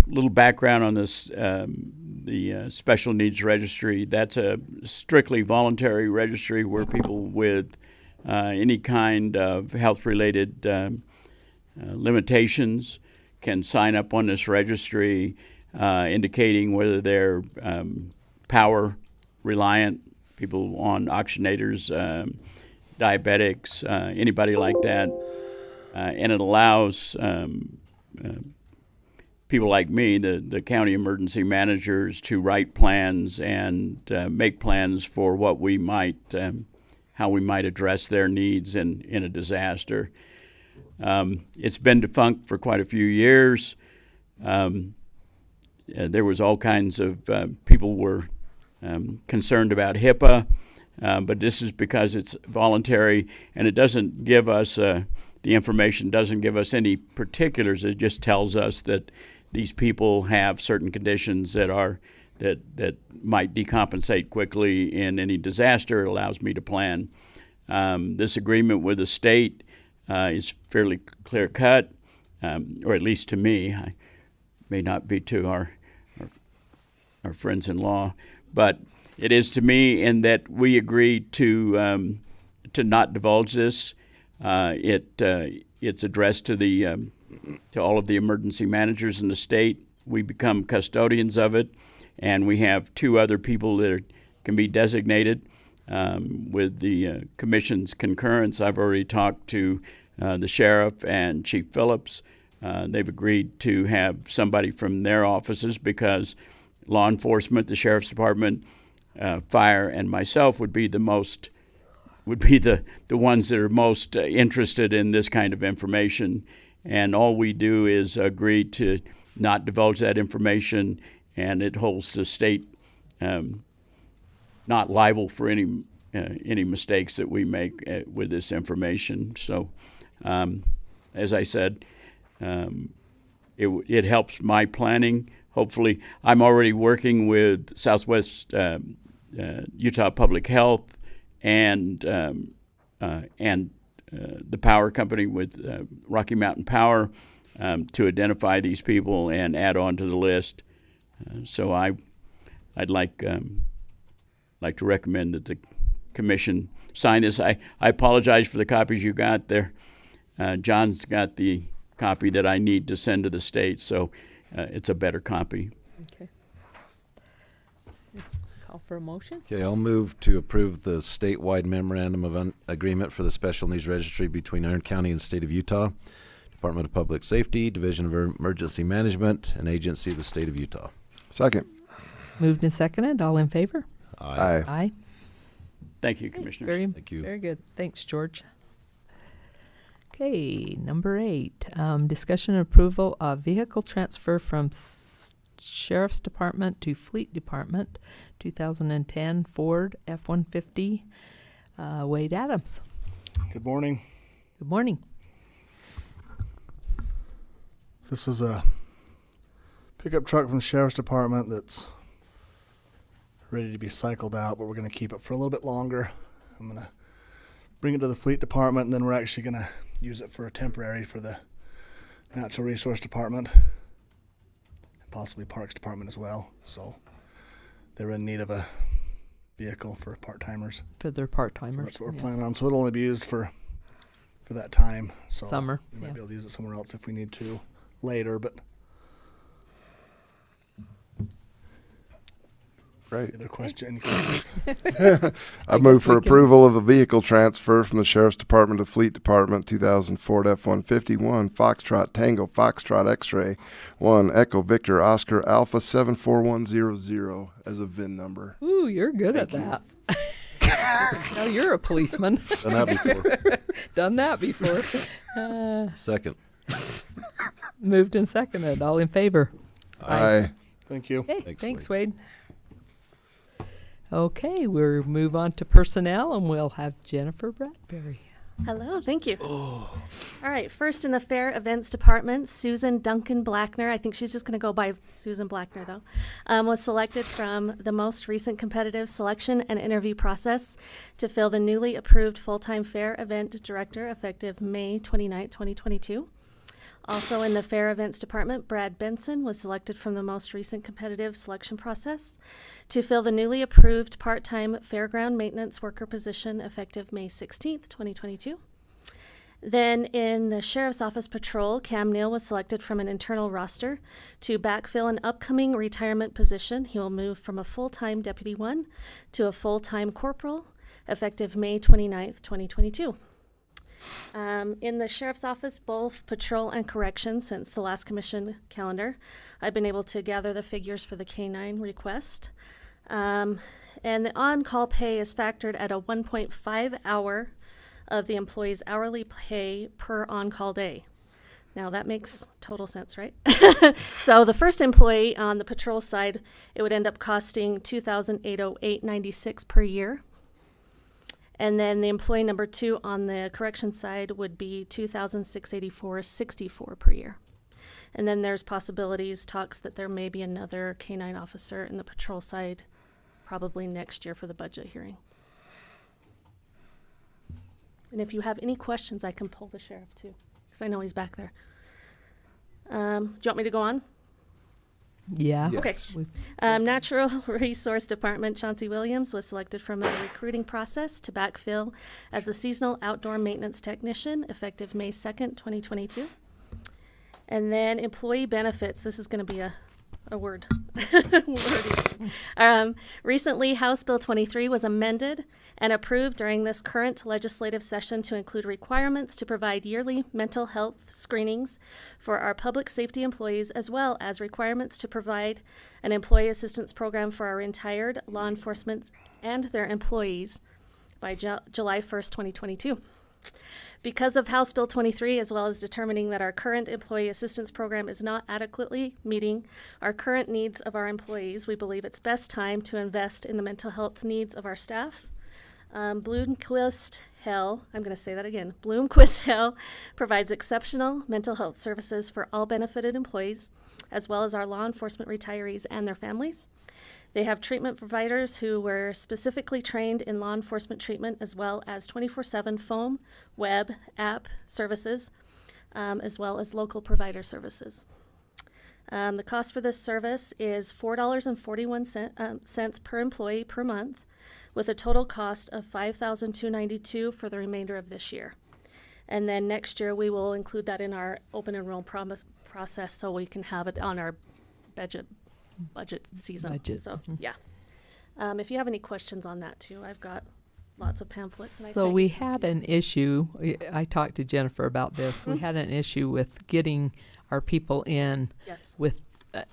Little background on this, the Special Needs Registry. That's a strictly voluntary registry where people with any kind of health-related limitations can sign up on this registry, indicating whether they're power reliant, people on oxygenators, diabetics, anybody like that. And it allows people like me, the county emergency managers, to write plans and make plans for what we might, how we might address their needs in a disaster. It's been defunct for quite a few years. There was all kinds of people were concerned about HIPAA, but this is because it's voluntary and it doesn't give us the information doesn't give us any particulars. It just tells us that these people have certain conditions that might decompensate quickly in any disaster. It allows me to plan. This agreement with the state is fairly clear cut, or at least to me. I may not be to our friends-in-law, but it is to me in that we agreed to not divulge this. It's addressed to all of the emergency managers in the state. We become custodians of it, and we have 2 other people that can be designated with the commission's concurrence. I've already talked to the sheriff and Chief Phillips. They've agreed to have somebody from their offices because law enforcement, the sheriff's department, fire, and myself would be the ones that are most interested in this kind of information. And all we do is agree to not divulge that information, and it holds the state not liable for any mistakes that we make with this information. So, as I said, it helps my planning. Hopefully, I'm already working with Southwest Utah Public Health and the power company with Rocky Mountain Power to identify these people and add on to the list. So I'd like to recommend that the commission sign this. I apologize for the copies you got there. John's got the copy that I need to send to the state, so it's a better copy. Okay. Call for a motion. Okay, I'll move to approve the statewide memorandum of agreement for the Special Needs Registry between Iron County and the State of Utah, Department of Public Safety, Division of Emergency Management, and Agency of the State of Utah. Second. Moved and seconded. All in favor? Aye. Aye. Thank you, Commissioners. Thank you. Very good. Thanks, George. Okay, number 8, discussion and approval of vehicle transfer from Sheriff's Department to Fleet Department, 2010 Ford F-150. Wade Adams. Good morning. Good morning. This is a pickup truck from the Sheriff's Department that's ready to be cycled out, but we're going to keep it for a little bit longer. I'm going to bring it to the Fleet Department, and then we're actually going to use it for a temporary for the Natural Resource Department and possibly Parks Department as well. So they're in need of a vehicle for part-timers. For their part-timers. So that's what we're planning on. So it'll only be used for that time. So summer. We might be able to use it somewhere else if we need to later, but Great. Any questions? I move for approval of the vehicle transfer from the Sheriff's Department to Fleet Department, 2000 Ford F-150, 1 Foxtrot Tango Foxtrot X-Ray, 1 Echo Victor Oscar Alpha 74100 as a VIN number. Ooh, you're good at that. No, you're a policeman. Done that before. Done that before. Second. Moved and seconded. All in favor? Aye. Thank you. Okay, thanks, Wade. Okay, we'll move on to personnel, and we'll have Jennifer Bradbury. Hello, thank you. All right, first in the Fair Events Department, Susan Duncan Blackner, I think she's just going to go by Susan Blackner though, was selected from the most recent competitive selection and interview process to fill the newly approved full-time Fair Event Director effective May 29, 2022. Also in the Fair Events Department, Brad Benson was selected from the most recent competitive selection process to fill the newly approved part-time fairground maintenance worker position effective May 16th, 2022. Then in the Sheriff's Office Patrol, Cam Neal was selected from an internal roster to backfill an upcoming retirement position. He will move from a full-time Deputy 1 to a full-time corporal effective May 29th, 2022. In the Sheriff's Office, both patrol and corrections, since the last commission calendar, I've been able to gather the figures for the K-9 request. And the on-call pay is factored at a 1.5 hour of the employee's hourly pay per on-call day. Now that makes total sense, right? So the first employee on the patrol side, it would end up costing $2,808.96 per year. And then the employee number 2 on the correction side would be $2,684.64 per year. And then there's talks that there may be another K-9 officer in the patrol side probably next year for the budget hearing. And if you have any questions, I can pull the sheriff too, because I know he's back there. Do you want me to go on? Yeah. Yes. Okay. Natural Resource Department, Chauncey Williams was selected from a recruiting process to backfill as a seasonal outdoor maintenance technician effective May 2nd, 2022. And then employee benefits. This is going to be a a word. Recently, House Bill 23 was amended and approved during this current legislative session to include requirements to provide yearly mental health screenings for our public safety employees, as well as requirements to provide an employee assistance program for our retired law enforcement and their employees by July 1st, 2022. Because of House Bill 23, as well as determining that our current employee assistance program is not adequately meeting our current needs of our employees, we believe it's best time to invest in the mental health needs of our staff. Bloomquist Hill, I'm going to say that again, Bloomquist Hill provides exceptional mental health services for all benefited employees, as well as our law enforcement retirees and their families. They have treatment providers who were specifically trained in law enforcement treatment, as well as 24/7 phone, web, app services, as well as local provider services. The cost for this service is $4.41 per employee per month, with a total cost of $5,292 for the remainder of this year. And then next year we will include that in our open enrollment process so we can have it on our budget season. So yeah. If you have any questions on that too, I've got lots of pamphlets. And So we had an issue. I talked to Jennifer about this. Mm-hmm. We had an issue with getting our people in. Yes. With,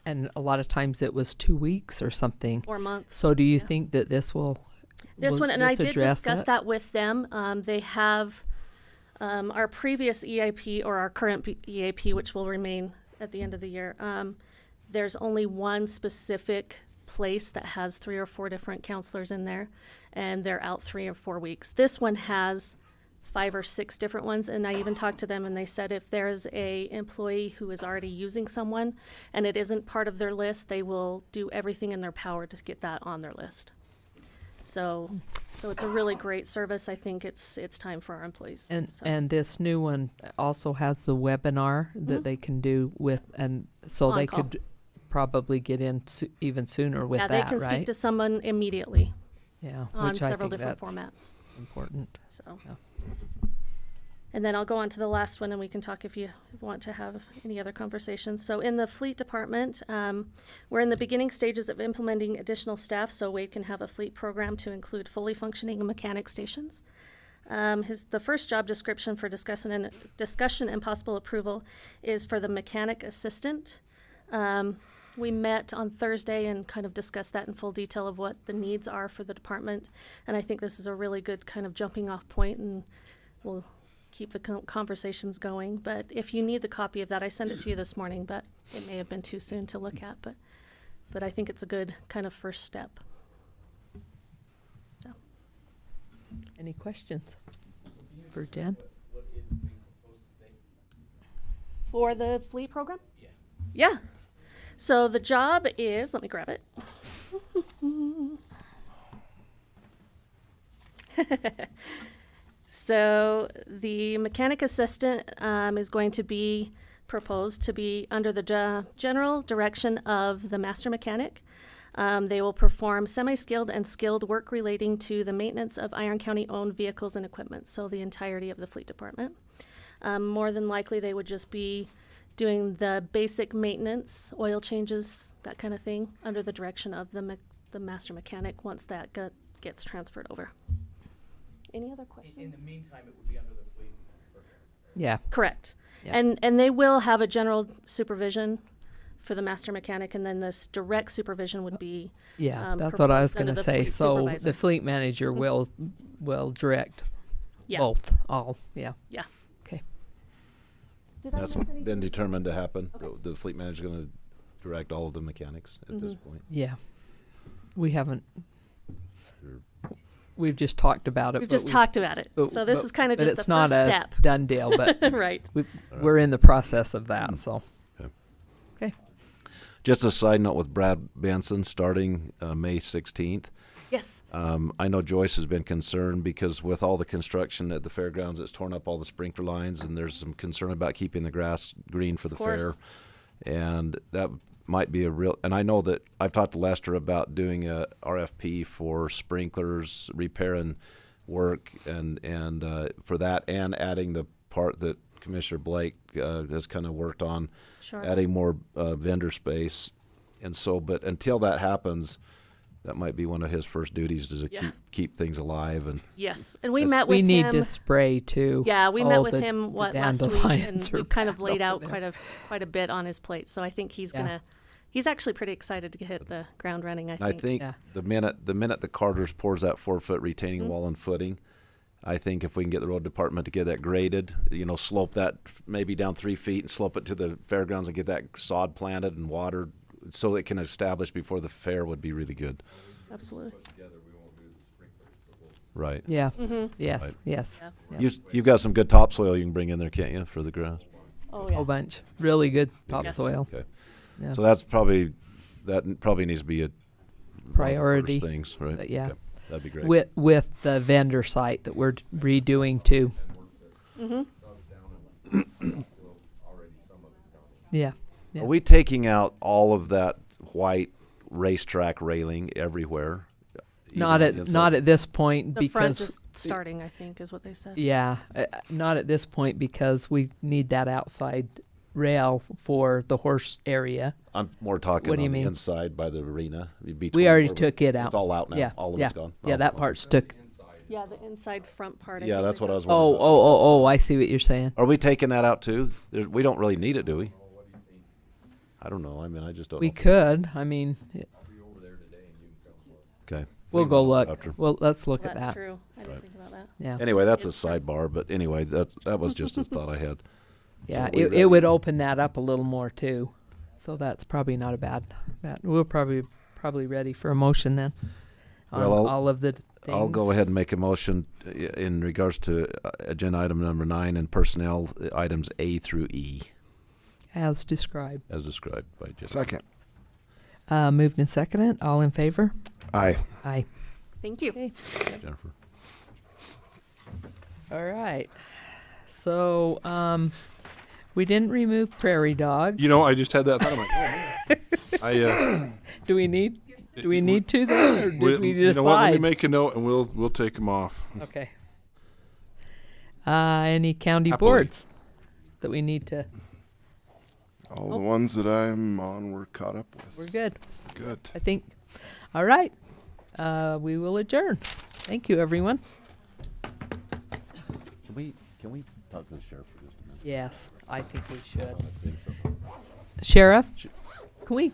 and a lot of times it was 2 weeks or something. Or months. So do you think that this will? This one, and this I did address discuss it? that with them. They have our previous EAP or our current EAP, which will remain at the end of the year. There's only one specific place that has 3 or 4 different counselors in there, and they're out 3 or 4 weeks. This one has 5 or 6 different ones, and I even talked to them, and they said if there's a employee who is already using someone and it isn't part of their list, they will do everything in their power to get that on their list. So it's a really great service. I think it's time for our employees. And this new one also has the webinar that they can do with, and so On they call. could probably get in even sooner with yeah, that, they can right? speak to someone immediately. Yeah, on which I several think different that's formats. important. So, yeah. And then I'll go on to the last one, and we can talk if you want to have any other conversations. So in the fleet department, we're in the beginning stages of implementing additional staff so Wade can have a fleet program to include fully functioning mechanic stations. The first job description for discussion and possible approval is for the mechanic assistant. We met on Thursday and kind of discussed that in full detail of what the needs are for the department. And I think this is a really good kind of jumping off point, and we'll keep the conversations going. But if you need the copy of that, I sent it to you this morning, but it may have been too soon to look at. But I think it's a good kind of first step. So. Any questions for Jen? For the fleet program? Yeah. So the job is, let me grab it. So the mechanic assistant is going to be proposed to be under the general direction of the master mechanic. They will perform semi-skilled and skilled work relating to the maintenance of Iron County-owned vehicles and equipment, so the entirety of the fleet department. More than likely, they would just be doing the basic maintenance, oil changes, that kind of thing, under the direction of the master mechanic once that gets transferred over. Any other questions? In the meantime, it would be under the fleet. Yeah. Correct. Yeah. And they will have a general supervision for the master mechanic, and then this direct supervision would be Yeah, that's what I was going to say. fleet So supervisor. the fleet manager will direct Yeah. both, all, yeah. Yeah. Okay. Did I That's miss anything? been determined to happen. The fleet manager is going to direct all of the mechanics at this point. Yeah. We haven't. We've just talked about it. We've just talked about it. So this is kind of just the it's not first a step. done deal, but Right. We're in the process of that. So. Okay. Just a side note with Brad Benson starting May 16th. Yes. I know Joyce has been concerned because with all the construction at the fairgrounds, it's torn up all the sprinkler lines, and there's some concern about keeping the grass green for the fair. And that might be a real, and I know that I've talked to Lester about doing a RFP for sprinklers, repair and work, and for that, and adding the part that Commissioner Blake has kind of worked on, Sure. adding more vendor space and so, but until that happens, that might be one of his first duties is to Yeah. keep things alive. And Yes, and we As- met with We him. need to spray too. Yeah, we all met with the- him the last week, and dandelions are we've kind of bad laid over out there. quite a bit on his plate. So I think he's Yeah. he's actually pretty excited to hit the ground running. I I think. think the minute the Carter's pours that 4-foot retaining Mhm. wall and footing, I think if we can get the road department to get that graded, slope that maybe down 3 feet and slope it to the fairgrounds and get that sod planted and watered so it can establish before the fair would be really good. Absolutely. Right. Yeah. Mhm. Yes. Right. Yes. Yeah. Yep. You've got some good topsoil you can bring in there, can't you, for the grass? Oh yeah. Whole bunch. Really good Yes. topsoil. Okay. Yeah. So that probably needs to be a one of the Priority. first things, right? But yeah. Okay. That'd be great. With the vendor site that we're redoing too. Mhm. Yeah. Yeah. Are we taking out all of that white racetrack railing everywhere? Not Even at inside? not at this point The front because just starting, I think, is what they said. yeah, not at this point because we need that outside rail for the horse area. I'm more talking What do you on the mean? inside by the arena. We already took it out. It's all out now. Yeah, All of yeah, it's gone. yeah. Oh, That okay. part's took. Yeah, the inside front part. I Yeah, think that's they what I took. was wondering. Oh! I see what you're saying. Are we taking that out too? We don't really need it, do we? I don't know. I mean, I just don't We know. could. I mean, Okay. we'll We can go look look. after. Well, let's look at That's that. true. I didn't Right. think about that. Yeah. Anyway, that's a sidebar, but anyway, that was just a thought I had. Yeah, So we it ready? would open that up a little more too. So that's probably not a bad. We're probably ready for a motion then. On Well, all of the I'll go things. ahead and make a motion in regards to agenda item number 9 and personnel items A through E, As described. as described by Jennifer. Second. Moved and seconded. All in favor? Aye. Aye. Thank you. Okay. Jennifer. All right. So, we didn't remove prairie dogs. I just had that thought. I'm like, oh, man. Do we need to then, or did we You decide? know what? Let me make a note, and we'll take them off. Okay. Any county Happily. boards that we need to? All the ones that I'm on were caught up with. We're good. Good. I think. All right. We will adjourn. Thank you, everyone. Can we talk to the sheriff for just a minute? Yes, I think we should. I think so. Sheriff, can we